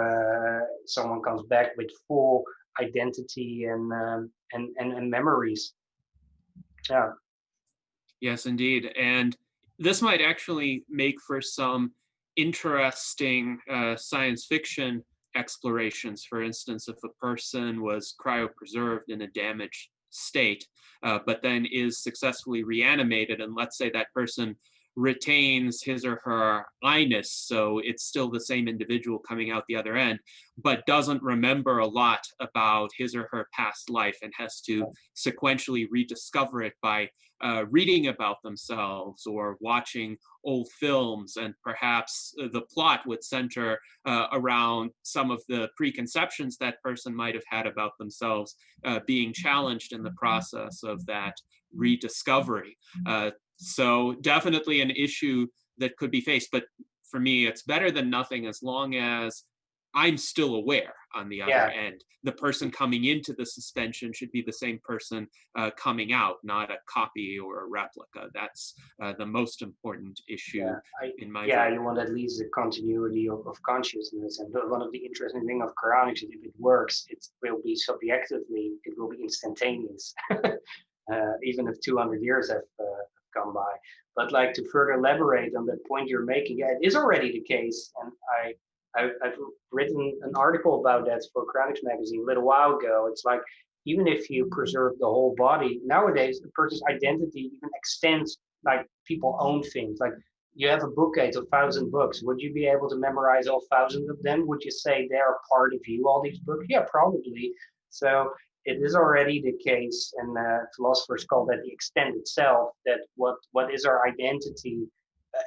Speaker 2: someone comes back with full identity and memories. Yeah.
Speaker 1: Yes, indeed. And this might actually make for some interesting science fiction explorations. For instance, if a person was cryopreserved in a damaged state, but then is successfully reanimated, and let's say that person retains his or her I-ness, so it's still the same individual coming out the other end, but doesn't remember a lot about his or her past life and has to sequentially rediscover it by reading about themselves or watching old films, and perhaps the plot would center around some of the preconceptions that person might have had about themselves being challenged in the process of that rediscovery. So definitely an issue that could be faced, but for me, it's better than nothing as long as I'm still aware on the other end. The person coming into the suspension should be the same person coming out, not a copy or a replica. That's the most important issue in my view.
Speaker 2: You want at least the continuity of consciousness. And one of the interesting things of cryonics is if it works, it will be subjectively, it will be instantaneous, even if 200 years have gone by. But like to further elaborate on that point you're making, it is already the case. And I've written an article about that for Cryonics magazine a little while ago. It's like, even if you preserve the whole body, nowadays the person's identity even extends, like people own things. Like you have a bookcase of 1,000 books. Would you be able to memorize all 1,000 of them? Would you say they are part of you, all these books? Yeah, probably. So it is already the case, and philosophers call that the extended self, that what is our identity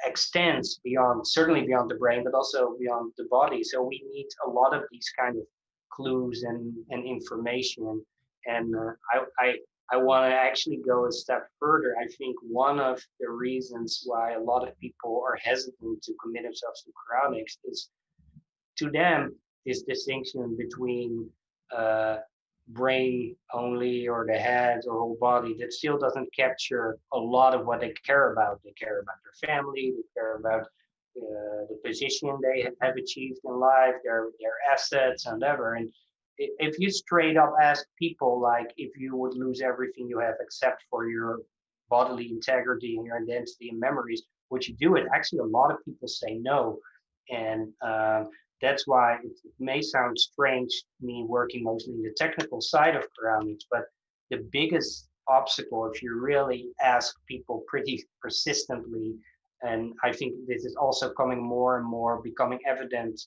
Speaker 2: extends beyond, certainly beyond the brain, but also beyond the body. So we need a lot of these kind of clues and information. And I want to actually go a step further. I think one of the reasons why a lot of people are hesitant to commit themselves to cryonics is, to them, this distinction between brain only or the head or whole body, that still doesn't capture a lot of what they care about. They care about their family, they care about the position they have achieved in life, their assets and whatever. And if you straight up ask people, like, if you would lose everything you have except for your bodily integrity and your identity and memories, would you do it? Actually, a lot of people say no. And that's why it may sound strange, me working mostly in the technical side of cryonics, but the biggest obstacle, if you really ask people pretty persistently, and I think this is also coming more and more becoming evident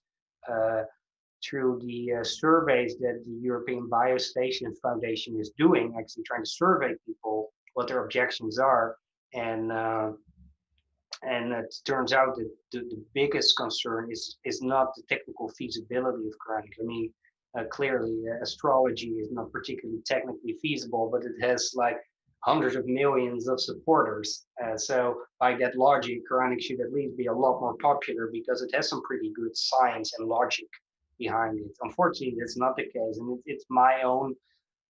Speaker 2: through the surveys that the European Biostasis Foundation is doing, actually trying to survey people what their objections are. And it turns out that the biggest concern is not the technical feasibility of cryonics. I mean, clearly astrology is not particularly technically feasible, but it has like hundreds of millions of supporters. So by that logic, cryonics should at least be a lot more popular because it has some pretty good science and logic behind it. Unfortunately, that's not the case, and it's my own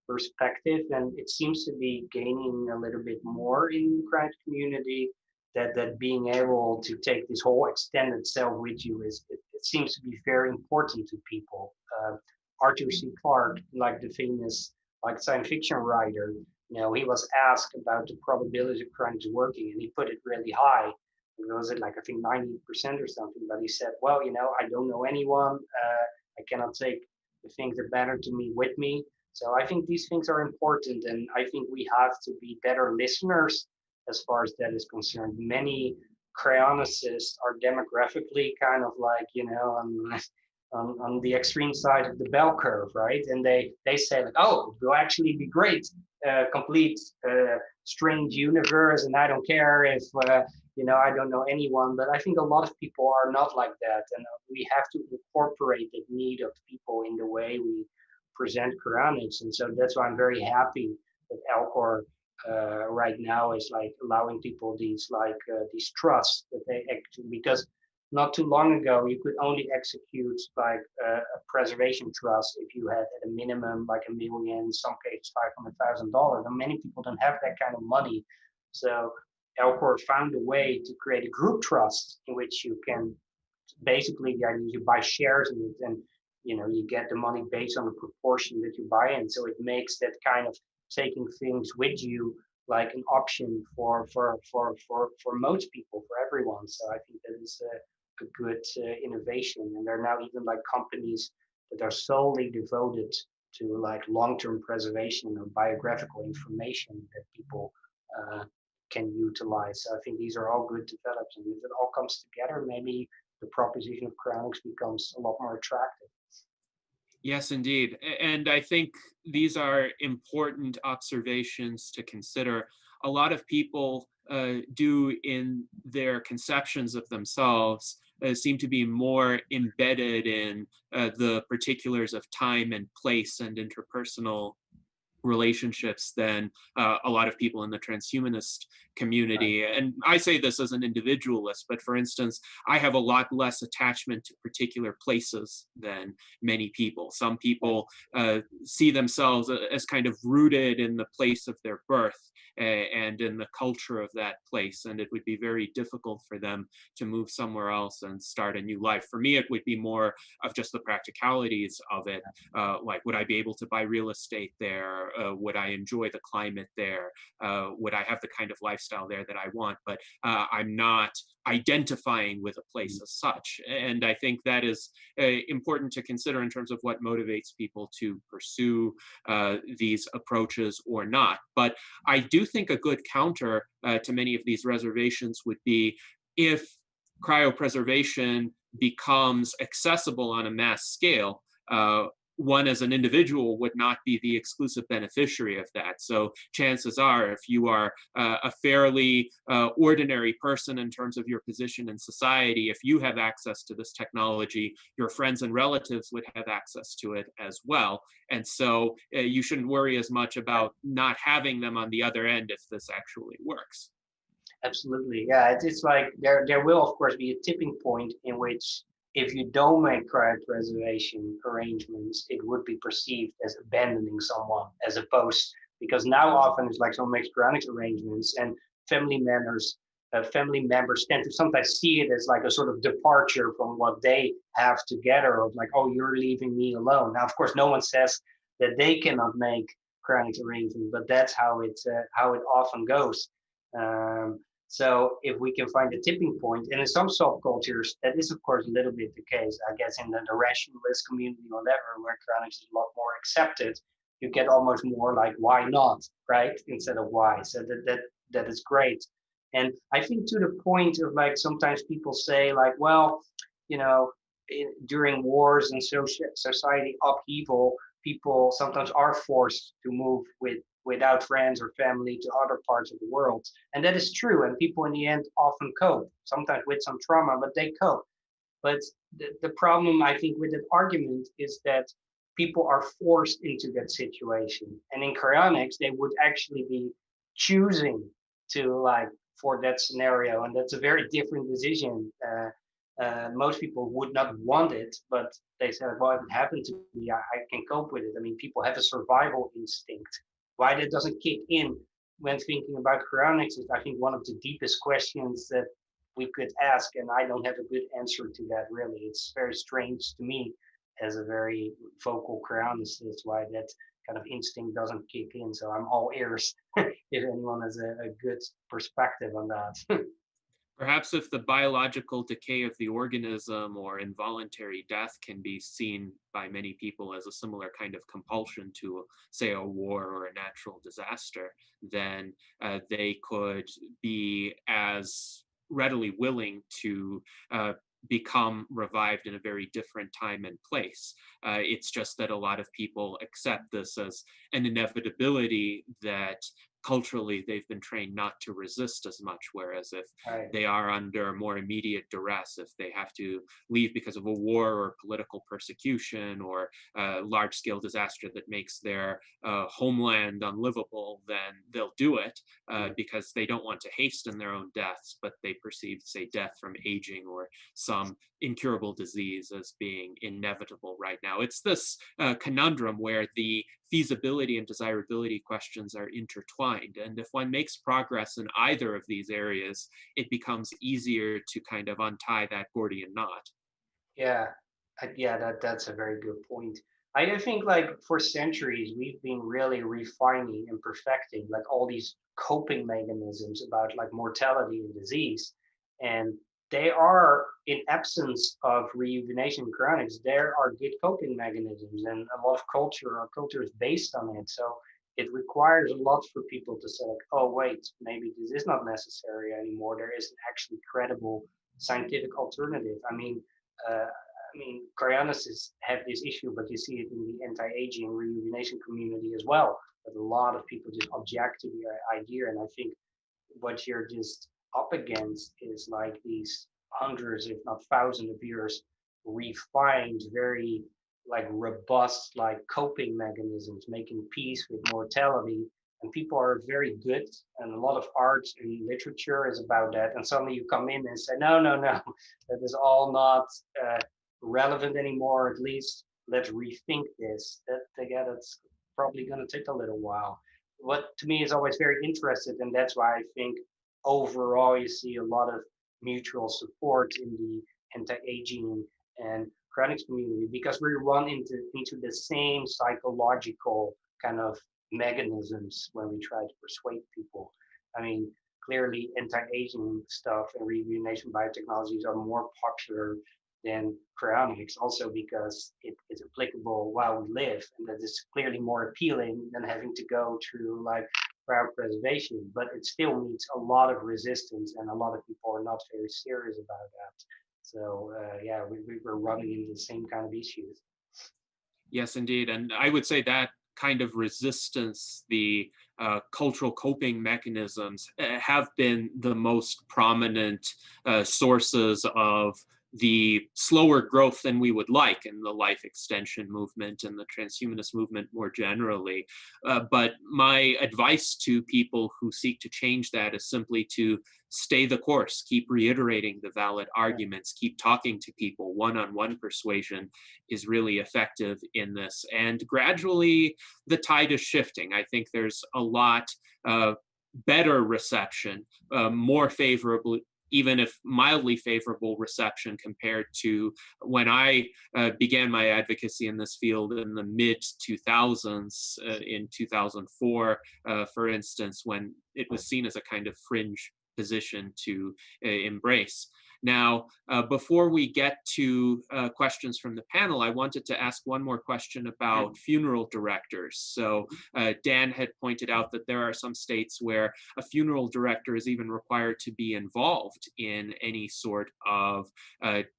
Speaker 2: perspective, and it seems to be gaining a little bit more in the cryonics community, that being able to take this whole extended self with you it seems to be very important to people. Arthur C. Clarke, like the famous science fiction writer, he was asked about the probability of cryonics working, and he put it really high. It was like, I think 90% or something, but he said, well, I don't know anyone. I cannot take the things that matter to me with me. So I think these things are important, and I think we have to be better listeners as far as that is concerned. Many cryonicists are demographically kind of like, on the extreme side of the bell curve, right? And they say like, oh, it will actually be great, complete strange universe, and I don't care if I don't know anyone. But I think a lot of people are not like that, and we have to incorporate the need of people in the way we present cryonics. And so that's why I'm very happy that Alcor right now is like allowing people these trusts that they actually, because not too long ago, you could only execute like a preservation trust if you had at a minimum like $1 million, some cases $500,000. And many people don't have that kind of money. So Elcor found a way to create a group trust in which you can basically, the idea is you buy shares in it, and you get the money based on the proportion that you buy in. So it makes that kind of taking things with you like an option for most people, for everyone. So I think that is a good innovation. And there are now even like companies that are solely devoted to like long-term preservation of biographical information that people can utilize. So I think these are all good developments. And if it all comes together, maybe the proposition of cryonics becomes a lot more attractive.
Speaker 1: Yes, indeed. And I think these are important observations to consider. A lot of people do in their conceptions of themselves seem to be more embedded in the particulars of time and place and interpersonal relationships than a lot of people in the transhumanist community. And I say this as an individualist, but for instance, I have a lot less attachment to particular places than many people. Some people see themselves as kind of rooted in the place of their birth and in the culture of that place, and it would be very difficult for them to move somewhere else and start a new life. For me, it would be more of just the practicalities of it, like would I be able to buy real estate there? Would I enjoy the climate there? Would I have the kind of lifestyle there that I want? But I'm not identifying with a place as such. And I think that is important to consider in terms of what motivates people to pursue these approaches or not. But I do think a good counter to many of these reservations would be if cryopreservation becomes accessible on a mass scale, one as an individual would not be the exclusive beneficiary of that. So chances are, if you are a fairly ordinary person in terms of your position in society, if you have access to this technology, your friends and relatives would have access to it as well. And so you shouldn't worry as much about not having them on the other end if this actually works.
Speaker 2: Absolutely, yeah. It's like there will of course be a tipping point in which if you don't make cryopreservation arrangements, it would be perceived as abandoning someone, as opposed, because now often it's like someone makes cryonics arrangements and family members tend to sometimes see it as like a sort of departure from what they have together, of like, oh, you're leaving me alone. Now, of course, no one says that they cannot make cryonics arrangements, but that's how it often goes. So if we can find a tipping point, and in some subcultures, that is of course a little bit the case, I guess in the rationalist community or whatever, where cryonics is a lot more accepted, you get almost more like, why not, right? Instead of why. So that is great. And I think to the point of like, sometimes people say like, well, during wars and society upheaval, people sometimes are forced to move without friends or family to other parts of the world. And that is true. And people in the end often cope, sometimes with some trauma, but they cope. But the problem, I think, with that argument is that people are forced into that situation. And in cryonics, they would actually be choosing to for that scenario. And that's a very different decision. Most people would not want it, but they said, well, if it happened to me, I can cope with it. I mean, people have a survival instinct. Why that doesn't kick in when thinking about cryonics is, I think, one of the deepest questions that we could ask, and I don't have a good answer to that, really. It's very strange to me as a very vocal cryonicist why that kind of instinct doesn't kick in. So I'm all ears if anyone has a good perspective on that.
Speaker 1: Perhaps if the biological decay of the organism or involuntary death can be seen by many people as a similar kind of compulsion to, say, a war or a natural disaster, then they could be as readily willing to become revived in a very different time and place. It's just that a lot of people accept this as an inevitability that culturally they've been trained not to resist as much, whereas if
Speaker 2: Right.
Speaker 1: they are under more immediate duress, if they have to leave because of a war or political persecution or a large-scale disaster that makes their homeland unlivable, then they'll do it because they don't want to hasten their own deaths, but they perceive, say, death from aging or some incurable disease as being inevitable right now. It's this conundrum where the feasibility and desirability questions are intertwined. And if one makes progress in either of these areas, it becomes easier to kind of untie that Gordian knot.
Speaker 2: Yeah, yeah, that's a very good point. I think like for centuries we've been really refining and perfecting like all these coping mechanisms about like mortality and disease, and they are in absence of rejuvenation chronics. There are good coping mechanisms, and a lot of our culture is based on it. So it requires a lot for people to say like, oh wait, maybe this is not necessary anymore. There is an actually credible scientific alternative. Cryonicists have this issue, but you see it in the anti-aging rejuvenation community as well. But a lot of people just object to the idea, and I think what you're just up against is like these hundreds, if not thousands of years refined, very like robust, like coping mechanisms, making peace with mortality. And people are very good, and a lot of art and literature is about that. And suddenly you come in and say, no, no, no, that is all not relevant anymore. At least let's rethink this. Yeah, that's probably going to take a little while. What to me is always very interesting, and that's why I think overall you see a lot of mutual support in the anti-aging and chronics community, because we run into the same psychological kind of mechanisms when we try to persuade people. I mean, clearly anti-aging stuff and rejuvenation biotechnologies are more popular than cryonics, also because it is applicable while we live, and that is clearly more appealing than having to go through like cryopreservation. But it still meets a lot of resistance, and a lot of people are not very serious about that. So yeah, we're running into the same kind of issues.
Speaker 1: Yes, indeed. And I would say that kind of resistance, the cultural coping mechanisms have been the most prominent sources of the slower growth than we would like in the life extension movement and the transhumanist movement more generally. But my advice to people who seek to change that is simply to stay the course, keep reiterating the valid arguments, keep talking to people. One-on-one persuasion is really effective in this. And gradually the tide is shifting. I think there's a lot better reception, more favorable, even if mildly favorable reception compared to when I began my advocacy in this field in the mid-2000s, in 2004, for instance, when it was seen as a kind of fringe position to embrace. Now, before we get to questions from the panel, I wanted to ask one more question about funeral directors. So Dan had pointed out that there are some states where a funeral director is even required to be involved in any sort of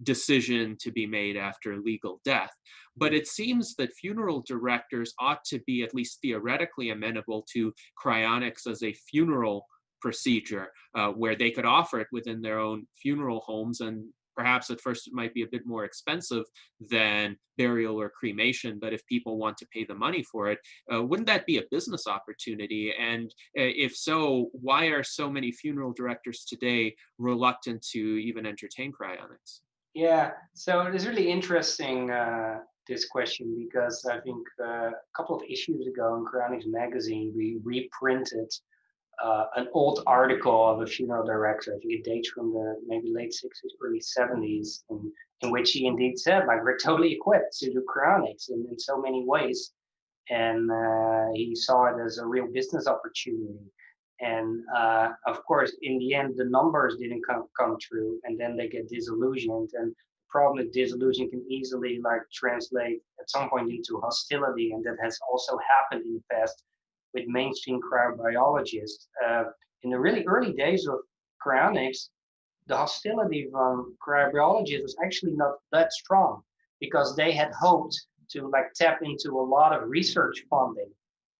Speaker 1: decision to be made after legal death. But it seems that funeral directors ought to be at least theoretically amenable to cryonics as a funeral procedure, where they could offer it within their own funeral homes. And perhaps at first it might be a bit more expensive than burial or cremation, but if people want to pay the money for it, wouldn't that be a business opportunity? And if so, why are so many funeral directors today reluctant to even entertain cryonics?
Speaker 2: Yeah, so it is really interesting, this question, because I think a couple of issues ago in Cryonics magazine, we reprinted an old article of a funeral director. I think it dates from the maybe late 60s, early 70s, in which he indeed said, like, we're totally equipped to do cryonics in so many ways. And he saw it as a real business opportunity. And of course, in the end, the numbers didn't come true, and then they get disillusioned. And the problem with disillusion can easily like translate at some point into hostility, and that has also happened in the past with mainstream cryobiologists. In the really early days of cryonics, the hostility from cryobiologists was actually not that strong, because they had hoped to like tap into a lot of research funding.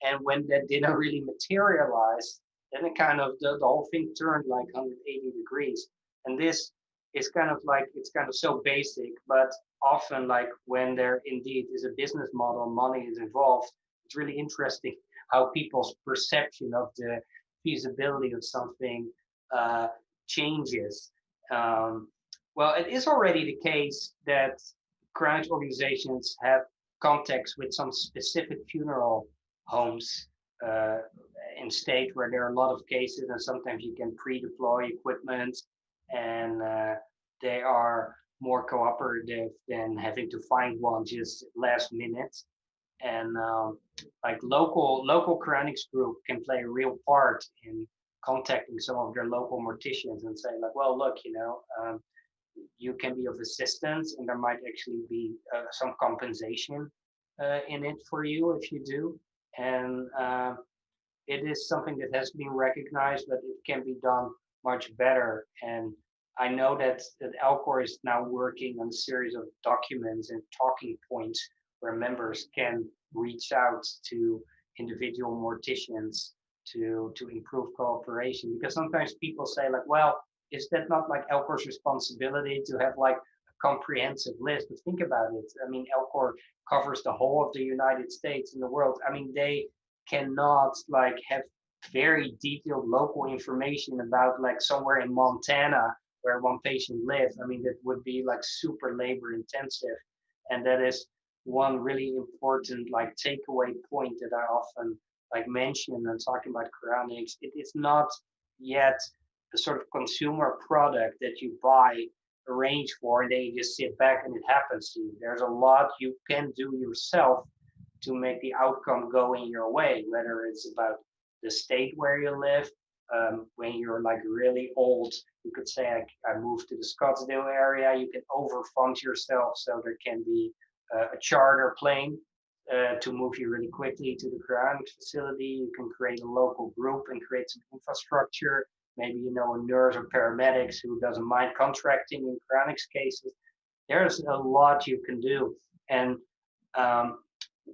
Speaker 2: And when that didn't really materialize, then it kind of, the whole thing turned like 180 degrees. And this is kind of like, it's kind of so basic, but often like when there indeed is a business model, money is involved, it's really interesting how people's perception of the feasibility of something changes. Well, it is already the case that cryonics organizations have contacts with some specific funeral homes in state where there are a lot of cases, and sometimes you can pre-deploy equipment, and they are more cooperative than having to find one just last minute. And like local cryonics group can play a real part in contacting some of their local morticians and say like, well, look, you know, you can be of assistance, and there might actually be some compensation in it for you if you do. And it is something that has been recognized, but it can be done much better. And I know that Alcor is now working on a series of documents and talking points where members can reach out to individual morticians to improve cooperation. Because sometimes people say like, well, is that not like Alcor's responsibility to have like a comprehensive list? But think about it. I mean, Alcor covers the whole of the United States and the world. I mean, they cannot like have very detailed local information about like somewhere in Montana where one patient lived. I mean, that would be like super labor intensive. And that is one really important like takeaway point that I often like mention when talking about cryonics. It is not yet a sort of consumer product that you buy, arrange for, and then you just sit back and it happens to you. There's a lot you can do yourself to make the outcome go in your way, whether it's about the state where you live. When you're like really old, you could say, I moved to the Scottsdale area. You can overfund yourself so there can be a charter plane to move you really quickly to the cryonics facility. You can create a local group and create some infrastructure. Maybe you know a nurse or paramedics who doesn't mind contracting in cryonics cases. There's a lot you can do. And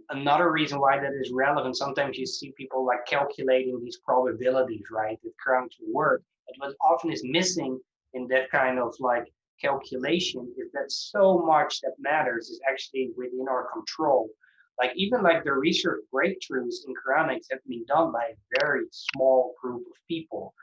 Speaker 2: another reason why that is relevant, sometimes you see people like calculating these probabilities, right, that cryonics will work. But what often is missing in that kind of like calculation is that so much that matters is actually within our control. Like even like the research breakthroughs in cryonics have been done by a very small group of people,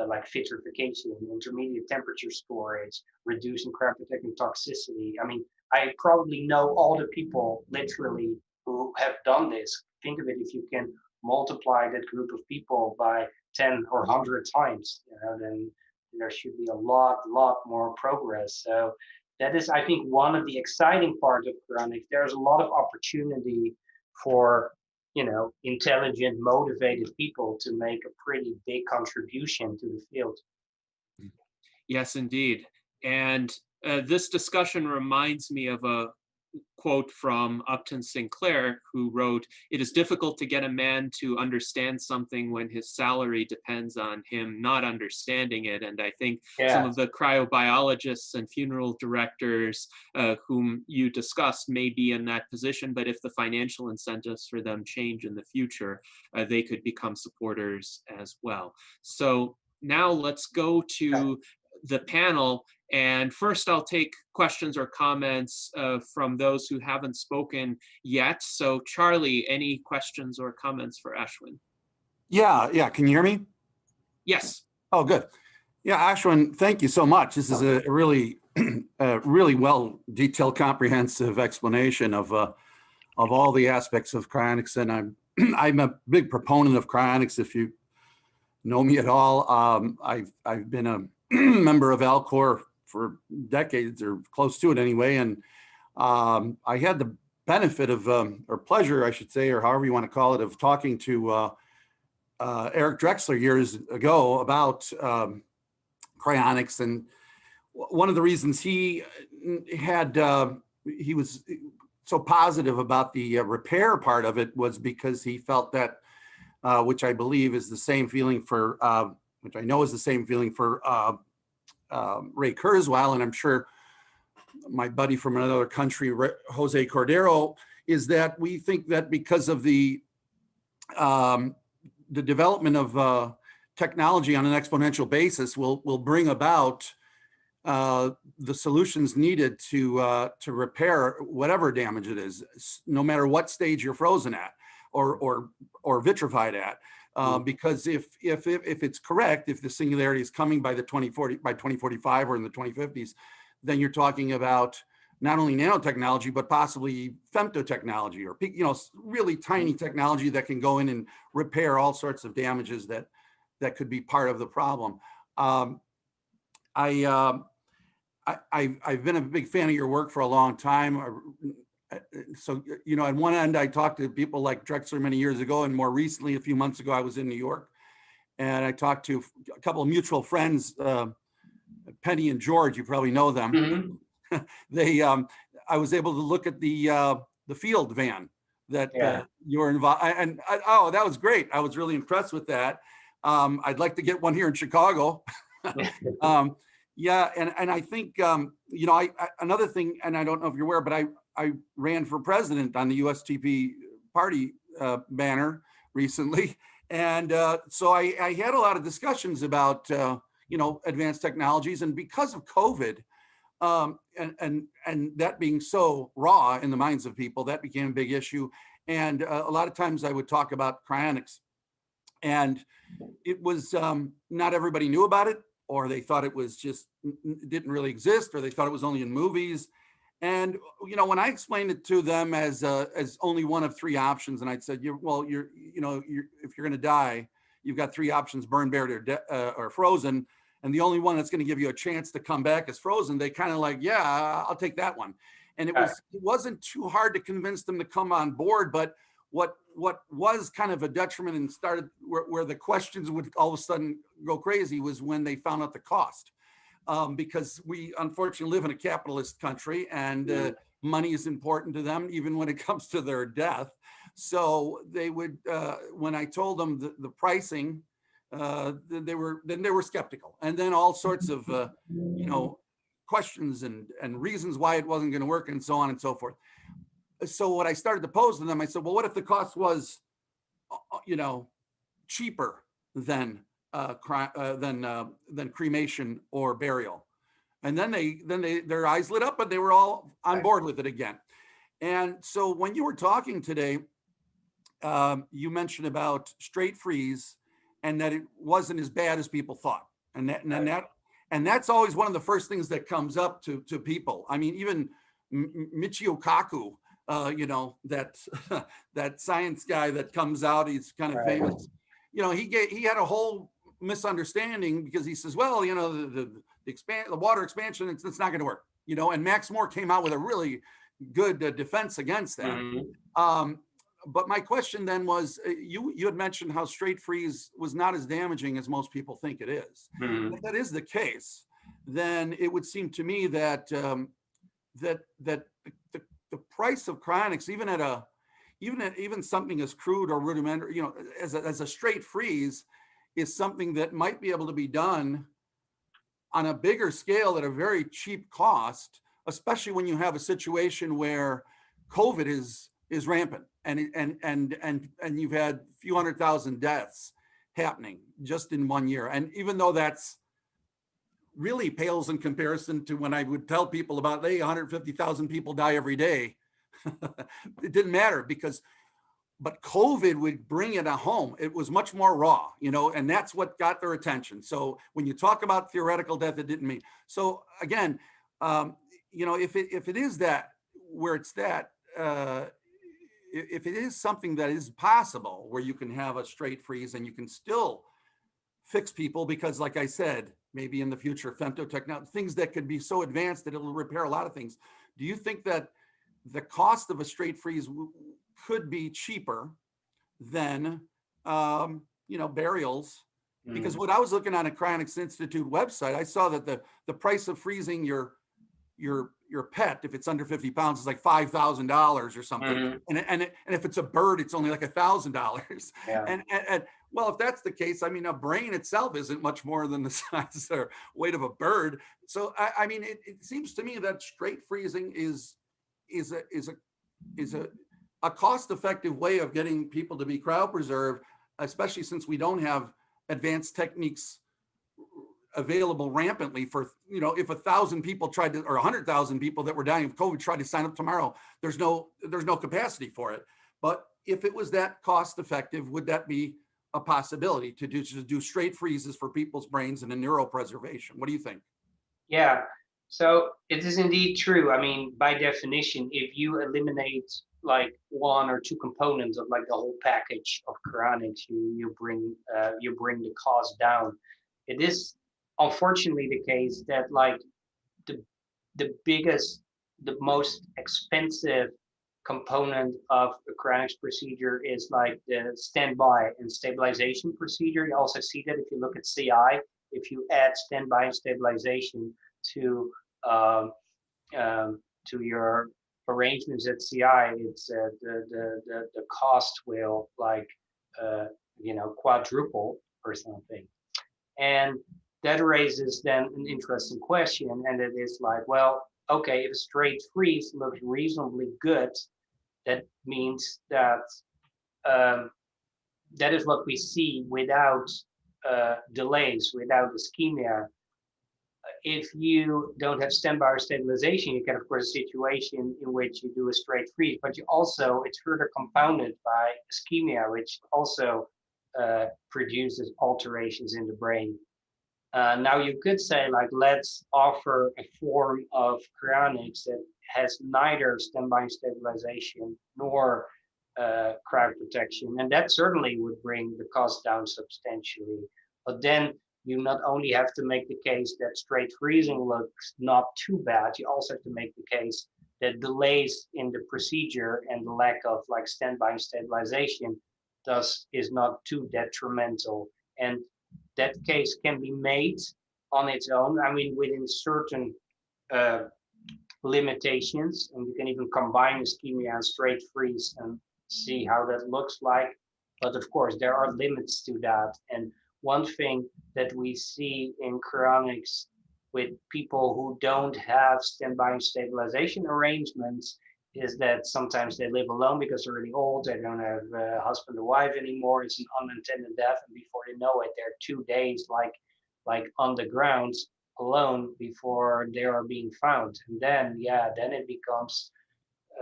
Speaker 2: like vitrification, intermediate temperature storage, reducing cryoprotectant toxicity. I mean, I probably know all the people literally who have done this. Think of it, if you can multiply that group of people by 10 or 100 times, you know, then there should be a lot more progress. So that is, I think, one of the exciting parts of cryonics. There's a lot of opportunity for, you know, intelligent, motivated people to make a pretty big contribution to the field.
Speaker 1: Yes, indeed. And this discussion reminds me of a quote from Upton Sinclair, who wrote, "It is difficult to get a man to understand something when his salary depends on him not understanding it." And I think some of the cryobiologists and funeral directors whom you discussed may be in that position, but if the financial incentives for them change in the future, they could become supporters as well. So now let's go to the panel. And first, I'll take questions or comments from those who haven't spoken yet. So Charlie, any questions or comments for Aschwin?
Speaker 6: Yeah. Can you hear me?
Speaker 1: Yes.
Speaker 6: Oh, good. Yeah, Aschwin, thank you so much. This is a really, really well detailed, comprehensive explanation of all the aspects of cryonics. And I'm a big proponent of cryonics. If you know me at all, I've been a member of Alcor for decades, or close to it anyway. And I had the benefit of, or pleasure, I should say, or however you want to call it, of talking to Eric Drexler years ago about cryonics. And one of the reasons he was so positive about the repair part of it was because he felt that, which I believe is the same feeling for, which I know is the same feeling for Ray Kurzweil, and I'm sure my buddy from another country, Jose Cordero, is that we think that because of the the development of technology on an exponential basis will bring about the solutions needed to repair whatever damage it is, no matter what stage you're frozen at or vitrified at. Because if it's correct, if the singularity is coming by 2045 or in the 2050s, then you're talking about not only nanotechnology, but possibly femtotechnology, or really tiny technology that can go in and repair all sorts of damages that could be part of the problem. I've been a big fan of your work for a long time. So, on one end, I talked to people like Drexler many years ago, and more recently, a few months ago, I was in New York, and I talked to a couple of mutual friends, Penny and George. You probably know them.
Speaker 2: Mm-hmm.
Speaker 6: I was able to look at the field van that
Speaker 2: Yeah.
Speaker 6: you were involved, oh, that was great. I was really impressed with that. I'd like to get one here in Chicago. Yeah, and I think another thing, and I don't know if you're aware, but I ran for president on the USTP party banner recently, and so I had a lot of discussions about advanced technologies, and because of COVID, and that being so raw in the minds of people, that became a big issue. And a lot of times I would talk about cryonics, and it was not everybody knew about it, or they thought it was just didn't really exist, or they thought it was only in movies. And when I explained it to them as only one of three options, and I said, if you're going to die, you've got three options: burned, buried, or frozen. And the only one that's going to give you a chance to come back is frozen. They kind of like, yeah, I'll take that one. And it wasn't too hard to convince them to come on board. But what was kind of a detriment and started where the questions would all of a sudden go crazy was when they found out the cost. Because we unfortunately live in a capitalist country, and money is important to them, even when it comes to their death. So they would, when I told them the pricing, they were skeptical, and then all sorts of questions and reasons why it wasn't going to work, and so on and so forth. So what I started to pose to them, I said, well, what if the cost was cheaper than cremation or burial? And then their eyes lit up, and they were all on board with it again. And so when you were talking today, you mentioned about straight freeze, and that it wasn't as bad as people thought. And that's always one of the first things that comes up to people. I mean, even Michio Kaku, that science guy that comes out, he's kind of famous. He had a whole misunderstanding, because he says, well, the water expansion, it's not going to work. And Max Moore came out with a really good defense against that. Mm-hmm. But my question then was, you had mentioned how straight freeze was not as damaging as most people think it is. Mm-hmm. If that is the case, then it would seem to me that the price of cryonics, even something as crude or rudimentary, as a straight freeze, is something that might be able to be done on a bigger scale at a very cheap cost, especially when you have a situation where COVID is rampant, and you've had a few 100,000 deaths happening just in 1 year. And even though that's really pales in comparison to when I would tell people about, 150,000 people die every day, it didn't matter, but COVID would bring it home. It was much more raw, and that's what got their attention. So when you talk about theoretical death, it didn't mean. So again, if it is that, where it's that, if it is something that is possible, where you can have a straight freeze and you can still fix people, because like I said, maybe in the future, femtotechnology, things that could be so advanced that it'll repair a lot of things. Do you think that the cost of a straight freeze could be cheaper than, burials? Because what I was looking on a Cryonics Institute website, I saw that the price of freezing your pet, if it's under 50 pounds, is like $5,000 or something. Mm-hmm. And if it's a bird, it's only like $1,000. Yeah. And well, if that's the case, I mean, a brain itself isn't much more than the size or weight of a bird. So I mean, it seems to me that straight freezing is a a cost-effective way of getting people to be cryopreserved, especially since we don't have advanced techniques available rampantly for, if 1,000 people tried to, or 100,000 people that were dying of COVID tried to sign up tomorrow, there's no capacity for it. But if it was that cost effective, would that be a possibility to do straight freezes for people's brains and a neuropreservation? What do you think?
Speaker 2: Yeah, so it is indeed true. I mean, by definition, if you eliminate like one or two components of like the whole package of cryonics, you bring the cost down. It is unfortunately the case that like the biggest, the most expensive component of a cryonics procedure is like the standby and stabilization procedure. You also see that if you look at CI, if you add standby and stabilization to your arrangements at CI, it's the cost will like quadruple or something. And that raises then an interesting question, and it is like, well, okay, if a straight freeze looks reasonably good, that means that that is what we see without delays, without ischemia. If you don't have standby or stabilization, you get, of course, a situation in which you do a straight freeze, but you also, it's further compounded by ischemia, which also produces alterations in the brain. Now you could say, like, let's offer a form of cryonics that has neither standby stabilization nor cryoprotection, and that certainly would bring the cost down substantially. But then you not only have to make the case that straight freezing looks not too bad, you also have to make the case that delays in the procedure and the lack of like standby stabilization is not too detrimental. And that case can be made on its own. I mean, within certain limitations, and you can even combine ischemia and straight freeze and see how that looks like. But of course, there are limits to that. And one thing that we see in cryonics with people who don't have standby stabilization arrangements is that sometimes they live alone because they're really old, they don't have a husband or wife anymore, it's an unintended death, and before they know it, they're 2 days like on the ground alone before they are being found. And then, then it becomes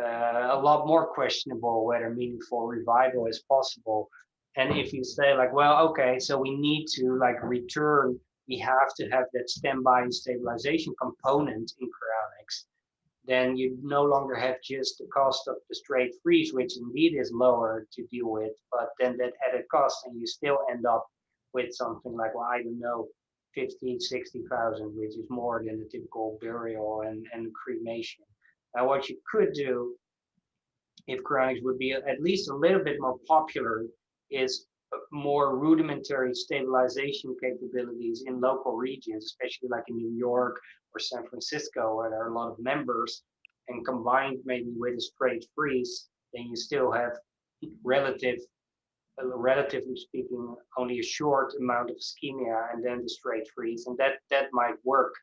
Speaker 2: a lot more questionable whether meaningful revival is possible. And if you say like, well, okay, so we need to like return, we have to have that standby and stabilization component in cryonics, then you no longer have just the cost of the straight freeze, which indeed is lower to deal with, but then that added cost, and you still end up with something like, well, I don't know, 50, 60,000, which is more than the typical burial and cremation. Now, what you could do, if cryonics would be at least a little bit more popular, is more rudimentary stabilization capabilities in local regions, especially like in New York or San Francisco, where there are a lot of members, and combined maybe with a straight freeze, then you still have relatively speaking, only a short amount of ischemia and then the straight freeze, and that might work.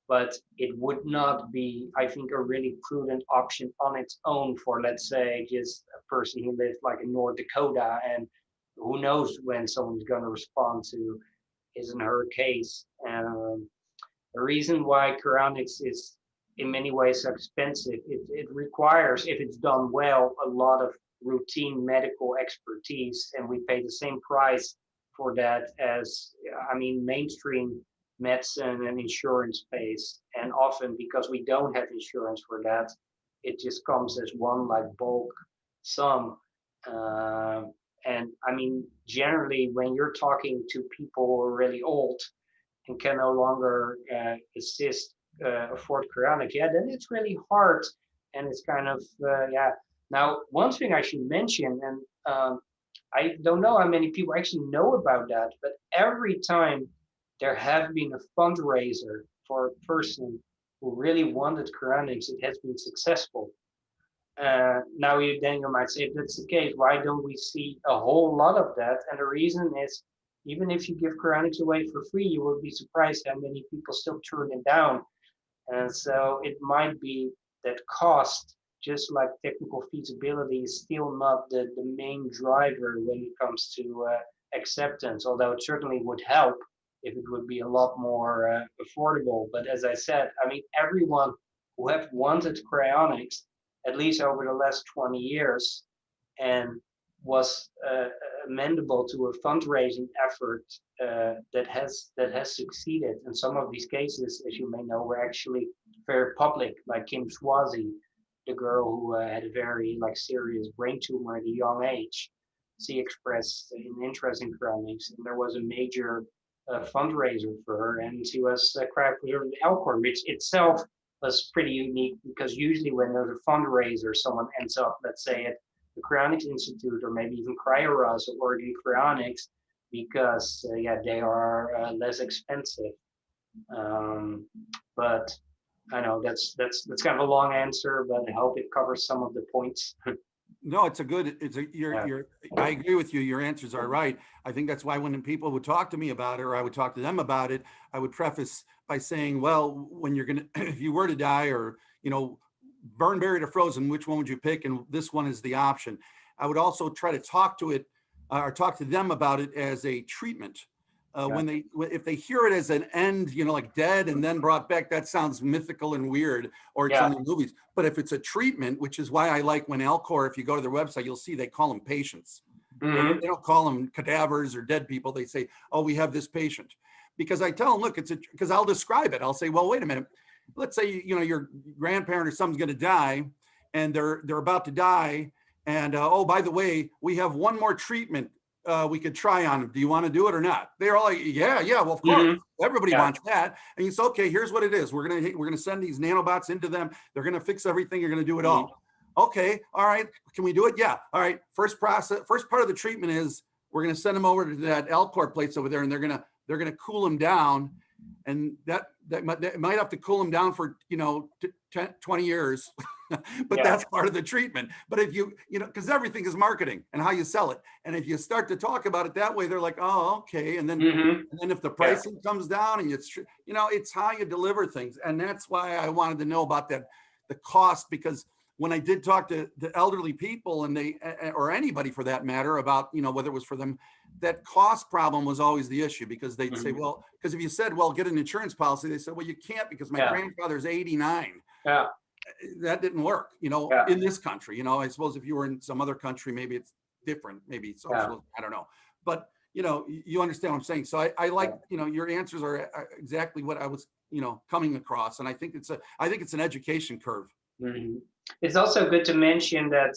Speaker 2: But it would not be, I think, a really prudent option on its own for, let's say, just a person who lives like in North Dakota, and who knows when someone's going to respond to his and her case. The reason why cryonics is in many ways so expensive, it requires, if it's done well, a lot of routine medical expertise, and we pay the same price for that as, I mean, mainstream medicine and insurance pays. And often, because we don't have insurance for that, it just comes as one like bulk sum. And I mean, generally, when you're talking to people who are really old and can no longer afford cryonic, then it's really hard, and it's kind of Now, one thing I should mention, and I don't know how many people actually know about that, but every time there have been a fundraiser for a person who really wanted cryonics, it has been successful. Now you might say, if that's the case, why don't we see a whole lot of that? And the reason is, even if you give cryonics away for free, you will be surprised how many people still turn it down. And so it might be that cost just like technical feasibility is still not the main driver when it comes to acceptance, although it certainly would help if it would be a lot more affordable. But as I said, I mean, everyone who have wanted cryonics, at least over the last 20 years, and was amendable to a fundraising effort that has succeeded. And some of these cases, as you may know, were actually very public, like Kim Swazi, the girl who had a very serious brain tumor at a young age. She expressed an interest in cryonics, and there was a major fundraiser for her, and she was cryopreserved in Elkhorn, which itself was pretty unique, because usually when there's a fundraiser, someone ends up, let's say, at the Cryonics Institute, or maybe even CryoRus or Oregon Cryonics, because they are less expensive. But I know that's kind of a long answer, but I hope it covers some of the points.
Speaker 6: No, I agree with you. Your answers are right. I think that's why when people would talk to me about it, or I would talk to them about it, I would preface by saying, well, when you're going to, if you were to die, or, burn, buried, or frozen, which one would you pick? And this one is the option. I would also try to talk to them about it as a treatment. If they hear it as an end, like dead and then brought back, that sounds mythical and weird, or it's on the movies. But if it's a treatment, which is why I like when Alcor, if you go to their website, you'll see they call them patients. Mm-hmm. They don't call them cadavers or dead people. They say, oh, we have this patient. Because I tell them, look, because I'll describe it. I'll say, well, wait a minute. Let's say, your grandparent or something's going to die, and they're about to die. And, oh, by the way, we have one more treatment we could try on them. Do you want to do it or not? They're all like, yeah, well, of course. Mm-hmm. Everybody wants that. And you say, okay, here's what it is. We're gonna send these nanobots into them. They're gonna fix everything. You're gonna do it all. Okay, all right. Can we do it? Yeah. All right. First part of the treatment is we're gonna send them over to that Alcor plates over there, and they're gonna cool them down. And that might have to cool them down for 20 years, but that's part of the treatment. But if because everything is marketing and how you sell it, and if you start to talk about it that way, they're like, oh, okay. And then if the pricing comes down, and it's how you deliver things, and that's why I wanted to know about the cost, because when I did talk to the elderly people, and or anybody for that matter, about whether it was for them, that cost problem was always the issue, because they'd say, well, because if you said, well, get an insurance policy, they said, well, you can't, because my grandfather's 89. Yeah, that didn't work, in this country. I suppose if you were in some other country, maybe it's different, maybe socialism, I don't know. But you understand what I'm saying. So I like your answers are exactly what I was coming across, and I think it's an education curve.
Speaker 2: Mm-hmm. It's also good to mention that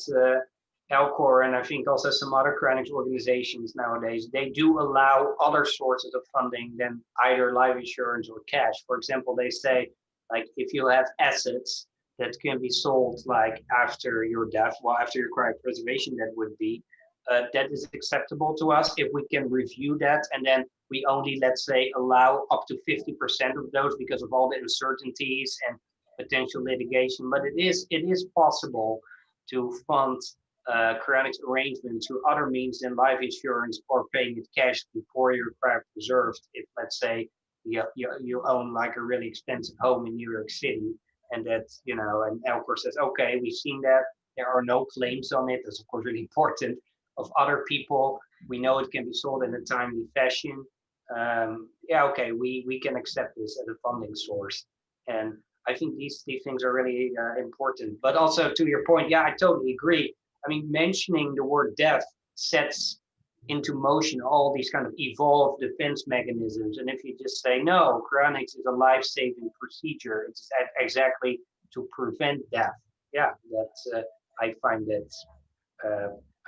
Speaker 2: Alcor, and I think also some other cryonics organizations nowadays, they do allow other sources of funding than either life insurance or cash. For example, they say, like, if you have assets that can be sold after your death, after your cryopreservation, that would be, that is acceptable to us if we can review that, and then we only, let's say, allow up to 50% of those because of all the uncertainties and potential litigation. But it is possible to fund cryonics arrangements through other means than life insurance or paying it cash before you're cryopreserved. If, let's say, you own a really expensive home in New York City, and that and Alcor says, okay, we've seen that there are no claims on it. That's of course really important. Of other people, we know it can be sold in a timely fashion. Okay, we can accept this as a funding source. And I think these things are really important. But also, to your point, I totally agree. I mean, mentioning the word death sets into motion all these kind of evolved defense mechanisms. And if you just say, no, cryonics is a life-saving procedure, it's exactly to prevent death. Yeah, that's I find that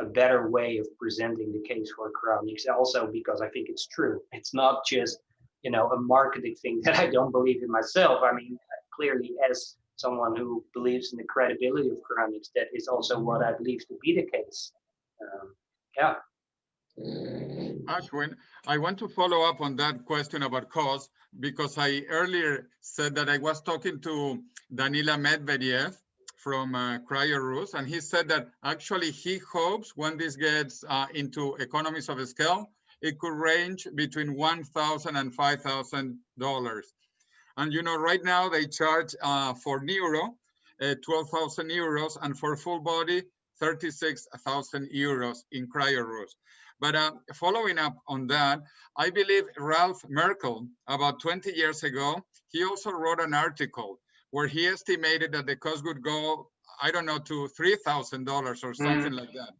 Speaker 2: a better way of presenting the case for cryonics. Also, because I think it's true. It's not just a marketing thing that I don't believe in myself. I mean, clearly, as someone who believes in the credibility of cryonics, that is also what I believe to be the case.
Speaker 5: Aschwin, I want to follow up on that question about cost, because I earlier said that I was talking to Danila Medvedev from CryoRus, and he said that actually he hopes when this gets into economies of scale, it could range between $1,000 and $5,000. And right now they charge for neuro 12,000 euros, and for full body, 36,000 euros in cryo rows. But following up on that, I believe Ralph Merkel, about 20 years ago, he also wrote an article where he estimated that the cost would go, I don't know, to $3,000 or something like that.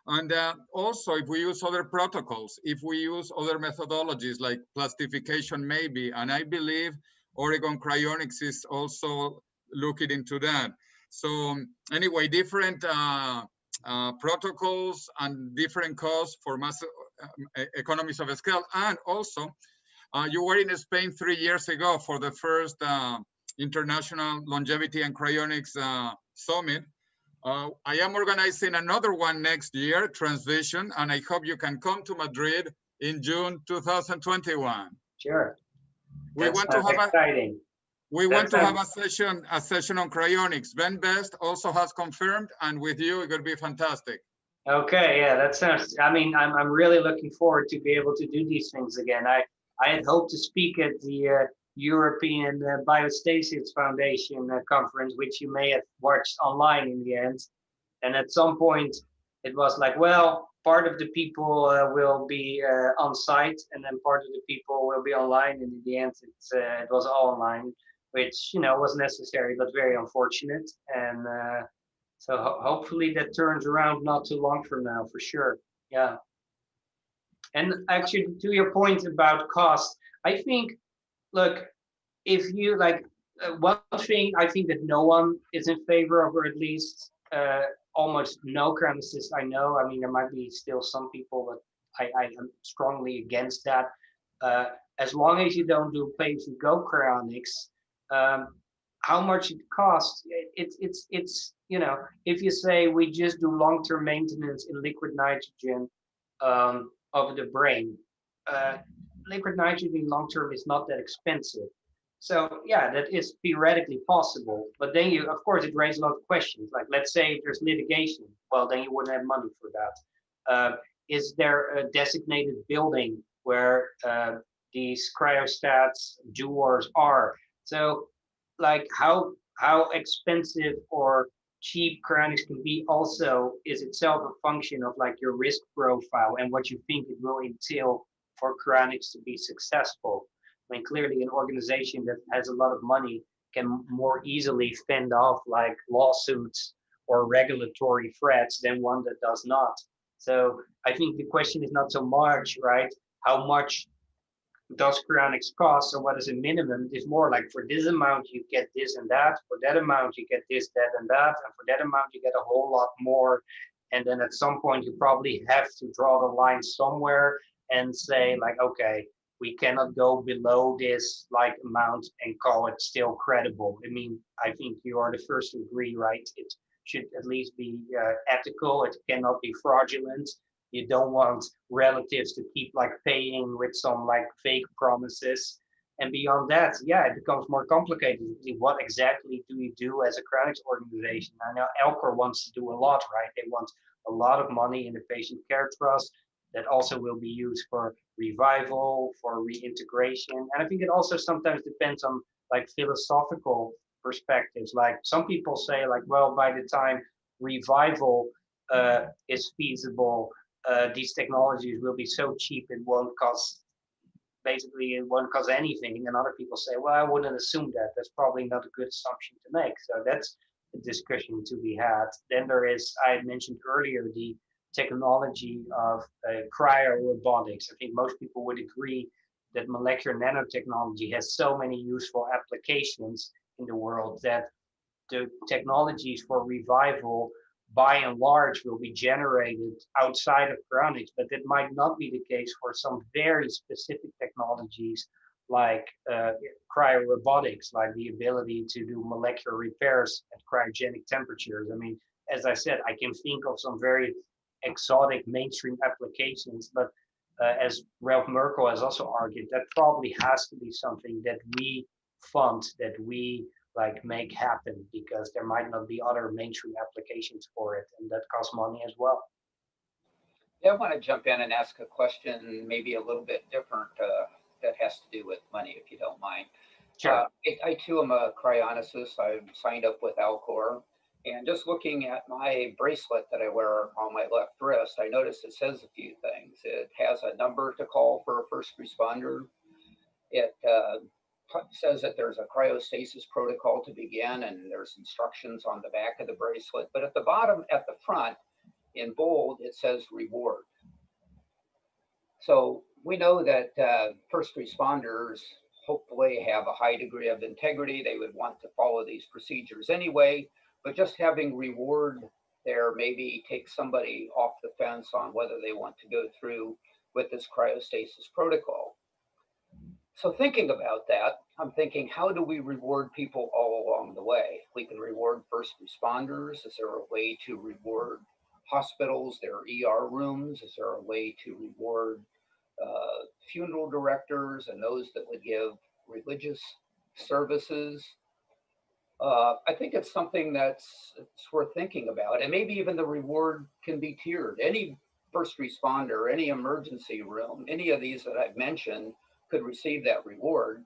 Speaker 5: And also, if we use other protocols, if we use other methodologies like plastification maybe, and I believe Oregon Cryonics is also looking into that. So anyway, different protocols and different costs for mass economies of scale. And also, you were in Spain 3 years ago for the first International Longevity and Cryonics Summit. I am organizing another one next year, Transition, and I hope you can come to Madrid in June 2021.
Speaker 2: Sure.
Speaker 5: We want to have
Speaker 2: exciting.
Speaker 5: We want to have a session on cryonics. Ben Best also has confirmed, and with you, it will be fantastic.
Speaker 2: Okay, yeah, that sounds. I mean, I'm really looking forward to be able to do these things again. I had hoped to speak at the European Biostasis Foundation conference, which you may have watched online in the end. And at some point, it was like, well, part of the people will be on site, and then part of the people will be online. And in the end, it was all online, which was necessary but very unfortunate. And so hopefully that turns around not too long from now, for sure. Yeah. And actually, to your point about cost, I think, look, if you like, one thing I think that no one is in favor of, or at least almost no chronicists I know. I mean, there might be still some people, but I am strongly against that. As long as you don't do pay-as-you-go cryonics, how much it costs, it's if you say we just do long-term maintenance in liquid nitrogen of the brain, liquid nitrogen long-term is not that expensive. So yeah, that is theoretically possible, but then of course, it raises a lot of questions. Like, let's say if there's litigation, well, then you wouldn't have money for that. Is there a designated building where these cryostats, doers are? So, like, how expensive or cheap cryonics can be also is itself a function of like your risk profile and what you think it will entail for cryonics to be successful. I mean, clearly an organization that has a lot of money can more easily fend off like lawsuits or regulatory threats than one that does not. So I think the question is not so much, right, how much does cryonics cost, or what is a minimum? It's more like, for this amount you get this and that, for that amount you get this, that, and that, and for that amount you get a whole lot more. And then at some point you probably have to draw the line somewhere and say like, okay, we cannot go below this like amount and call it still credible. I mean, I think you are the first to agree, right? It should at least be ethical. It cannot be fraudulent. You don't want relatives to keep like paying with some like fake promises. And beyond that, yeah, it becomes more complicated. What exactly do you do as a cryonics organization? I know Elcor wants to do a lot, right? They want a lot of money in the patient care trust that also will be used for revival, for reintegration. And I think it also sometimes depends on like philosophical perspectives. Like some people say like, well, by the time revival is feasible, these technologies will be so cheap it won't cost anything. And other people say, well, I wouldn't assume that. That's probably not a good assumption to make. So that's a discussion to be had. Then there is, I had mentioned earlier, the technology of cryorobotics. I think most people would agree that molecular nanotechnology has so many useful applications in the world that the technologies for revival by and large will be generated outside of cryonics, but that might not be the case for some very specific technologies like cryorobotics, like the ability to do molecular repairs at cryogenic temperatures. I mean, as I said, I can think of some very exotic mainstream applications, but as Ralph Merkel has also argued, that probably has to be something that we fund, that we like make happen, because there might not be other mainstream applications for it, and that costs money as well.
Speaker 7: Yeah, I want to jump in and ask a question, maybe a little bit different, that has to do with money, if you don't mind.
Speaker 2: Sure.
Speaker 7: I too am a cryonicist. I've signed up with Alcor. And just looking at my bracelet that I wear on my left wrist, I noticed it says a few things. It has a number to call for a first responder. It says that there's a cryostasis protocol to begin, and there's instructions on the back of the bracelet. But at the bottom, at the front, in bold, it says reward. So we know that first responders hopefully have a high degree of integrity. They would want to follow these procedures anyway, but just having reward there maybe takes somebody off the fence on whether they want to go through with this cryostasis protocol. So thinking about that, I'm thinking, how do we reward people all along the way? We can reward first responders. Is there a way to reward hospitals, their ER rooms? Is there a way to reward funeral directors and those that would give religious services? I think it's something that's worth thinking about. And maybe even the reward can be tiered. Any first responder, any emergency room, any of these that I've mentioned could receive that reward.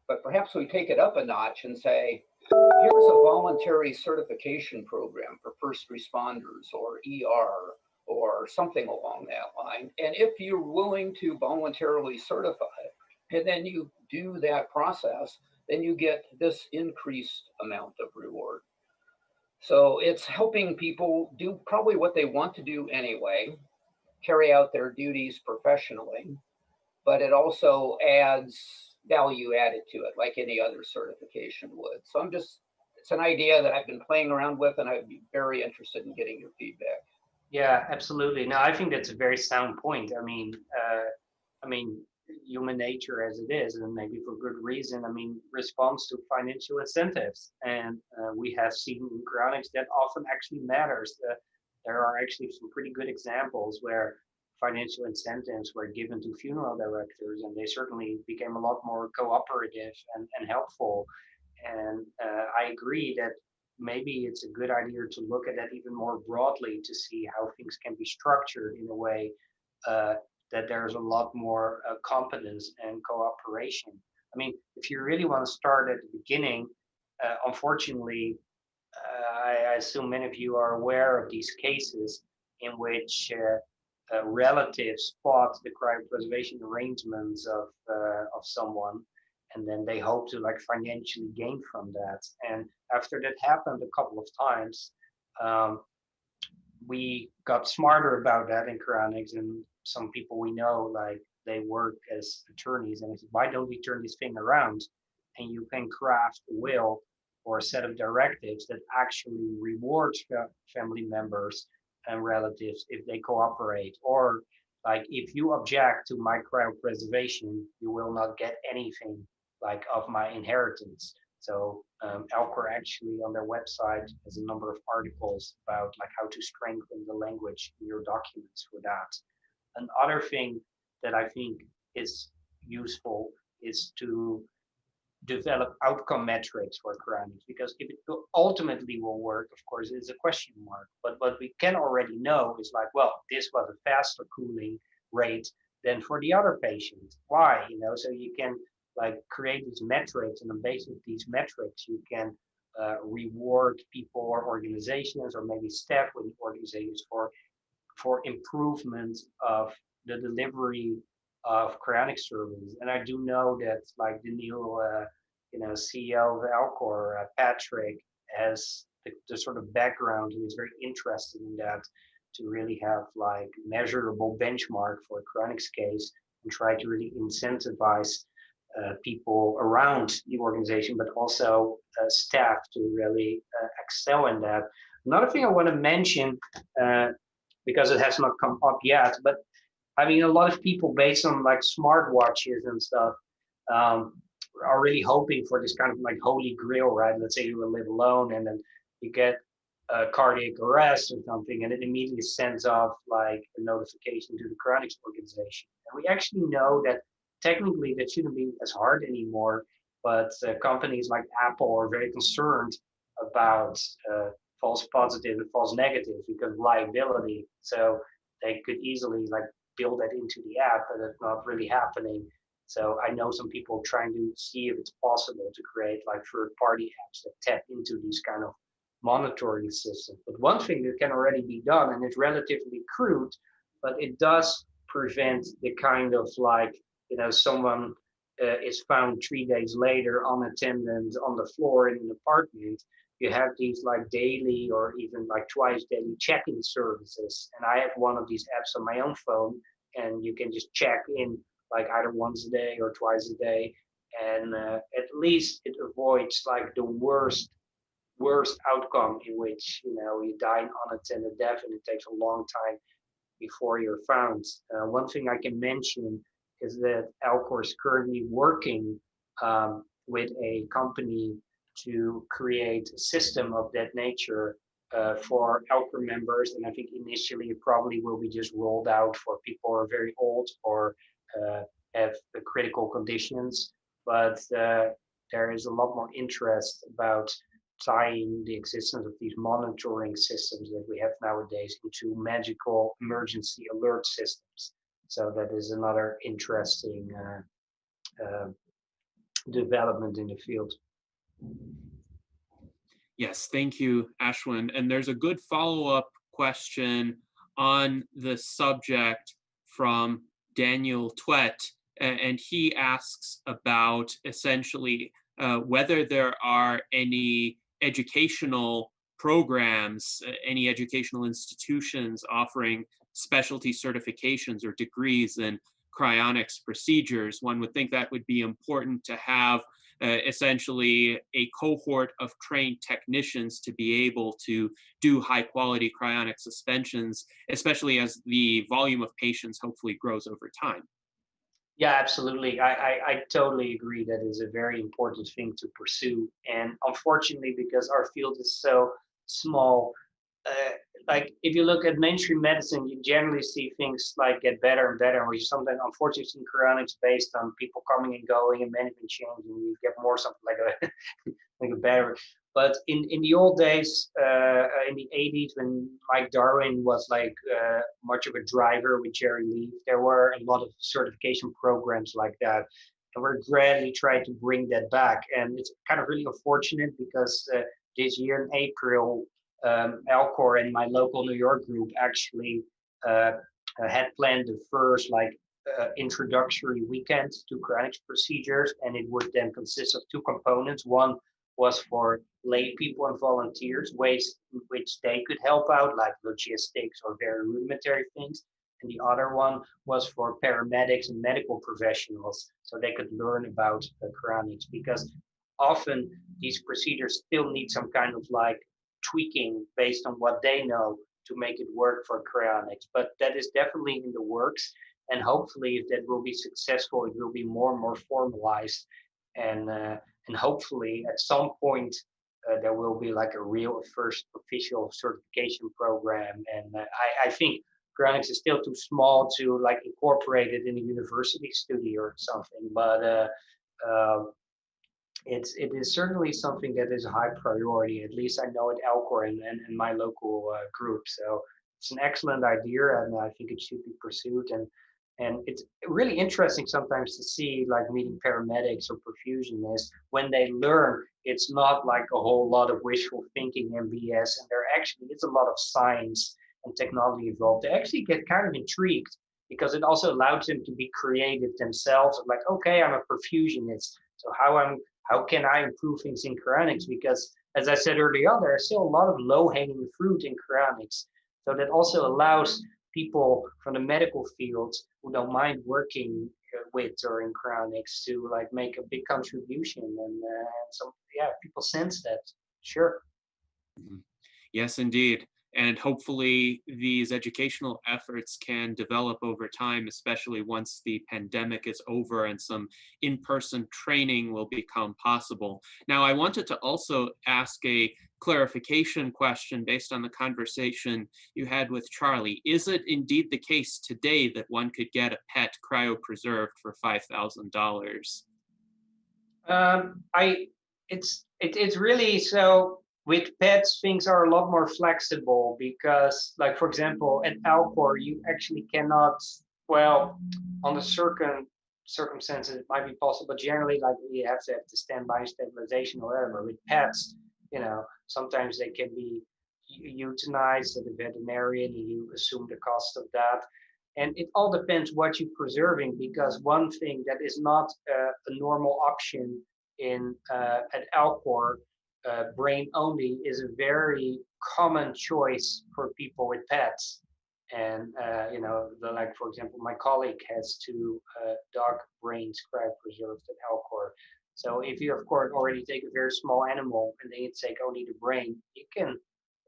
Speaker 7: But perhaps we take it up a notch and say, here's a voluntary certification program for first responders or ER or something along that line. And if you're willing to voluntarily certify it, and then you do that process, then you get this increased amount of reward. So it's helping people do probably what they want to do anyway, carry out their duties professionally, but it also adds value added to it like any other certification would. So it's an idea that I've been playing around with, and I'd be very interested in getting your feedback.
Speaker 2: Yeah, absolutely. No, I think that's a very sound point. I mean, human nature as it is, and maybe for good reason, responds to financial incentives. And we have seen in cryonics that often actually matters. There are actually some pretty good examples where financial incentives were given to funeral directors, and they certainly became a lot more cooperative and helpful. And I agree that maybe it's a good idea to look at that even more broadly to see how things can be structured in a way that there's a lot more competence and cooperation. I mean, if you really want to start at the beginning, unfortunately, I assume many of you are aware of these cases in which relatives fought the cryopreservation arrangements of someone, and then they hope to like financially gain from that. And after that happened a couple of times, we got smarter about that in cryonics, and some people we know, like they work as attorneys, and I said, why don't we turn this thing around, and you can craft a will or a set of directives that actually rewards family members and relatives if they cooperate, or like if you object to my cryopreservation, you will not get anything like of my inheritance. So Alcor actually on their website has a number of articles about like how to strengthen the language in your documents for that. Another thing that I think is useful is to develop outcome metrics for cryonics, because if it ultimately will work, of course, is a question mark. But what we can already know is like, well, this was a faster cooling rate than for the other patients. Why? So you can like create these metrics, and on the basis of these metrics, you can reward people or organizations or maybe staff within organizations for improvement of the delivery of cryonic services. And I do know that like the new CEO of Alcor, Patrick, has the sort of background and is very interested in that, to really have like measurable benchmark for a cryonics case and try to really incentivize people around the organization, but also staff to really excel in that. Another thing I want to mention, because it has not come up yet, but I mean, a lot of people based on like smartwatches and stuff are really hoping for this kind of like holy grail, right? Let's say you will live alone and then you get a cardiac arrest or something, and it immediately sends off like a notification to the cryonics organization. And we actually know that technically that shouldn't be as hard anymore, but companies like Apple are very concerned about false positive and false negative because of liability. So they could easily like build that into the app, but it's not really happening. So I know some people trying to see if it's possible to create like third-party apps that tap into these kind of monitoring systems. But one thing that can already be done, and it's relatively crude, but it does prevent the kind of like, someone is found 3 days later unattended on the floor in an apartment. You have these like daily or even like twice daily check-in services. And I have one of these apps on my own phone, and you can just check in like either once a day or twice a day. And at least it avoids like the worst outcome in which, you die an unattended death and it takes a long time before you're found. One thing I can mention is that Alcor is currently working with a company to create a system of that nature for Alcor members. And I think initially it probably will be just rolled out for people who are very old or have critical conditions. But there is a lot more interest about tying the existence of these monitoring systems that we have nowadays into magical emergency alert systems. So that is another interesting development in the field.
Speaker 1: Yes, thank you, Aschwin. And there's a good follow-up question on the subject from Daniel Twet, and he asks about essentially whether there are any educational programs, any educational institutions offering specialty certifications or degrees in cryonics procedures. One would think that would be important to have essentially a cohort of trained technicians to be able to do high quality cryonic suspensions, especially as the volume of patients hopefully grows over time.
Speaker 2: Yeah, absolutely. I totally agree that is a very important thing to pursue. And unfortunately, because our field is so small, like if you look at mainstream medicine, you generally see things like get better and better, or you sometimes unfortunately see cryonics based on people coming and going and management change, and you get more something like a like a better. But in the old days, in the 80s, when Mike Darwin was like much of a driver with Jerry Leaf, there were a lot of certification programs like that. And we're gradually trying to bring that back. And it's kind of really unfortunate because this year in April, Alcor and my local New York group actually had planned the first introductory weekend to cryonics procedures, and it would then consist of two components. One was for lay people and volunteers, ways in which they could help out, like logistics or very rudimentary things. And the other one was for paramedics and medical professionals, so they could learn about cryonics, because often these procedures still need some kind of like tweaking based on what they know to make it work for cryonics. But that is definitely in the works. And hopefully, if that will be successful, it will be more and more formalized. And hopefully, at some point, there will be like a real first official certification program. And I think cryonics is still too small to like incorporate it in a university study or something. But it is certainly something that is a high priority. At least I know at Alcor and my local group. So it's an excellent idea, and I think it should be pursued. And it's really interesting sometimes to see like meeting paramedics or perfusionists when they learn it's not like a whole lot of wishful thinking and BS, and there actually is a lot of science and technology involved. They actually get kind of intrigued because it also allows them to be creative themselves. Like, okay, I'm a perfusionist, so how can I improve things in cryonics? Because as I said earlier on, there's still a lot of low-hanging fruit in cryonics. So that also allows people from the medical field who don't mind working with or in cryonics to like make a big contribution. And so, yeah, people sense that, sure.
Speaker 1: Yes, indeed. And hopefully these educational efforts can develop over time, especially once the pandemic is over and some in-person training will become possible. Now, I wanted to also ask a clarification question based on the conversation you had with Charlie. Is it indeed the case today that one could get a pet cryopreserved for $5,000?
Speaker 2: It's really so. With pets, things are a lot more flexible because, like, for example, at Alcor, you actually cannot, well, on a certain circumstances it might be possible, but generally, like, you have to have the standby stabilization or whatever. With pets, sometimes they can be euthanized at a veterinarian, and you assume the cost of that. And it all depends what you're preserving, because one thing that is not a normal option at Alcor, brain only, is a very common choice for people with pets. And like, for example, my colleague has 2 dog brains cryopreserved at Alcor. So if you, of course, already take a very small animal and then you take only the brain, you can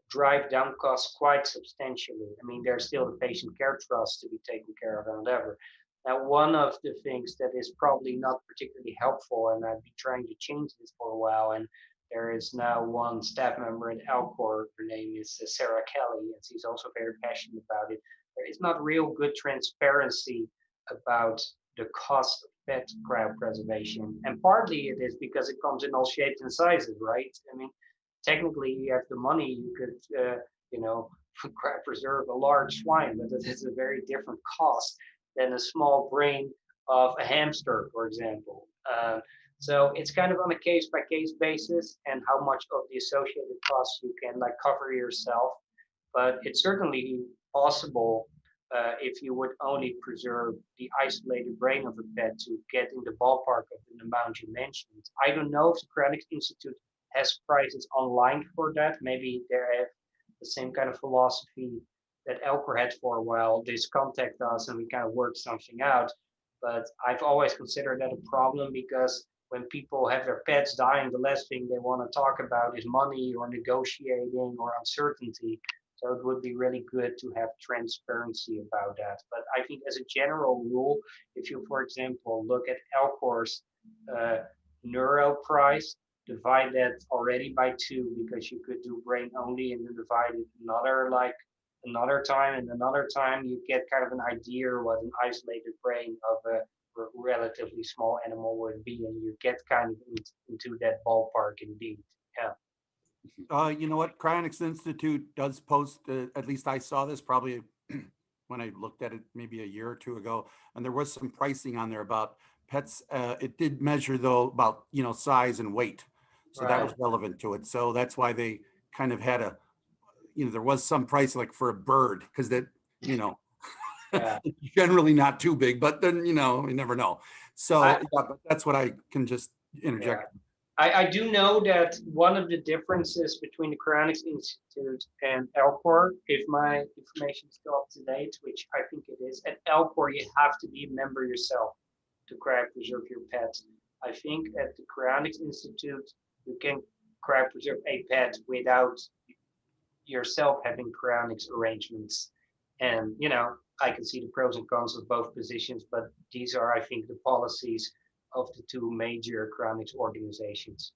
Speaker 2: drive down costs quite substantially. I mean, there's still the patient care trust to be taken care of and whatever. Now, one of the things that is probably not particularly helpful, and I've been trying to change this for a while, and there is now one staff member at Alcor, her name is Sarah Kelly, and she's also very passionate about it. There is not real good transparency about the cost of pet cryopreservation. And partly it is because it comes in all shapes and sizes, right? I mean, technically, you have the money, you could, cryopreserve a large swine, but it is a very different cost than a small brain of a hamster, for example. So it's kind of on a case-by-case basis, and how much of the associated costs you can cover yourself. But it's certainly possible, if you would only preserve the isolated brain of a pet, to get in the ballpark of the amount you mentioned. I don't know if the Cryonics Institute has prices online for that. Maybe they have the same kind of philosophy that Alcor had for a while. They just contact us and we kind of work something out. But I've always considered that a problem, because when people have their pets dying, the last thing they want to talk about is money or negotiating or uncertainty. So it would be really good to have transparency about that. But I think as a general rule, if you, for example, look at Alcor's neuro price, divide that already by 2, because you could do brain only, and then divide it another time, and another time, you get kind of an idea what an isolated brain of a relatively small animal would be, and you get kind of into that ballpark indeed. Yeah.
Speaker 6: You know what? Cryonics Institute does post, at least I saw this probably when I looked at it maybe a year or 2 ago, and there was some pricing on there about pets. It did measure though about, size and weight. So that was relevant to it. So that's why they kind of had there was some price like for a bird, because that,
Speaker 2: Yeah.
Speaker 6: generally not too big, but then, you never know. So but that's what I can just interject.
Speaker 2: Yeah. I do know that one of the differences between the Cryonics Institute and Alcor, if my information is still up to date, which I think it is, at Alcor you have to be a member yourself to cryopreserve your pet. I think at the Cryonics Institute you can cryopreserve a pet without yourself having cryonics arrangements. And I can see the pros and cons of both positions, but these are, I think, the policies of the 2 major cryonics organizations.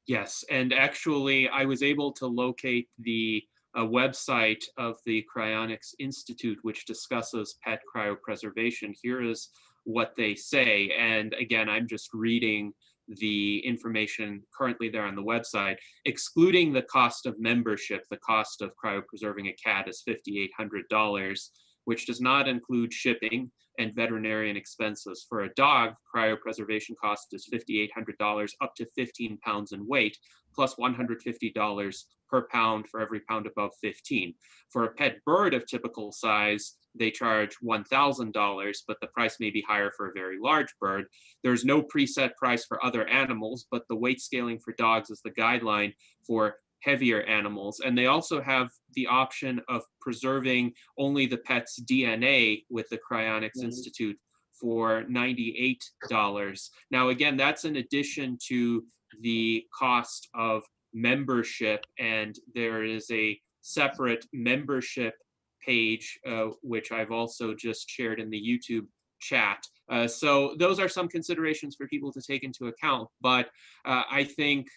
Speaker 1: Yes, and actually I was able to locate the website of the Cryonics Institute, which discusses pet cryopreservation. Here is what they say, and again, I'm just reading the information currently there on the website. Excluding the cost of membership, the cost of cryopreserving a cat is $5,800, which does not include shipping and veterinarian expenses. For a dog, cryopreservation cost is $5,800 up to 15 pounds in weight, plus $150 per pound for every pound above 15. For a pet bird of typical size, they charge $1,000, but the price may be higher for a very large bird. There's no preset price for other animals, but the weight scaling for dogs is the guideline for heavier animals. And they also have the option of preserving only the pet's DNA with the Cryonics Institute for $98. Now, again, that's in addition to the cost of membership, and there is a separate membership page, which I've also just shared in the YouTube chat. So those are some considerations for people to take into account, but I think,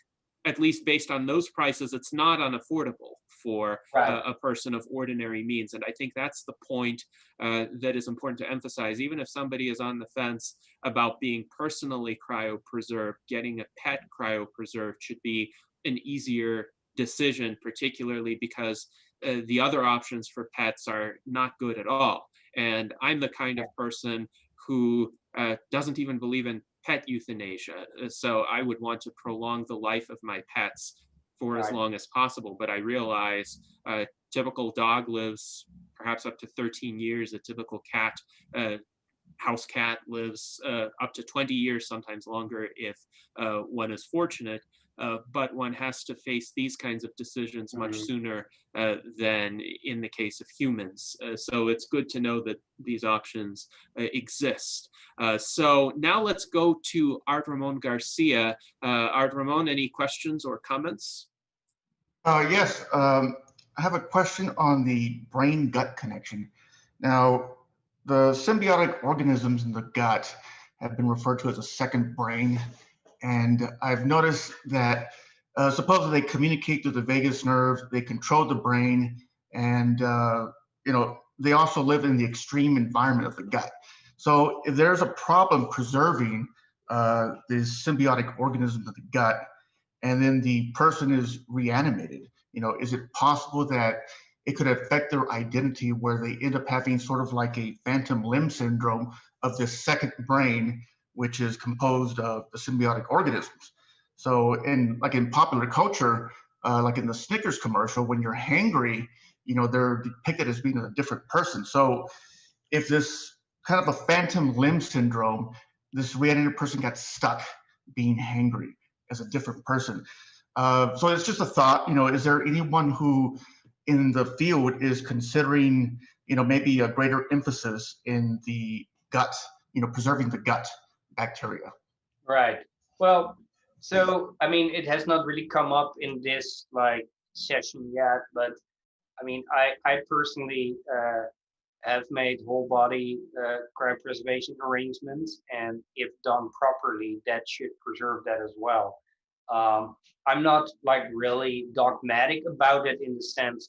Speaker 1: at least based on those prices, it's not unaffordable for a person of ordinary means. And I think that's the point that is important to emphasize. Even if somebody is on the fence about being personally cryopreserved, getting a pet cryopreserved should be an easier decision, particularly because the other options for pets are not good at all. And I'm the kind of person who doesn't even believe in pet euthanasia. So I would want to prolong the life of my pets for as long as possible. But I realize a typical dog lives perhaps up to 13 years. A typical cat, house cat, lives up to 20 years, sometimes longer if one is fortunate. But one has to face these kinds of decisions much sooner than in the case of humans. So it's good to know that these options exist. So now let's go to Art Ramon Garcia. Art Ramon, any questions or comments?
Speaker 8: Yes, I have a question on the brain-gut connection. Now, the symbiotic organisms in the gut have been referred to as a second brain. And I've noticed that supposedly they communicate through the vagus nerve, they control the brain, and they also live in the extreme environment of the gut. So if there's a problem preserving these symbiotic organisms in the gut, and then the person is reanimated, is it possible that it could affect their identity where they end up having sort of like a phantom limb syndrome of this second brain, which is composed of the symbiotic organisms? So in popular culture, like in the Snickers commercial, when you're hangry, they're depicted as being a different person. So if this kind of a phantom limb syndrome, this reanimated person got stuck being hangry as a different person. So it's just a thought, is there anyone who in the field is considering, maybe a greater emphasis in the gut, preserving the gut bacteria?
Speaker 2: Right. Well, so, I mean, it has not really come up in this session yet, but I mean, I personally have made whole body cryopreservation arrangements, and if done properly, that should preserve that as well. I'm not really dogmatic about it in the sense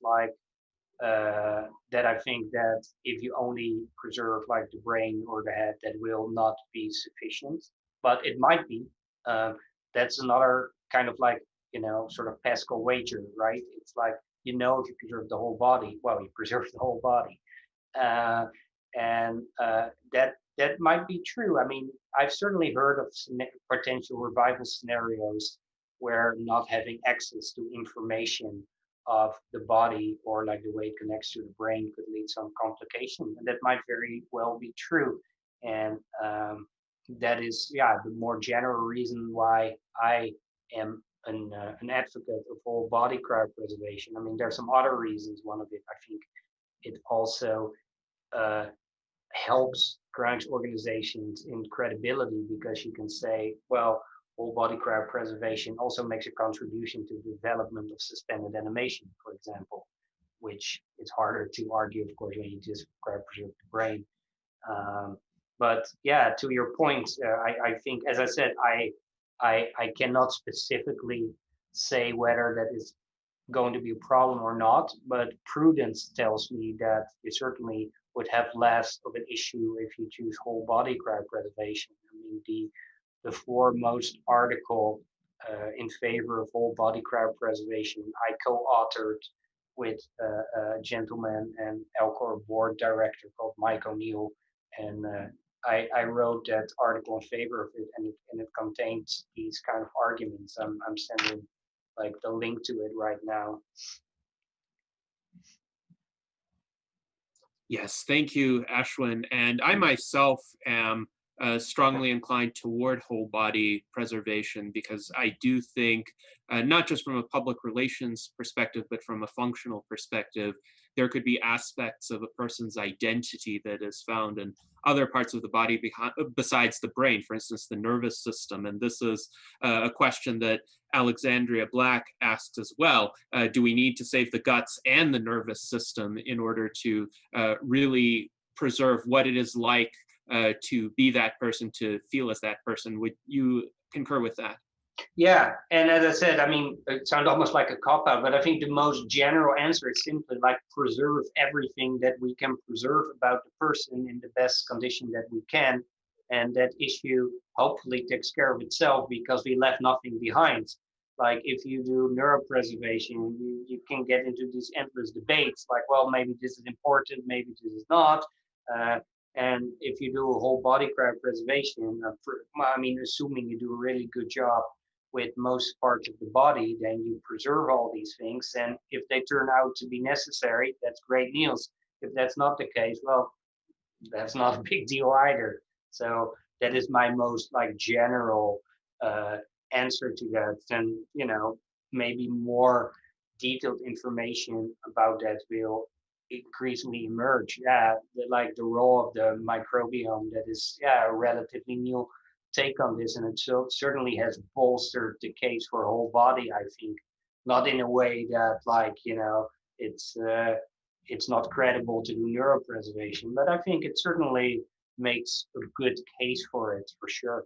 Speaker 2: that I think that if you only preserve the brain or the head, that will not be sufficient, but it might be. That's another kind of sort of Pascal wager, right? It's if you preserve the whole body, well, you preserve the whole body. And that might be true. I mean, I've certainly heard of potential revival scenarios where not having access to information of the body or the way it connects to the brain could lead to some complication, and that might very well be true. And that is, the more general reason why I am an advocate of whole body cryopreservation. I mean, there's some other reasons. One of it, I think, it also helps cryonics organizations in credibility, because you can say, well, whole body cryopreservation also makes a contribution to the development of suspended animation, for example, which is harder to argue, of course, when you just cryopreserve the brain. But yeah, to your point, I think, as I said, I cannot specifically say whether that is going to be a problem or not, but prudence tells me that you certainly would have less of an issue if you choose whole body cryopreservation. I mean, the foremost article in favor of whole body cryopreservation I co-authored with a gentleman and Alcor board director called Mike O'Neill, and I wrote that article in favor of it, and it contains these kind of arguments. I'm sending the link to it right now.
Speaker 1: Yes, thank you, Aschwin. And I myself am strongly inclined toward whole body preservation, because I do think, not just from a public relations perspective, but from a functional perspective, there could be aspects of a person's identity that is found in other parts of the body besides the brain, for instance, the nervous system. And this is a question that Alexandria Black asks as well. Do we need to save the guts and the nervous system in order to really preserve what it is like to be that person, to feel as that person? Would you concur with that?
Speaker 2: Yeah, and as I said, I mean, it sounds almost like a cop-out, but I think the most general answer is simply preserve everything that we can preserve about the person in the best condition that we can, and that issue hopefully takes care of itself because we left nothing behind. If you do neuropreservation, you can get into these endless debates, well, maybe this is important, maybe this is not. And if you do a whole body cryopreservation, I mean, assuming you do a really good job with most parts of the body, then you preserve all these things. And if they turn out to be necessary, that's great news. If that's not the case, well, that's not a big deal either. So that is my most like general answer to that. And maybe more detailed information about that will increasingly emerge. Yeah, like the role of the microbiome, that is a relatively new take on this, and it certainly has bolstered the case for whole body. I think not in a way that it's not credible to do neuropreservation, but I think it certainly makes a good case for it for sure.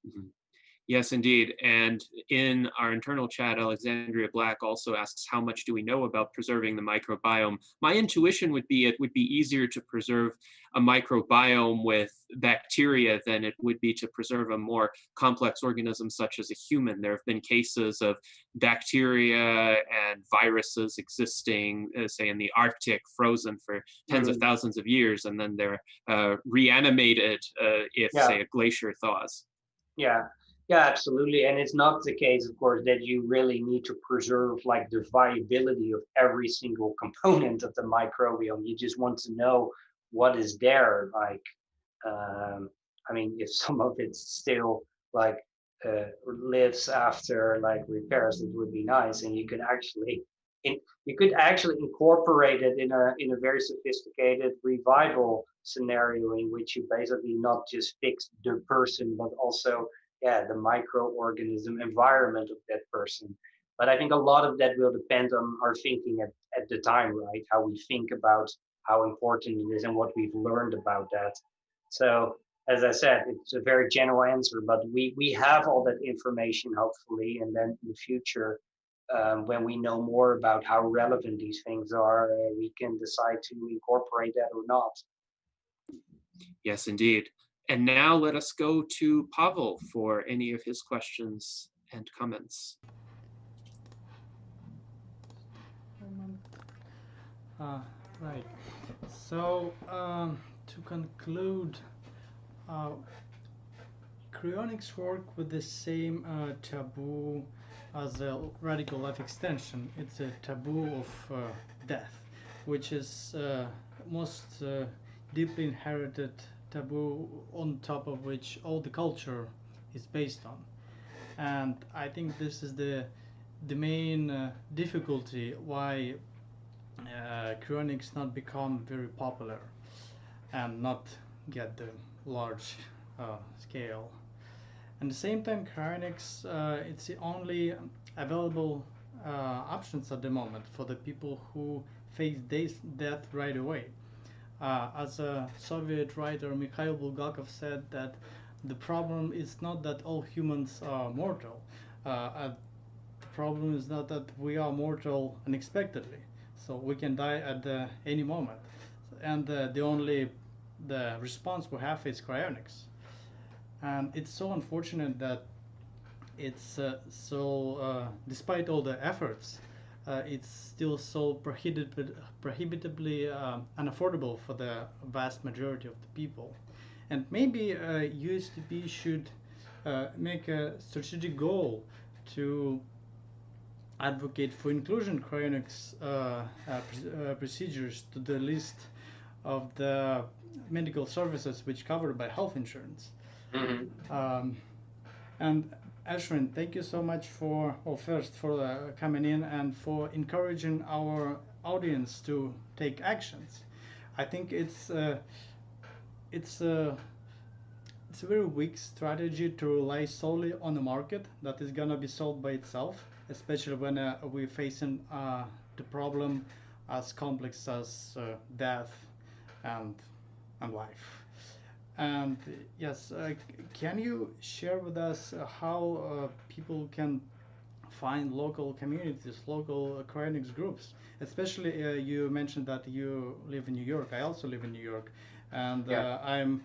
Speaker 1: Mhm. Yes, indeed. And in our internal chat, Alexandria Black also asks, how much do we know about preserving the microbiome? My intuition would be it would be easier to preserve a microbiome with bacteria than it would be to preserve a more complex organism such as a human. There have been cases of bacteria and viruses existing, say, in the Arctic, frozen for tens of thousands of years, and then they're reanimated if, say, a glacier thaws.
Speaker 2: Yeah, absolutely. And it's not the case, of course, that you really need to preserve like the viability of every single component of the microbiome. You just want to know what is there. Like, I mean, if some of it still like lives after like repairs, it would be nice. And you could actually incorporate it in a very sophisticated revival scenario in which you basically not just fix the person, but also the microorganism environment of that person. But I think a lot of that will depend on our thinking at the time, right? How we think about how important it is and what we've learned about that. So as I said, it's a very general answer, but we have all that information, hopefully, and then in the future, when we know more about how relevant these things are, we can decide to incorporate that or not.
Speaker 1: Yes, indeed. And now let us go to Pavel for any of his questions and comments.
Speaker 4: Right. So to conclude, cryonics work with the same taboo as a radical life extension. It's a taboo of death, which is most deeply inherited taboo on top of which all the culture is based on. And I think this is the main difficulty why cryonics not become very popular and not get the large scale. At the same time, cryonics it's the only available options at the moment for the people who face death right away. As a Soviet writer, Mikhail Bulgakov said that the problem is not that all humans are mortal. The problem is not that we are mortal unexpectedly. So we can die at any moment. And the response we have is cryonics. And it's so unfortunate that it's despite all the efforts, it's still so prohibitively unaffordable for the vast majority of the people. And maybe USDP should make a strategic goal to advocate for inclusion cryonics procedures to the list of the medical services which covered by health insurance. And Aschwin, thank you so much for coming in and for encouraging our audience to take actions. I think it's a very weak strategy to rely solely on the market that is gonna be solved by itself, especially when we're facing the problem as complex as death and life. And yes, can you share with us how people can find local communities, local cryonics groups? Especially, you mentioned that you live in New York. I also live in New York, and I'm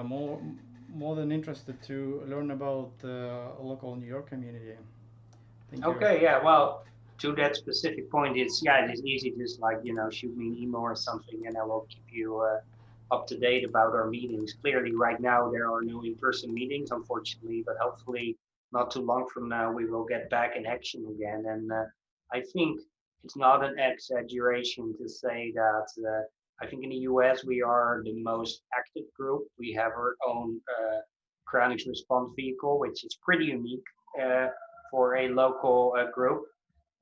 Speaker 4: more than interested to learn about the local New York community. Thank you.
Speaker 2: Okay, yeah, well, to that specific point, it is easy, just like, shoot me an email or something, and I will keep you up to date about our meetings. Clearly, right now there are no in-person meetings, unfortunately, but hopefully not too long from now we will get back in action again. And I think it's not an exaggeration to say that I think in the US we are the most active group. We have our own cryonics response vehicle, which is pretty unique for a local group.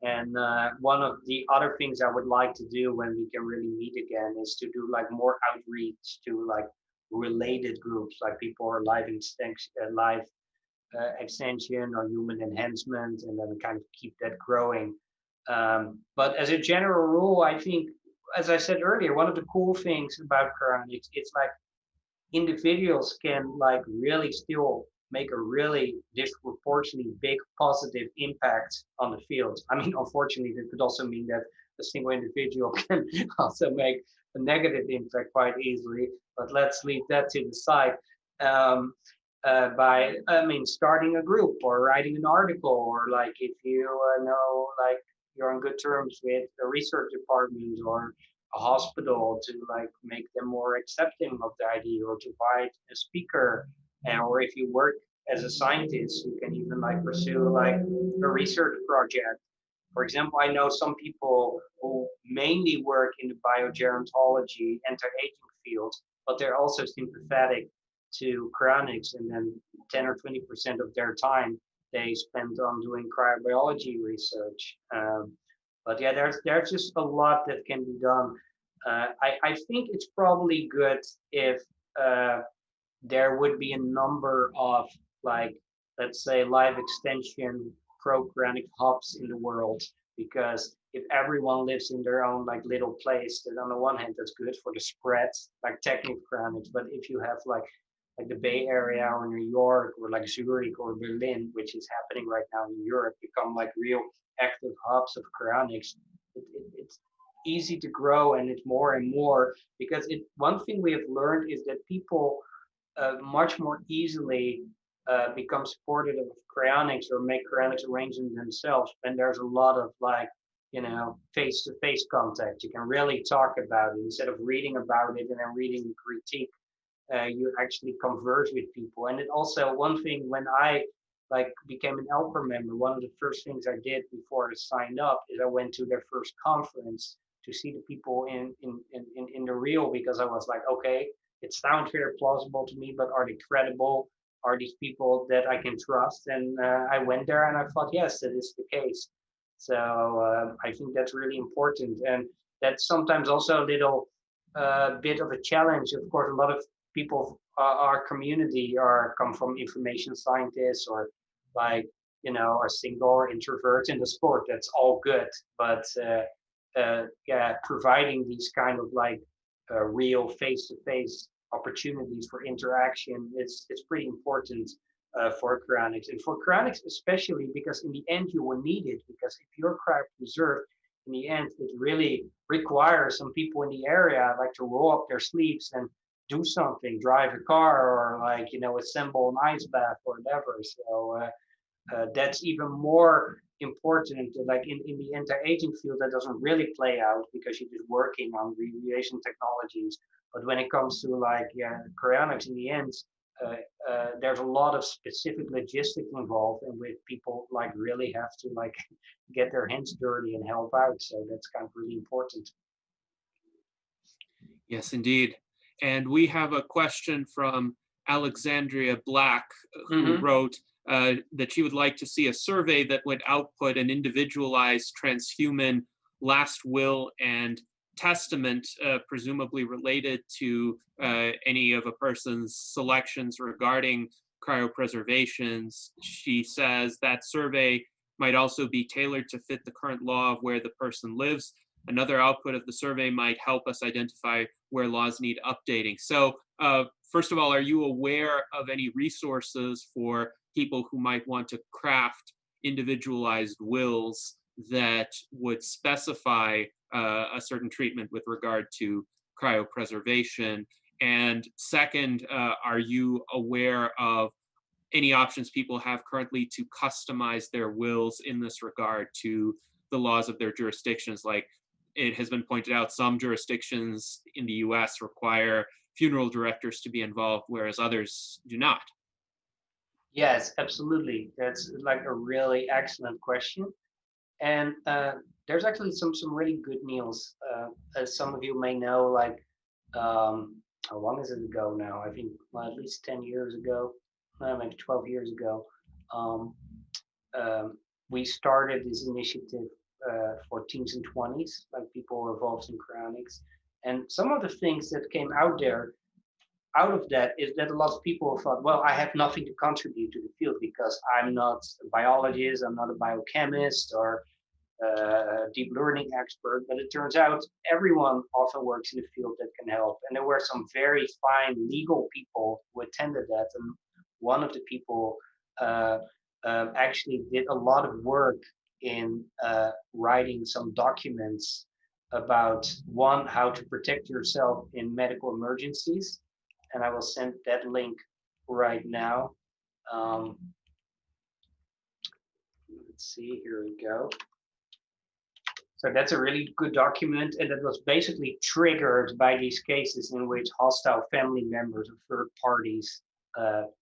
Speaker 2: And one of the other things I would like to do when we can really meet again is to do like more outreach to like related groups, like people are live extension or human enhancement, and then kind of keep that growing. But as a general rule, I think, as I said earlier, one of the cool things about cryonics, it's like individuals can like really still make a really disproportionately big positive impact on the field. I mean, unfortunately, that could also mean that a single individual can also make a negative impact quite easily, but let's leave that to the side. By, I mean, starting a group or writing an article, or like if you know, like you're on good terms with a research department or a hospital, to like make them more accepting of the idea, or to invite a speaker, and or if you work as a scientist, you can even like pursue like a research project. For example, I know some people who mainly work in the biogerontology, anti-aging field, but they're also sympathetic to cryonics, and then 10 or 20% of their time they spend on doing cryobiology research. But yeah, there's just a lot that can be done. I think it's probably good if there would be a number of, like, let's say, live extension pro-cryonic hubs in the world, because if everyone lives in their own like little place, then on the one hand that's good for the spread, like technical cryonics. But if you have like the Bay Area or New York or like Zurich or Berlin, which is happening right now in Europe, become like real active hubs of cryonics, it's easy to grow, and it's more and more, because one thing we have learned is that people much more easily become supportive of cryonics or make cryonics arrangements themselves. And there's a lot of like, you know, face-to-face contact. You can really talk about it instead of reading about it and then reading critique. You actually converse with people. And it also, one thing, when I like became an ELPER member, one of the first things I did before I signed up is I went to their first conference to see the people in the real, because I was like, okay, it sounds very plausible to me, but are they credible? Are these people that I can trust? And I went there and I thought, yes, that is the case. So I think that's really important. And that's sometimes also a little bit of a challenge. Of course, a lot of people, our community, come from information scientists, or like, you know, are single or introverts in the sport. That's all good. But yeah, providing these kind of like real face-to-face opportunities for interaction, it's pretty important for cryonics, and for cryonics especially, because in the end you will need it. Because if you're cryopreserved, in the end it really requires some people in the area like to roll up their sleeves and do something, drive a car, or like, you know, assemble an ice bath or whatever. So that's even more important. Like in the anti-aging field, that doesn't really play out because you're just working on remediation technologies. But when it comes to like cryonics, in the end, there's a lot of specific logistics involved, and with people like really have to like get their hands dirty and help out. So that's kind of really important.
Speaker 1: Yes, indeed. And we have a question from Alexandria Black, who wrote that she would like to see a survey that would output an individualized transhuman last will and testament, presumably related to any of a person's selections regarding cryopreservations. She says that survey might also be tailored to fit the current law of where the person lives. Another output of the survey might help us identify where laws need updating. So first of all, are you aware of any resources for people who might want to craft individualized wills that would specify a certain treatment with regard to cryopreservation? And second, are you aware of any options people have currently to customize their wills in this regard to the laws of their jurisdictions? Like, it has been pointed out, some jurisdictions in the US require funeral directors to be involved, whereas others do not.
Speaker 2: Yes, absolutely. That's like a really excellent question. And there's actually some really good news. As some of you may know, like how long is it ago now? I think well, at least 10 years ago, maybe 12 years ago. Um, we started this initiative for teens and 20s, like people involved in cryonics. And some of the things that came out of that is that a lot of people thought, well, I have nothing to contribute to the field because I'm not a biologist, I'm not a biochemist or a deep learning expert. But it turns out everyone often works in the field that can help. And there were some very fine legal people who attended that. And one of the people actually did a lot of work in writing some documents about one, how to protect yourself in medical emergencies. And I will send that link right now. Let's see, here we go. So that's a really good document, and that was basically triggered by these cases in which hostile family members or third parties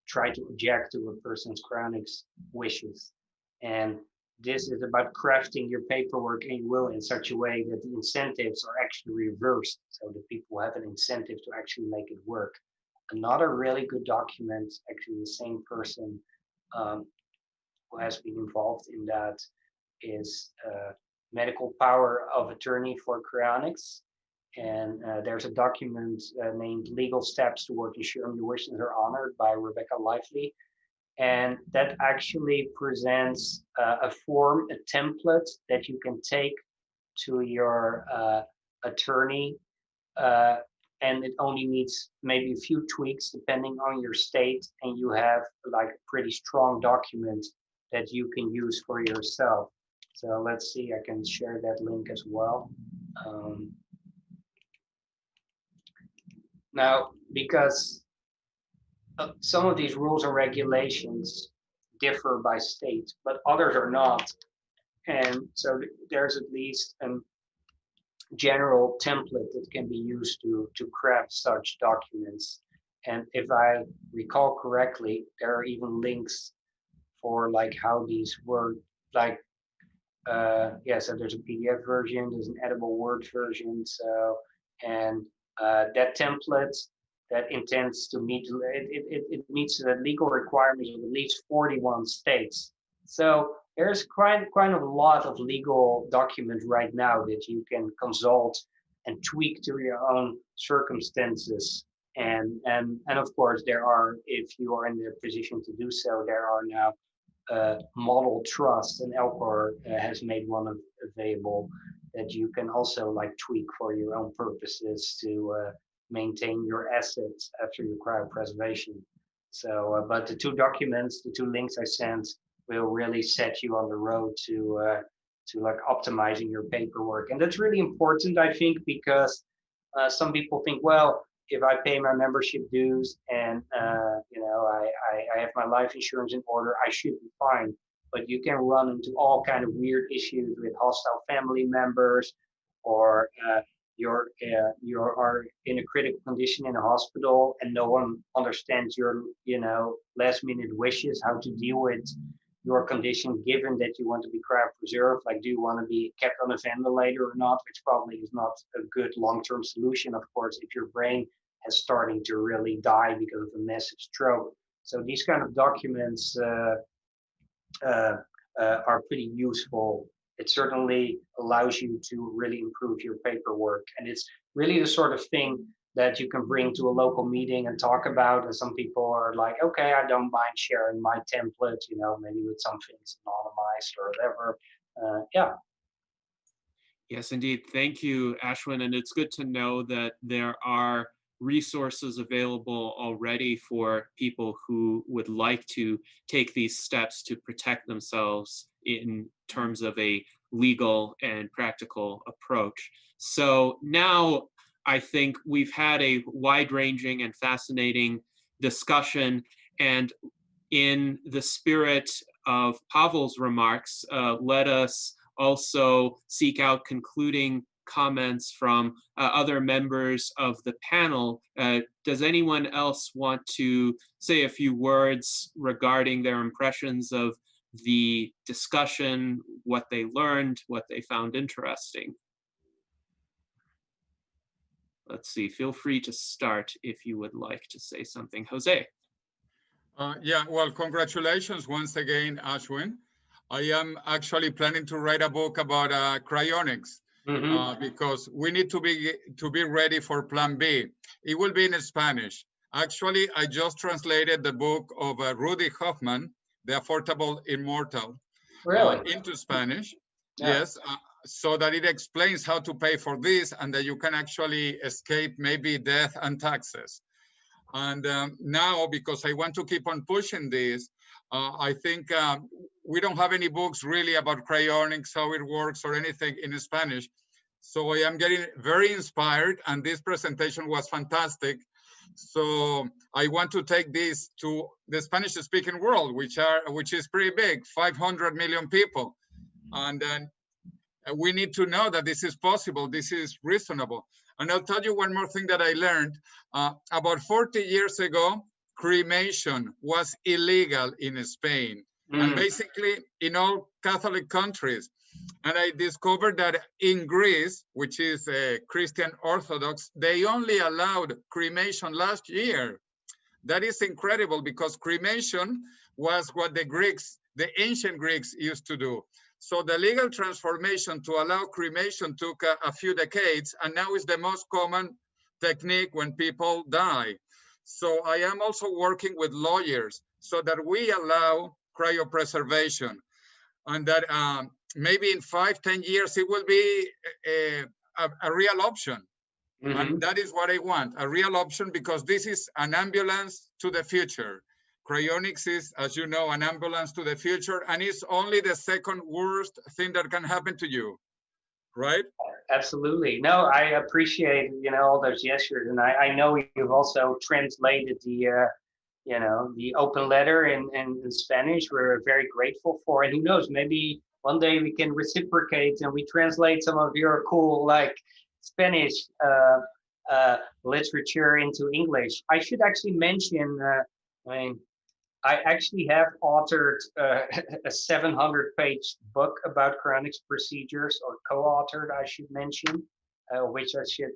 Speaker 2: try to object to a person's cryonics wishes. And this is about crafting your paperwork and your will in such a way that the incentives are actually reversed, so that people have an incentive to actually make it work. Another really good document, actually the same person who has been involved in that, is medical power of attorney for cryonics. And there's a document named Legal Steps Toward Ensuring Your Wishes Are Honored by Rebecca Lively. And that actually presents a form, a template that you can take to your attorney. And it only needs maybe a few tweaks depending on your state. And you have like a pretty strong document that you can use for yourself. So let's see, I can share that link as well. Now, because some of these rules and regulations differ by state, but others are not. And so there's at least a general template that can be used to craft such documents. And if I recall correctly, there are even links for like how these work, like yeah, so there's a PDF version, there's an editable Word version. So, and that template that intends to meet, it meets the legal requirements of at least 41 states. So there's quite a lot of legal documents right now that you can consult and tweak to your own circumstances. And of course, there are, if you are in the position to do so, there are now model trust, and Elcor has made one available that you can also like tweak for your own purposes to maintain your assets after your cryopreservation. So, but the two documents, the two links I sent, will really set you on the road to like optimizing your paperwork, and that's really important, I think, because some people think, well, if I pay my membership dues and you know, I have my life insurance in order, I should be fine. But you can run into all kind of weird issues with hostile family members, or you are in a critical condition in a hospital and no one understands your, you know, last minute wishes, how to deal with your condition given that you want to be cryopreserved. Like, do you want to be kept on a ventilator or not, which probably is not a good long-term solution, of course, if your brain is starting to really die because of a massive stroke. So these kind of documents are pretty useful. It certainly allows you to really improve your paperwork. And it's really the sort of thing that you can bring to a local meeting and talk about. And some people are like, okay, I don't mind sharing my template, you know, maybe with some things anonymized or whatever. Yeah.
Speaker 1: Yes, indeed. Thank you, Aschwin. And it's good to know that there are resources available already for people who would like to take these steps to protect themselves in terms of a legal and practical approach. So now I think we've had a wide-ranging and fascinating discussion, and in the spirit of Pavel's remarks, let us also seek out concluding comments from other members of the panel. Does anyone else want to say a few words regarding their impressions of the discussion, what they learned, what they found interesting? Let's see, feel free to start if you would like to say something. Jose.
Speaker 5: Yeah, well, congratulations once again, Aschwin. I am actually planning to write a book about cryonics because we need to be ready for Plan B. It will be in Spanish. Actually, I just translated the book of Rudy Hoffman, The Affordable Immortal, into Spanish. Yeah. Yes, so that it explains how to pay for this and that you can actually escape maybe death and taxes. And now, because I want to keep on pushing this, I think we don't have any books really about cryonics, how it works or anything in Spanish. So I am getting very inspired, and this presentation was fantastic. So I want to take this to the Spanish-speaking world, which is pretty big, 500 million people. And then we need to know that this is possible, this is reasonable. And I'll tell you one more thing that I learned. About 40 years ago, cremation was illegal in Spain and basically in all Catholic countries. And I discovered that in Greece, which is Christian Orthodox, they only allowed cremation last year. That is incredible because cremation was what the ancient Greeks used to do. So the legal transformation to allow cremation took a few decades, and now is the most common technique when people die. So I am also working with lawyers so that we allow cryopreservation, and that maybe in 5-10 years it will be a real option. And that is what I want, a real option, because this is an ambulance to the future. Cryonics is, as you know, an ambulance to the future, and it's only the second worst thing that can happen to you, right?
Speaker 2: Absolutely. No, I appreciate, all those gestures, and I know you've also translated the, the open letter in Spanish. We're very grateful for it. Who knows, maybe one day we can reciprocate and we translate some of your cool, Spanish literature into English. I should actually mention, I actually have authored a 700-page book about cryonics procedures, or co-authored, I should mention, which I should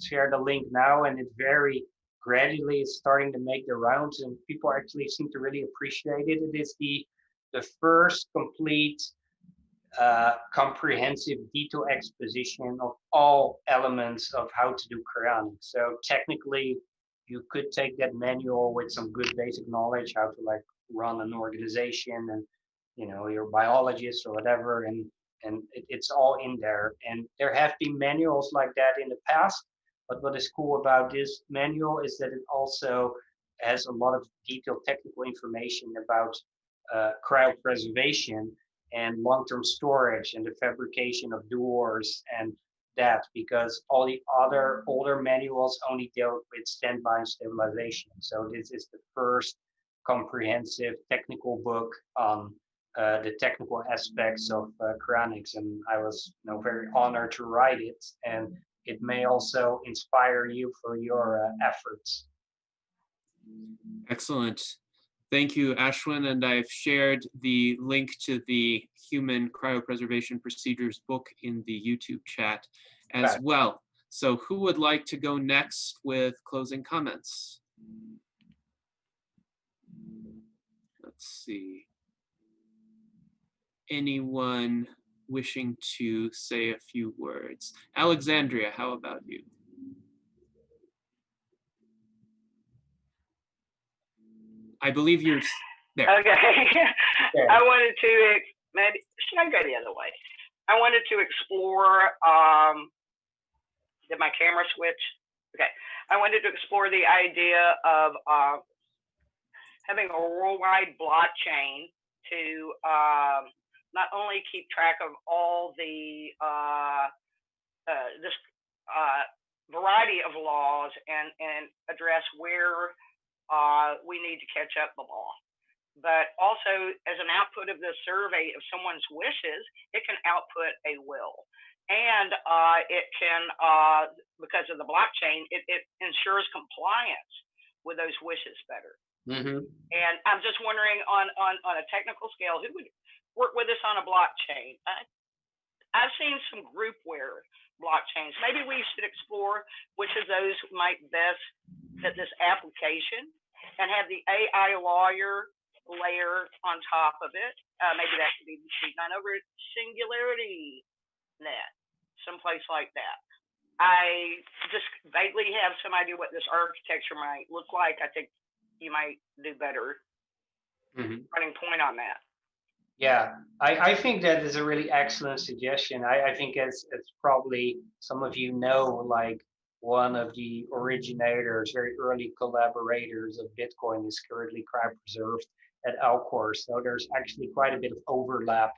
Speaker 2: share the link now. And it very gradually is starting to make the rounds, and people actually seem to really appreciate it. It is the first complete comprehensive detailed exposition of all elements of how to do cryonics. So technically, you could take that manual with some good basic knowledge, how to run an organization and, you're a biologist or whatever, and it's all in there. And there have been manuals like that in the past, but what is cool about this manual is that it also has a lot of detailed technical information about cryopreservation and long-term storage and the fabrication of doors and that, because all the other older manuals only dealt with standby and stabilization. So this is the first comprehensive technical book on the technical aspects of cryonics, and I was very honored to write it, and it may also inspire you for your efforts.
Speaker 1: Excellent. Thank you, Aschwin, and I've shared the link to the Human Cryopreservation Procedures book in the YouTube chat as well. So who would like to go next with closing comments? Let's see. Anyone wishing to say a few words? Alexandria, how about you? I believe you're there.
Speaker 9: Okay. I wanted to, maybe, should I go the other way? I wanted to explore, did my camera switch? Okay. I wanted to explore the idea of having a worldwide blockchain to not only keep track of all the this variety of laws and address where we need to catch up the law, but also as an output of this survey of someone's wishes, it can output a will. and it can, because of the blockchain, it ensures compliance with those wishes better. And I'm just wondering, on a technical scale, who would work with us on a blockchain? I've seen some groupware blockchains. Maybe we should explore which of those might best fit this application, and have the AI lawyer layer on top of it. Maybe that could be done over at Singularity Net, someplace like that. I just vaguely have some idea what this architecture might look like. I think you might do better running point on that.
Speaker 2: Yeah, I think that is a really excellent suggestion. I think it's probably, some of you know, like one of the originators, very early collaborators of Bitcoin is currently cryopreserved at Alcor. So there's actually quite a bit of overlap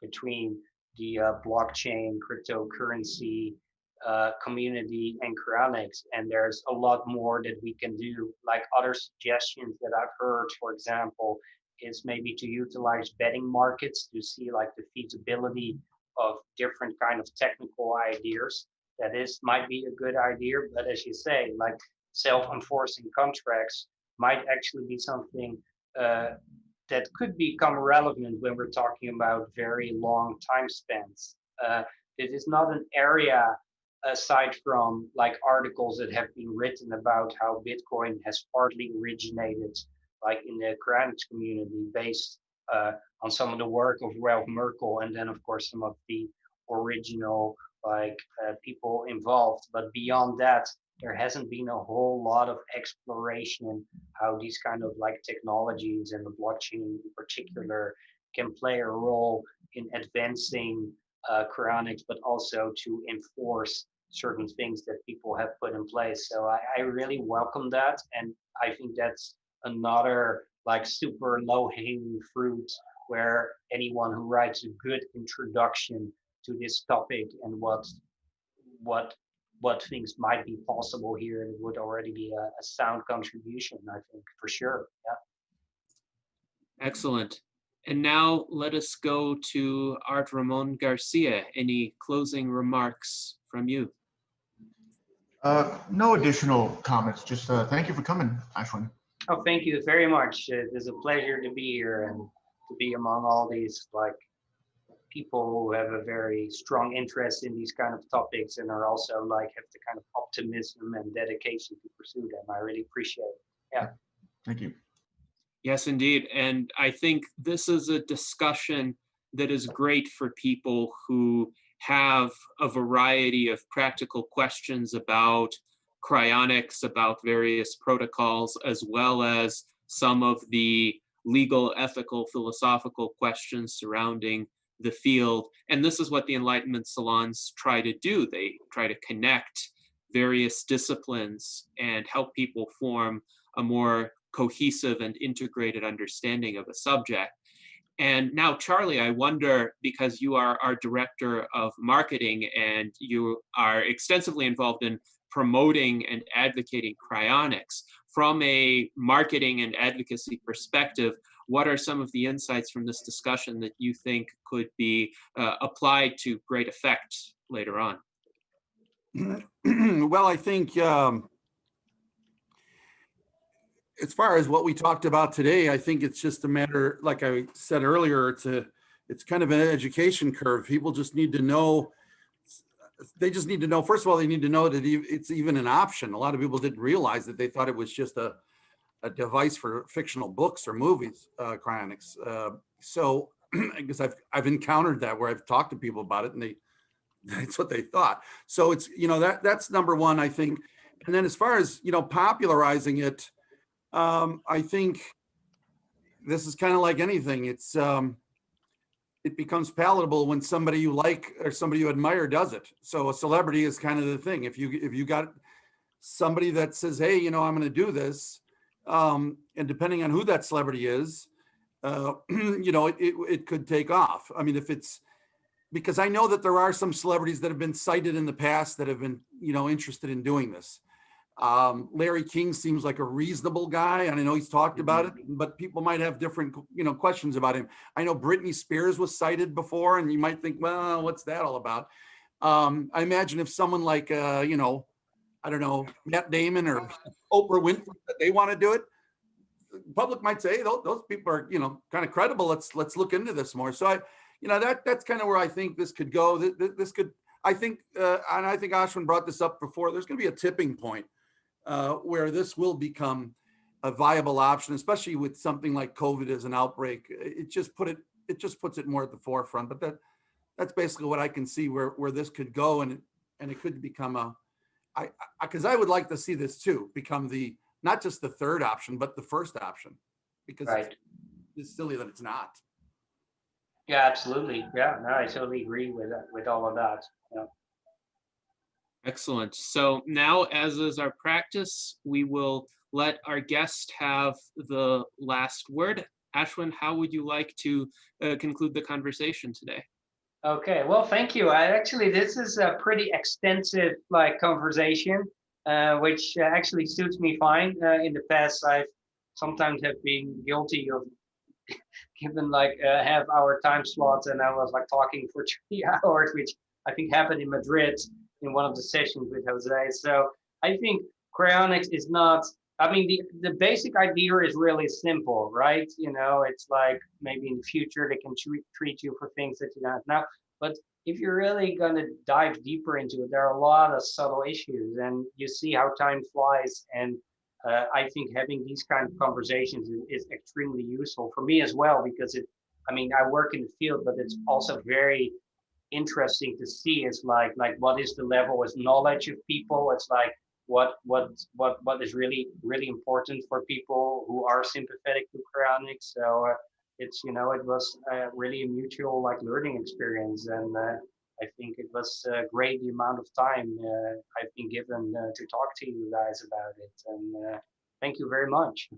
Speaker 2: between the blockchain, cryptocurrency community and cryonics. And there's a lot more that we can do, like other suggestions that I've heard, for example, is maybe to utilize betting markets to see like the feasibility of different kind of technical ideas. That is, might be a good idea, but as you say, like self-enforcing contracts might actually be something that could become relevant when we're talking about very long time spans. It is not an area, aside from like articles that have been written about how Bitcoin has partly originated like in the cryonics community, based on some of the work of Ralph Merkel, and then of course some of the original like people involved. But beyond that, there hasn't been a whole lot of exploration how these kind of like technologies and the blockchain in particular can play a role in advancing cryonics, but also to enforce certain things that people have put in place. So I really welcome that, and I think that's another like super low-hanging fruit, where anyone who writes a good introduction to this topic and what things might be possible here, it would already be a sound contribution, I think, for sure. Yeah.
Speaker 1: Excellent. And now let us go to Art Ramon Garcia. Any closing remarks from you?
Speaker 8: No additional comments. Just thank you for coming, Aschwin.
Speaker 2: Oh, thank you very much. It is a pleasure to be here and to be among all these like people who have a very strong interest in these kind of topics and are also like have the kind of optimism and dedication to pursue them. I really appreciate it. Yeah.
Speaker 8: Thank you.
Speaker 1: Yes, indeed. And I think this is a discussion that is great for people who have a variety of practical questions about cryonics, about various protocols, as well as some of the legal, ethical, philosophical questions surrounding the field. And this is what the Enlightenment Salons try to do. They try to connect various disciplines and help people form a more cohesive and integrated understanding of a subject. And now, Charlie, I wonder, because you are our director of marketing and you are extensively involved in promoting and advocating cryonics, from a marketing and advocacy perspective, what are some of the insights from this discussion that you think could be applied to great effect later on?
Speaker 6: Well, I think as far as what we talked about today, I think it's just a matter, like I said earlier, it's kind of an education curve. People just need to know. They just need to know, first of all, they need to know that it's even an option. A lot of people didn't realize that. They thought it was just a device for fictional books or movies, cryonics. So I guess I've encountered that, where I've talked to people about it and that's what they thought. So it's, that's number one, I think. And then as far as, popularizing it, I think this is kind of like anything. It's, it becomes palatable when somebody you like or somebody you admire does it. So a celebrity is kind of the thing. If you got somebody that says, hey, I'm going to do this, and depending on who that celebrity is, it could take off. I mean, if it's, because I know that there are some celebrities that have been cited in the past that have been, interested in doing this. Larry King seems like a reasonable guy, and I know he's talked about it, but people might have different, questions about him. I know Britney Spears was cited before, and you might think, well, what's that all about? I imagine if someone like, you know, I don't know, Matt Damon or Oprah Winfrey, that they want to do it, the public might say those people are, you know, kind of credible. Let's look into this more. So you know, that's kind of where I think this could go. This could, I think, and I think Aschwin brought this up before. There's going to be a tipping point where this will become a viable option, especially with something like COVID as an outbreak. It just puts it more at the forefront. But that's basically what I can see where this could go, and it could become because I would like to see this too become not just the third option, but the first option, because
Speaker 2: Right.
Speaker 6: it's silly that it's not.
Speaker 2: Yeah, absolutely. Yeah, no, I totally agree with all of that. Yeah.
Speaker 1: Excellent. So now, as is our practice, we will let our guest have the last word. Aschwin, how would you like to conclude the conversation today?
Speaker 2: Okay, well, thank you. This is a pretty extensive conversation, which actually suits me fine. In the past, I've sometimes have been guilty of given half-hour time slots, and I was talking for 3 hours, which I think happened in Madrid in one of the sessions with Jose. So I think cryonics is not. I mean, the basic idea is really simple, right? You know, it's like maybe in the future they can treat you for things that you don't have now. But if you're really going to dive deeper into it, there are a lot of subtle issues, and you see how time flies. And I think having these kind of conversations is extremely useful for me as well, because I work in the field, but it's also very interesting to see. It's like what is the level of knowledge of people? It's like what is really important for people who are sympathetic to cryonics. So it was really a mutual learning experience, and I think it was great the amount of time I've been given to talk to you guys about it, and thank you very much.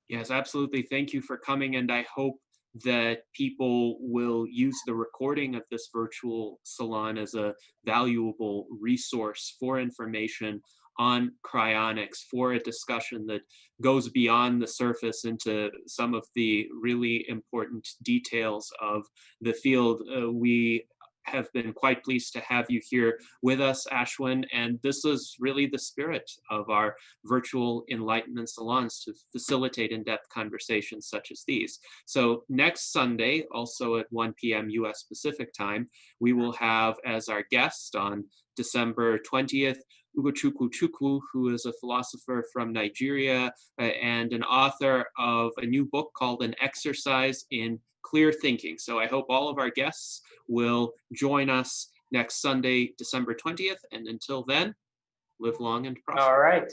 Speaker 1: Yes, absolutely. Thank you for coming, and I hope that people will use the recording of this virtual salon as a valuable resource for information on cryonics, for a discussion that goes beyond the surface into some of the really important details of the field. We have been quite pleased to have you here with us, Aschwin, and this is really the spirit of our virtual Enlightenment Salons, to facilitate in-depth conversations such as these. So next Sunday, also at 1 p.m. US Pacific time, we will have as our guest on December 20th, Ugochukwu, who is a philosopher from Nigeria and an author of a new book called An Exercise in Clear Thinking. So I hope all of our guests will join us next Sunday, December 20th. And until then, live long and prosper.
Speaker 2: All right.